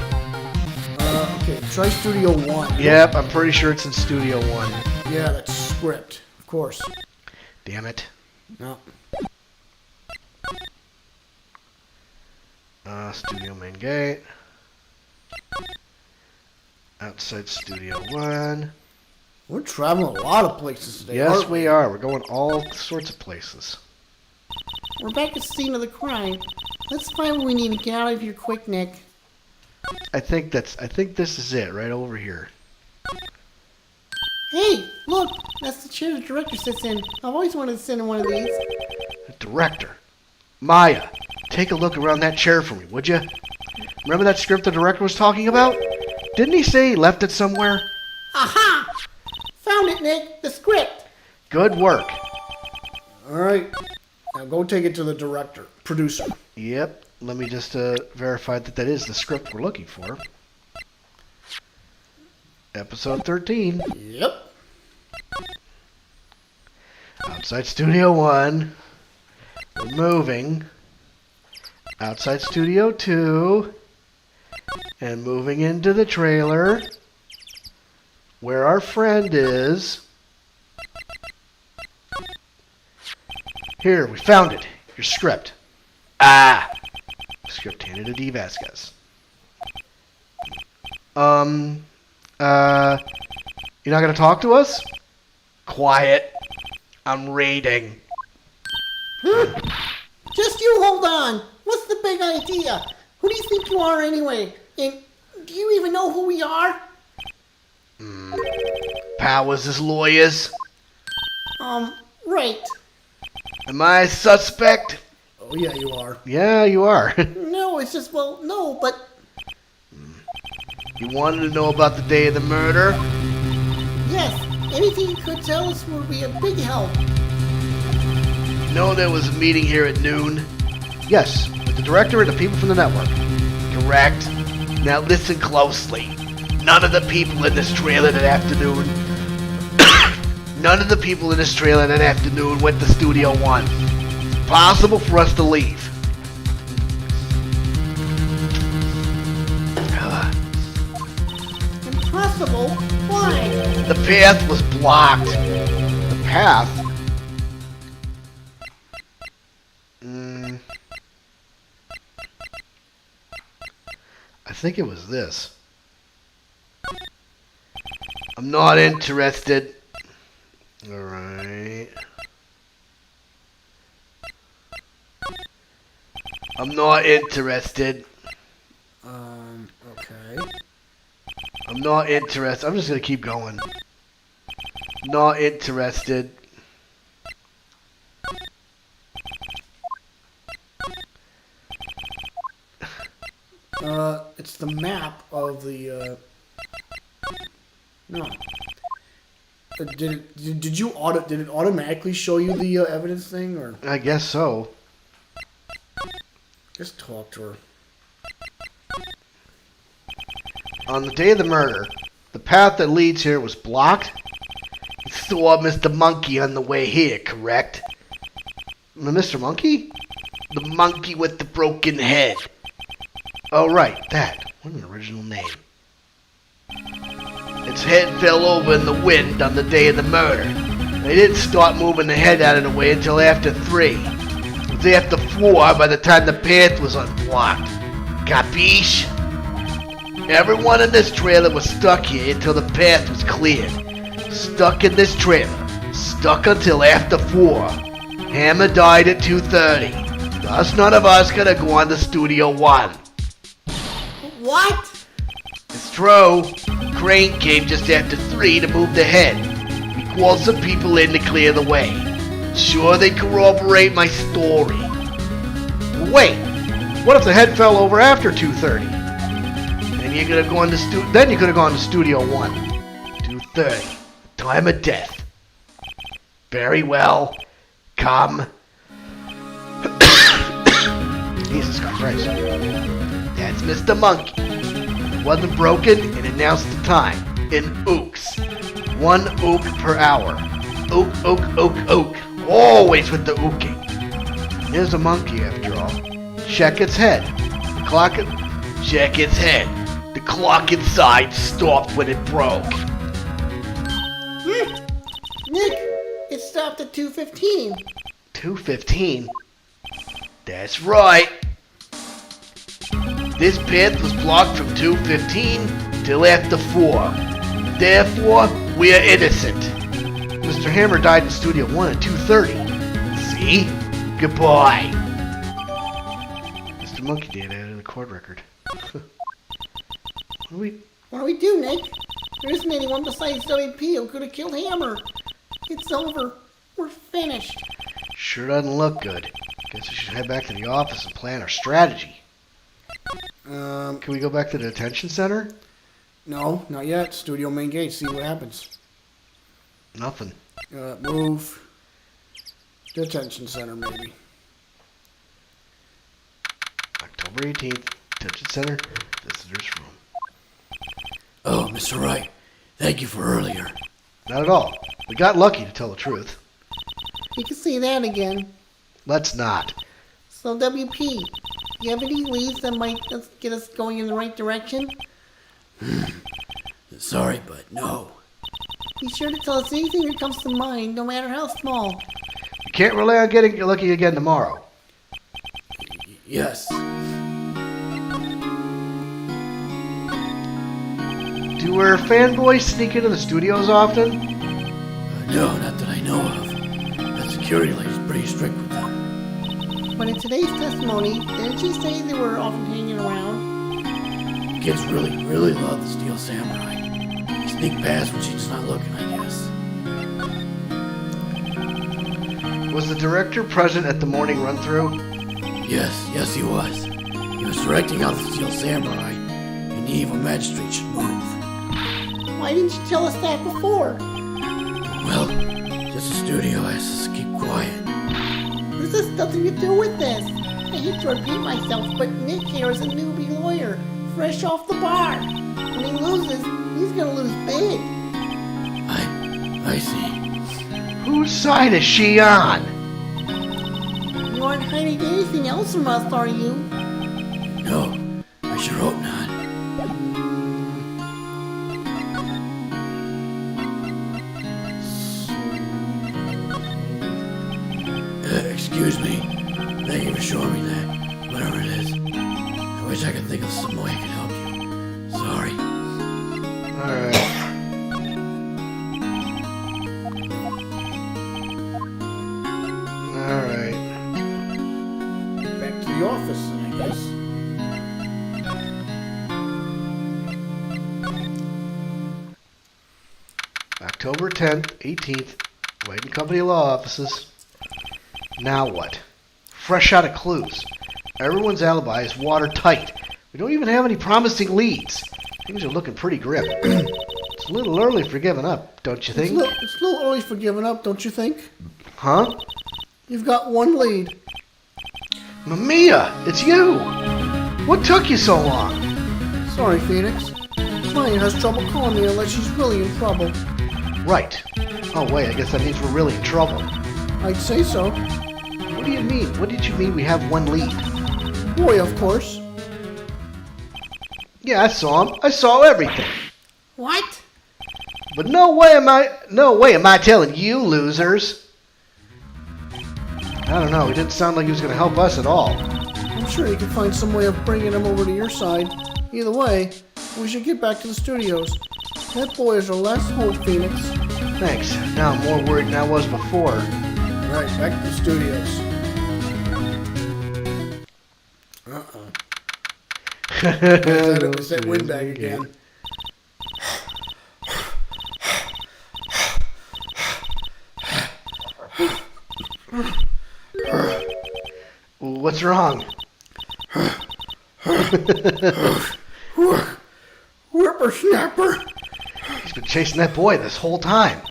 Okay, try Studio 1. Yep, I'm pretty sure it's in Studio 1. Yeah, that's script, of course. Damn it. No. Studio main gate. Outside Studio 1. We're traveling a lot of places today. Yes, aren't we are. We're going all sorts of places. We're back at the scene of the crime. Let's find what we need to get out of here quick, Nick. I think this is it, right over here. Hey, look, that's the chair the director sits in. I've always wanted to sit in one of these. The director. Maya, take a look around that chair for me, would you? Remember that script the director was talking about? Didn't he say he left it somewhere? Aha! Found it, Nick. The script. Good work. All right. Now go take it to the director, producer. Yep. Let me just verify that that is the script we're looking for. Episode 13. Yep. Outside Studio 1. We're moving. Outside Studio 2. And moving into the trailer. Where our friend is. Here, we found it. Your script. Ah! Script handed to D. Vasquez. You're not gonna talk to us? Quiet. I'm reading. Just you hold on. What's the big idea? Who do you think you are anyway? And do you even know who we are? Powers as lawyers. Right. Am I a suspect? Oh, yeah, you are. Yeah, you are. No, it's just, well, no, but You wanted to know about the day of the murder? yes, anything you could tell us would be a big help. You know there was a meeting here at noon? Yes, with the director and the people from the network. Correct. Now listen closely. None of the people in this trailer that afternoon... None of the people in this trailer that afternoon went to Studio 1. It's possible for us to leave. Impossible? Why? The path was blocked. The path? I think it was this. I'm not interested. Alright. I'm not interested. Okay. I'm not interested. I'm just gonna keep going. Not interested. It's the map of the, no. Did it automatically show you the evidence thing, or I guess so. just talk to her? On the day of the murder, the path that leads here was blocked. You saw Mr. Monkey on the way here, correct? Mr. Monkey? The monkey with the broken head. Oh, right, that. What an original name. Its head fell over in the wind on the day of the murder. They didn't start moving the head out of the way until after 3. It was after 4 by the time the path was unblocked. Capiche? Everyone in this trailer was stuck here until the path was cleared. Stuck in this trailer. Stuck until after 4. Hammer died at 2:30. Thus none of us could have gone to Studio 1. What? It's true. Crane came just after 3 to move the head. He called some people in to clear the way. Sure they corroborate my story. Wait, what if the head fell over after 2:30? Then you could have gone to Studio 1. 2:30. Time of death. Very well. Come. Jesus Christ. That's Mr. Monkey. It wasn't broken and announced the time in ooks. 1 ook per hour. Ook, ook, ook, ook. Always with the ooking. Here's a monkey after all. Check its head. The clock. Check its head. The clock inside stopped when it broke. Nick, it stopped at 2:15. 2:15? That's right. This path was blocked from 2:15 till after 4. Therefore, we are innocent. Mr. Hammer died in Studio 1 at 2:30. See? Goodbye. Mr. Monkey did add in a court record. What do we do, Nick? There isn't anyone besides WP who could have killed Hammer. It's over. We're finished. Sure doesn't look good. Guess we should head back to the office and plan our strategy. Can we go back to the detention center? No, not yet. Studio main gate, see what happens. Nothing. Move. Detention center, maybe. October 18th, detention center, visitor's room. Oh, Mr. Wright, thank you for earlier. Not at all. We got lucky, to tell the truth. You can say that again. Let's not. So, WP, do you have any leads that might get us going in the right direction? Sorry, but no. Be sure to tell us anything that comes to mind, no matter how small. We can't rely on getting lucky again tomorrow. Yes. Do our fanboys sneak into the studios often? No, not that I know of. The security lady's pretty strict with them. But in today's testimony, didn't she say they were often hanging around? Kids really love the Steel Samurai. They sneak past when she's not looking, I guess. Was the director present at the morning run-through? Yes, he was. He was directing how the Steel Samurai and the evil magistrate should move. Why didn't you tell us that before? Well, just the studio asked us to keep quiet. This has nothing to do with this. I hate to repeat myself, but Nick here is a newbie lawyer, fresh off the bar. When he loses, he's gonna lose big. I see. Whose side is she on? You aren't hiding anything else from us, are you? No, I sure hope not. Excuse me. Thank you for showing me that. Whatever it is. I wish I could think of some way I could help you. Sorry. Alright. Alright. Back to the office, I guess. October 10th, 18th, White and Company Law Offices. Now what? Fresh out of clues. Everyone's alibi is watertight. We don't even have any promising leads. Things are looking pretty grim. It's a little early for giving up, don't you think? It's a little early for giving up, don't you think? Huh? You've got one lead. Mamiya, it's you! What took you so long? Sorry, Phoenix. Client has trouble calling me unless she's really in trouble. Right. Oh wait, I guess that means we're really in trouble. I'd say so. What do you mean? What did you mean we have one lead? Boy, of course. Yeah, I saw him. I saw everything. What? But no way am I telling you losers. I don't know, he didn't sound like he was going to help us at all. I'm sure you can find some way of bringing him over to your side. Either way, we should get back to the studios. That boy is our last hope, Phoenix. Thanks. Now I'm more worried than I was before. Right, back to the studios. It was that windbag again. What's wrong? Whippersnapper! He's been chasing that boy this whole time.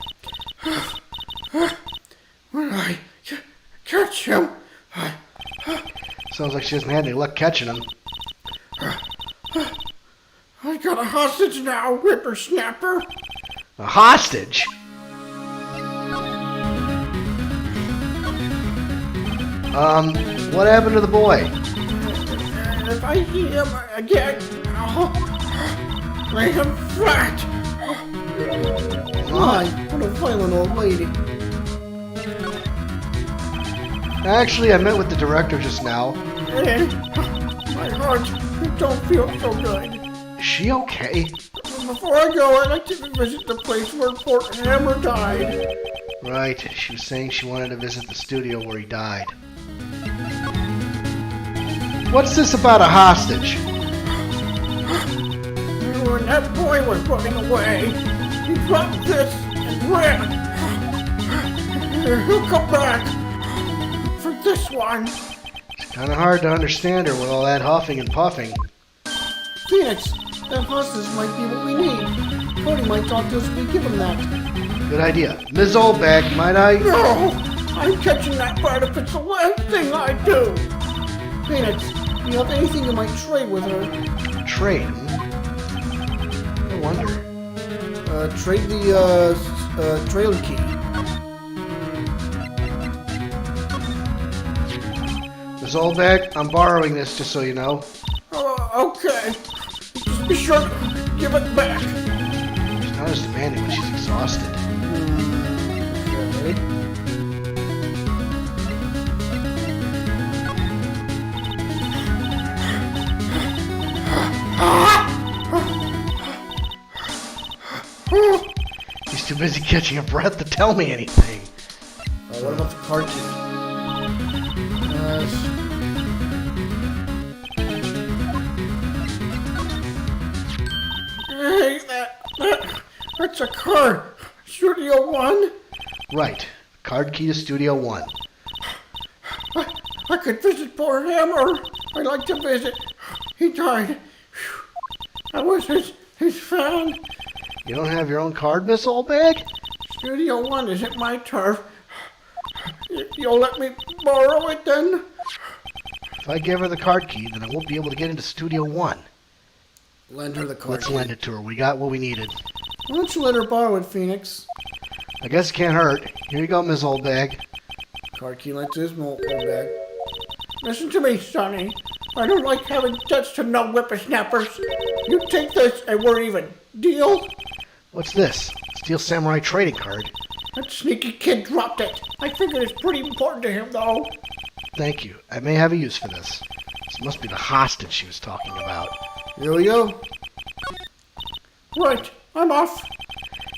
When I catch him, Sounds like she hasn't had any luck catching him. I got a hostage now, whippersnapper! A hostage? What happened to the boy? If I see him again, I'll lay him flat! My, what a violent old lady. Actually, I met with the director just now. My heart don't feel so good. Is she okay? Before I go, I'd like to visit the place where poor Hammer died. Right, she was saying she wanted to visit the studio where he died. What's this about a hostage? Well, you and that boy was running away. He dropped this and ran. Here, he'll come back for this one. It's kind of hard to understand her with all that huffing and puffing. Phoenix, that hostage might be what we need. Cody might talk to us if we give him that. Good idea. Ms. Oldback, might I? No! I'm catching that bird if it's the last thing I do! Phoenix, do you have anything you might trade with her? Trade? No wonder. Trade the, trailer key. Ms. Oldback, I'm borrowing this just so you know. Okay. Just be sure to give it back. She's not as demanding when she's exhausted. Okay. She's too busy catching her breath to tell me anything. What about the card key? Hey, that's a card. Studio One. Right. Card key to Studio 1. I could visit poor Hammer. I'd like to visit. He died. I was his fan. You don't have your own card, Miss Oldbag? Studio One isn't my turf. You'll let me borrow it then? If I give her the card key, then I won't be able to get into Studio 1. Lend her the card Let's key. lend it to her. We got what we needed. Why don't you let her borrow it, Phoenix? I guess it can't hurt. Here you go, Miss Oldbag. Card key lent to his old bag. Listen to me, Sonny. I don't like having debts to no whippersnappers. You take this and we're even. Deal? What's this? Steel Samurai trading card. That sneaky kid dropped it. I figured it's pretty important to him, though. Thank you. I may have a use for this. This must be the hostage she was talking about. Here we go. Right, I'm off.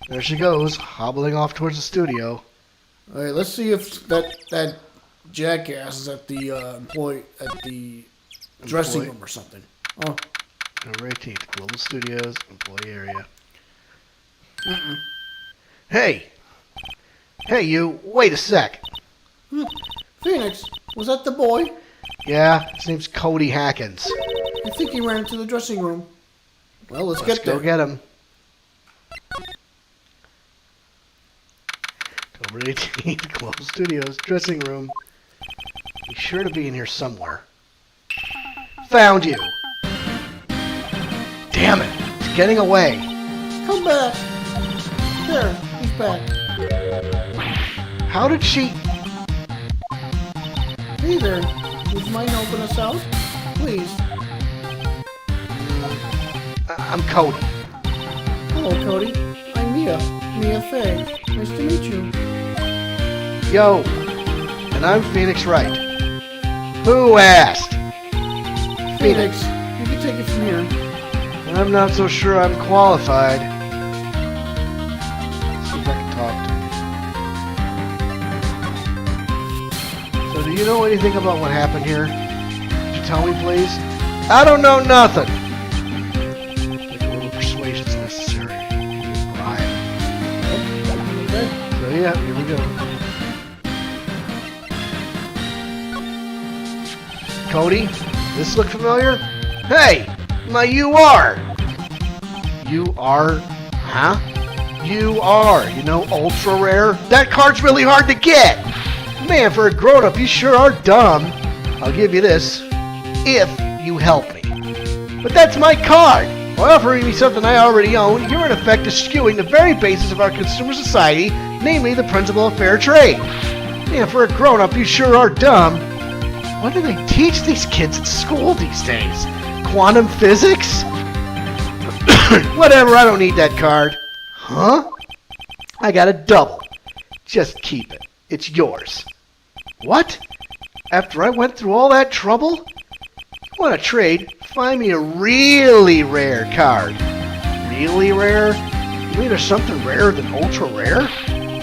There she goes, hobbling off towards the studio. All right, let's see if that jackass is at the dressing Employee? room or something. Oh, November 18th, Global Studios, employee area. Hey! Hey, you! Wait a sec! Phoenix, was that the boy? Yeah, his name's Cody Hackins. I think he ran into the dressing room. well, let's Let's get go there. get him. October 18th, Global Studios, dressing room. He's sure to be in here somewhere. Found you! Damn it! It's getting away! Come back. There, he's back. How did she... Hey there. Would you mind helping us out? Please. I'm Cody. Hello, Cody. I'm Mia. Mia Fey. Nice to meet you. Yo! And I'm Phoenix Wright. Who asked? Phoenix, you can take it from here. I'm not so sure I'm qualified. Let's see if I can talk to him. So do you know anything about what happened here? Could you tell me, please? I don't know nothing. I think a little persuasion's necessary. Brian. Okay. So yeah, here we go. Cody, this look familiar? Hey, you are. You are? Huh? You are. You know, ultra rare? That card's really hard to get. Man, for a grown-up, you sure are dumb. I'll give you this, if you help me. But that's my card. By offering me something I already own, you're in effect eschewing the very basis of our consumer society, namely the principle of fair trade. Man, for a grown-up, you sure are dumb. What do they teach these kids at school these days? Quantum physics? Whatever, I don't need that card. Huh? I got a double. Just keep it. It's yours. What? After I went through all that trouble? You want to trade? Find me a really rare card. Really rare? You mean there's something rarer than ultra rare?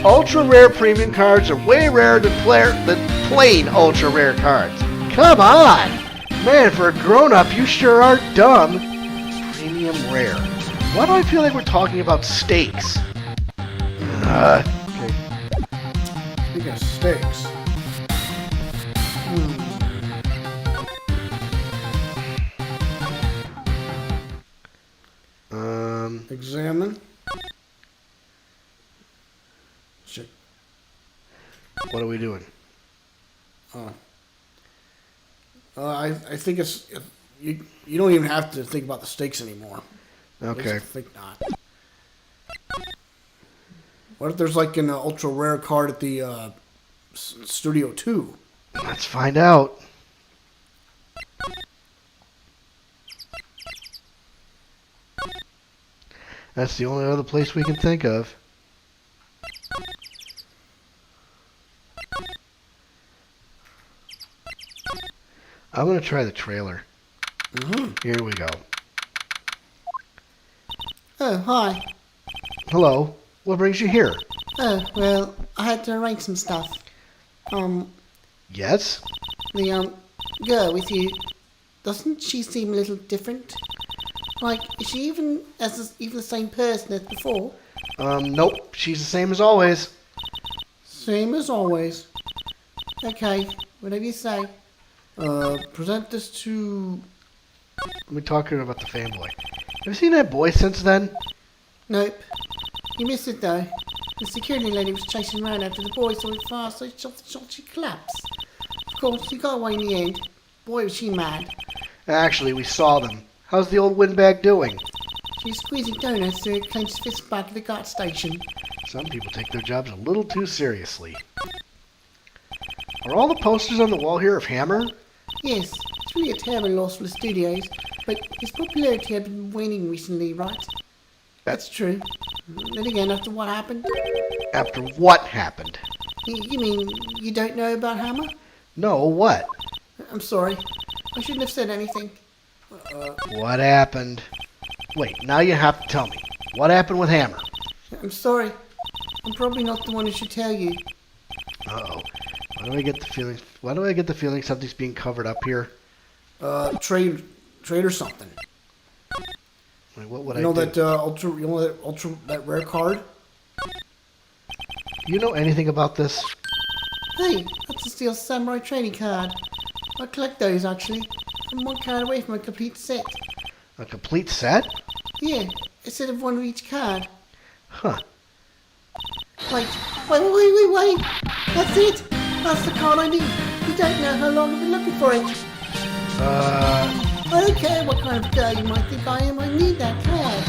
Ultra rare premium cards are way rarer than plain ultra rare cards. Come on! Man, for a grown-up, you sure are dumb. Premium rare. Why do I feel like we're talking about steaks? Okay. Speaking of steaks. Examine. Check. What are we doing? I think it's you don't even have to think about the steaks anymore. At least Okay. I think not. What if there's like an ultra rare card at the Studio 2? Let's find out. That's the only other place we can think of. I'm going to try the trailer. Here we go. Oh, hi. Hello. What brings you here? Oh, well, I had to arrange some stuff. Yes? The, girl with you, doesn't she seem a little different? Like, is she even the same person as before? Nope. She's the same as always. Same as always. Okay, whatever you say. Present this to... We're talking about the fanboy. Have you seen that boy since then? Nope. You missed it though. The security lady was chasing around after the boy so fast so she collapsed. Of course, she got away in the end. Boy, was she mad. Actually, we saw them. How's the old windbag doing? She's squeezing donuts through her clenched fist back at the guard station. Some people take their jobs a little too seriously. Are all the posters on the wall here of Hammer? Yes, it's really a terrible loss for the studios, but his popularity had been waning recently, right? That's true. Then again, after what happened? After what happened? You mean you don't know about Hammer? No, what? I'm sorry. I shouldn't have said anything. What happened? Wait, now you have to tell me. What happened with Hammer? I'm sorry. I'm probably not the one who should tell you. Uh-oh. Why do I get the feeling something's being covered up here? Trade or something. Wait, what would You know I that that rare card? You know anything about this? Hey, that's a Steel Samurai training card. I collect those, actually. I'm one card away from a complete set. A complete set? Yeah, a set of one of each card. Huh. Wait. That's it. That's the card I need. You don't know how long I've been looking for it. I don't care what kind of guy you might think I am. I need that card.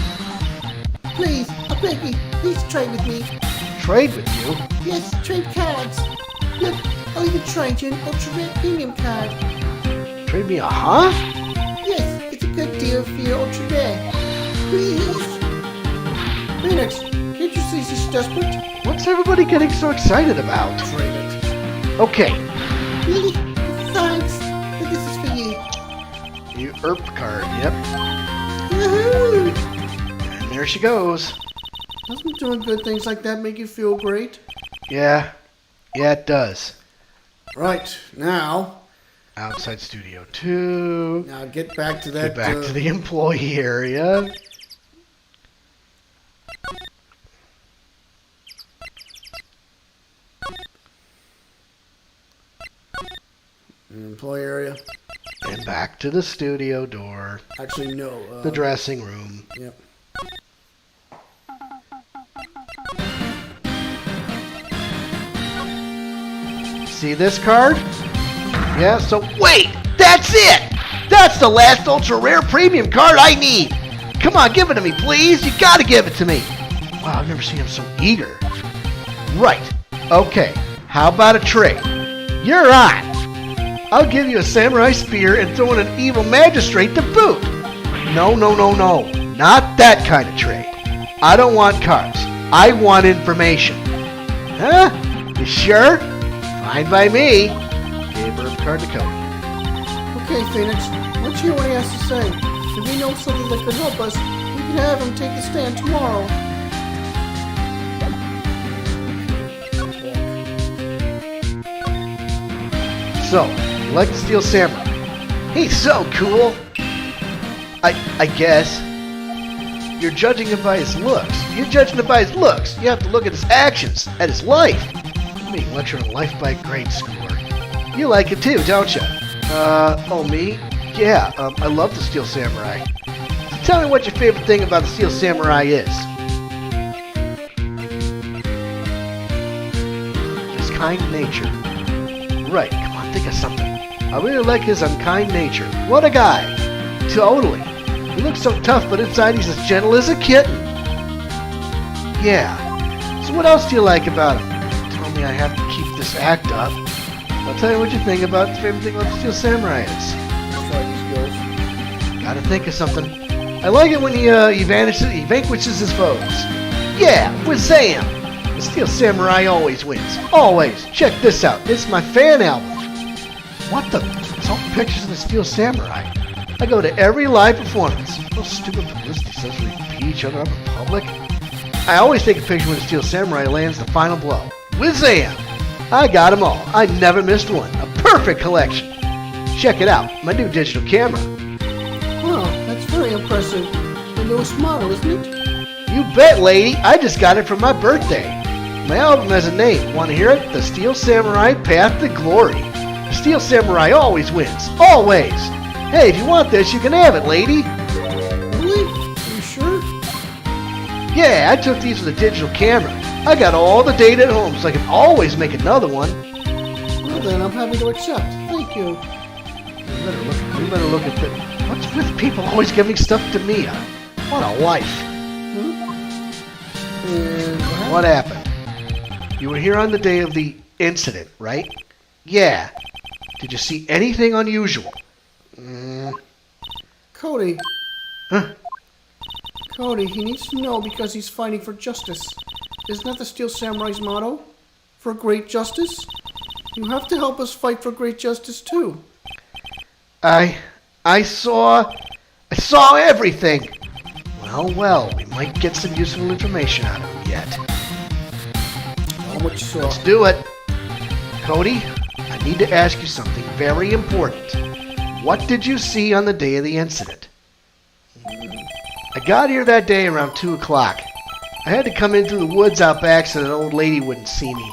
Please, I beg you, please trade with me. Trade with you? Yes, trade cards. Look, I'll even trade you an ultra rare premium card. Trade me a huh? Yes, it's a good deal for your ultra rare. Please. Phoenix, can't you see she's desperate? What's everybody getting so excited about? Trade it. Okay, Really? Thanks. But this is for you. you ERP card, yep. Yahoo! And there she goes. Doesn't doing good things like that make you feel great? Yeah, it does. Right, now Outside Studio 2. get back to that. Get back to the employee area. employee area. And back to the studio door. Actually, no. The dressing room. Yep. See this card? Yeah, so wait! That's it! That's the last ultra rare premium card I need! Come on, give it to me, please! You gotta give it to me! Wow, I've never seen him so eager. Right. Okay. How about a trade? You're on! I'll give you a samurai spear and throw in an evil magistrate to boot! No. Not that kind of trade. I don't want cards. I want information. Huh? You sure? Fine by me. Gave her a card to Cody. Okay, Phoenix, let's hear what he has to say. If we know something that could help us, we can have him take the stand tomorrow. So, you like the Steel Samurai? He's so cool. I guess. you're judging him by his looks. You're judging him by his looks. You have to look at his actions, at his life. I'm being lectured on life by a grade schooler. You like it too, don't you? Oh, me? Yeah, I love the Steel Samurai. So tell me what your favorite thing about the Steel Samurai is. His kind nature. Right, come on, think of something. I really like his unkind nature. What a guy. Totally. He looks so tough, but inside he's as gentle as a kitten. Yeah. So what else do you like about him? Tell me I have to keep this act up. I'll tell you what you think about the favorite thing about the Steel Samurai is. Fighting skills. Gotta think of something. I like it when he vanquishes his foes. Yeah, with Zam. The Steel Samurai always wins. Always. Check this out. It's my fan album. What the? It's all pictures of the Steel Samurai. I go to every live performance. Those stupid publicity says we beat each other up in public. I always take a picture when the Steel Samurai lands the final blow. Whiz-zam! I got them all. I never missed one. A perfect collection. Check it out. My new digital camera. Wow, that's very impressive. The newest model, isn't it? You bet, lady. I just got it for my birthday. My album has a name. Want to hear it? The Steel Samurai Path to Glory. The Steel Samurai always wins. Always. Hey, if you want this, you can have it, lady. Really? Are you sure? Yeah, I took these with a digital camera. I got all the data at home, so I can always make another one. Well then, I'm happy to accept. Thank you. You better look at the... What's with people always giving stuff to Mia? What a life. And What happened? You were here on the day of the incident, right? Yeah. Did you see anything unusual? Cody. Huh? Cody, he needs to know because he's fighting for justice. Isn't that the Steel Samurai's motto? For great justice? You have to help us fight for great justice too. I saw everything. Well, we might get some useful information out of him yet. How much you saw? Let's do it. Cody, I need to ask you something very important. What did you see on the day of the incident? I got here that day around 2 o'clock. I had to come in through the woods out back so that old lady wouldn't see me.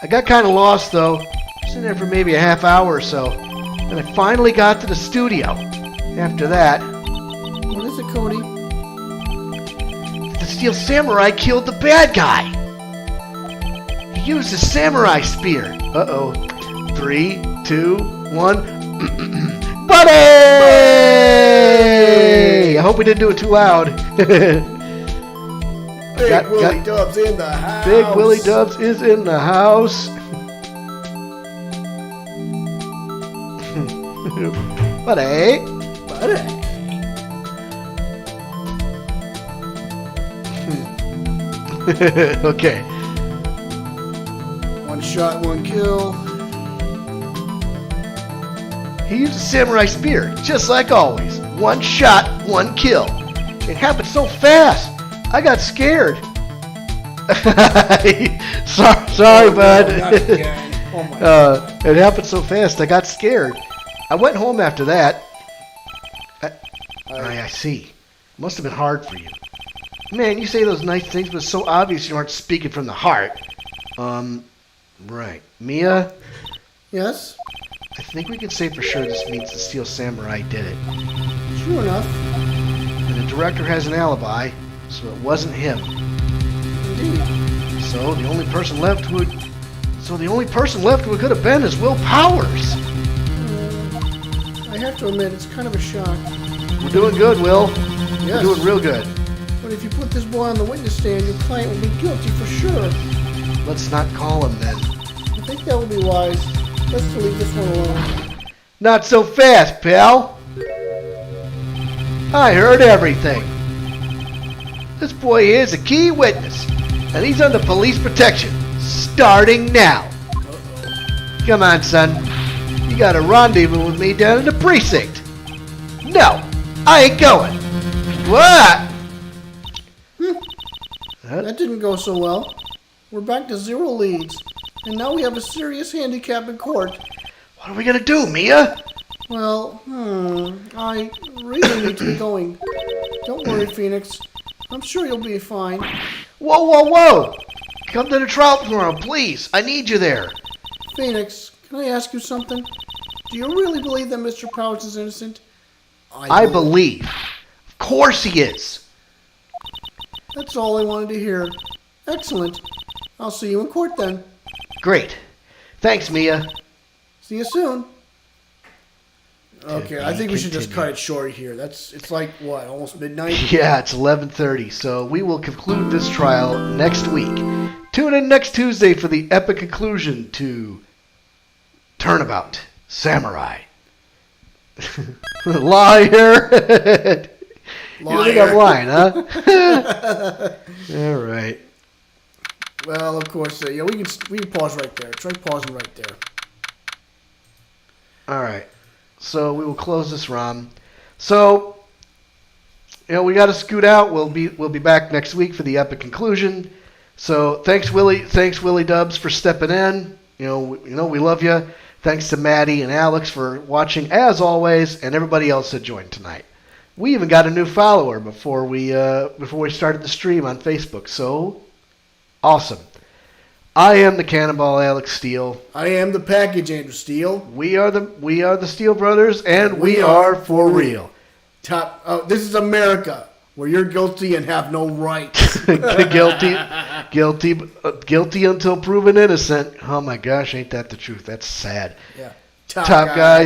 I got kind of lost, though. I was in there for maybe a half hour or so. And I finally got to the studio. After that, What is it, Cody? the Steel Samurai killed the bad guy. He used his samurai spear. Uh-oh. 3, 2, 1. Buddy! I hope we didn't do it too loud. Big Willie Dubs in the house. Big Willie Dubs is in the house. Buddy. Okay. One shot, one kill. He used a samurai spear, just like always. One shot, one kill. It happened so fast. I got scared. Sorry, bud. Not again. Oh my God. It happened so fast. I got scared. I went home after that. I see. Must have been hard for you. Man, you say those nice things, but it's so obvious you aren't speaking from the heart. Right. Mia, Yes? I think we can say for sure this means the Steel Samurai did it. True enough. And the director has an alibi, so it wasn't him. Indeed. So the only person left who could have been is Will Powers. I have to admit, it's kind of a shock. We're doing good, Will. Yes. We're doing real good. But if you put this boy on the witness stand, your client will be guilty for sure. Let's not call him then. I think that would be wise. Let's leave this one alone. Not so fast, pal. I heard everything. This boy here is a key witness, and he's under police protection, starting now. Come on, son. You got a rendezvous with me down in the precinct. No, I ain't going. What? That didn't go so well. We're back to 0 leads. And now we have a serious handicap in court. What are we gonna do, Mia? Well, I really need to be going. Don't worry, Phoenix. I'm sure you'll be fine. Whoa, whoa, whoa! Come to the trial tomorrow, please. I need you there. Phoenix, can I ask you something? Do you really believe that Mr. Powers is innocent? I believe. Of course he is. That's all I wanted to hear. Excellent. I'll see you in court then. Great. Thanks, Mia. See you soon. Okay, I think we should just cut it short here. It's like, what, almost midnight? Yeah, it's 11:30, so we will conclude this trial next week. Tune in next Tuesday for the epic conclusion to Turnabout Samurai. Liar! You think I'm lying, huh? All right. Well, of course, yeah, we can pause right there. Try pausing right there. All right. So we will close this ROM. So, we got to scoot out. We'll be back next week for the epic conclusion. So thanks Willie Dubs for stepping in. We love you. Thanks to Maddie and Alex for watching as always, and everybody else that joined tonight. We even got a new follower before we started the stream on Facebook. So awesome. I am the Cannonball Alex Steele. I am the Package Andrew Steele. We are the Steele Brothers, and we are for real. This is America, where you're guilty and have no right. Guilty until proven innocent. Oh my gosh, ain't that the truth? That's sad. Yeah. Top guys.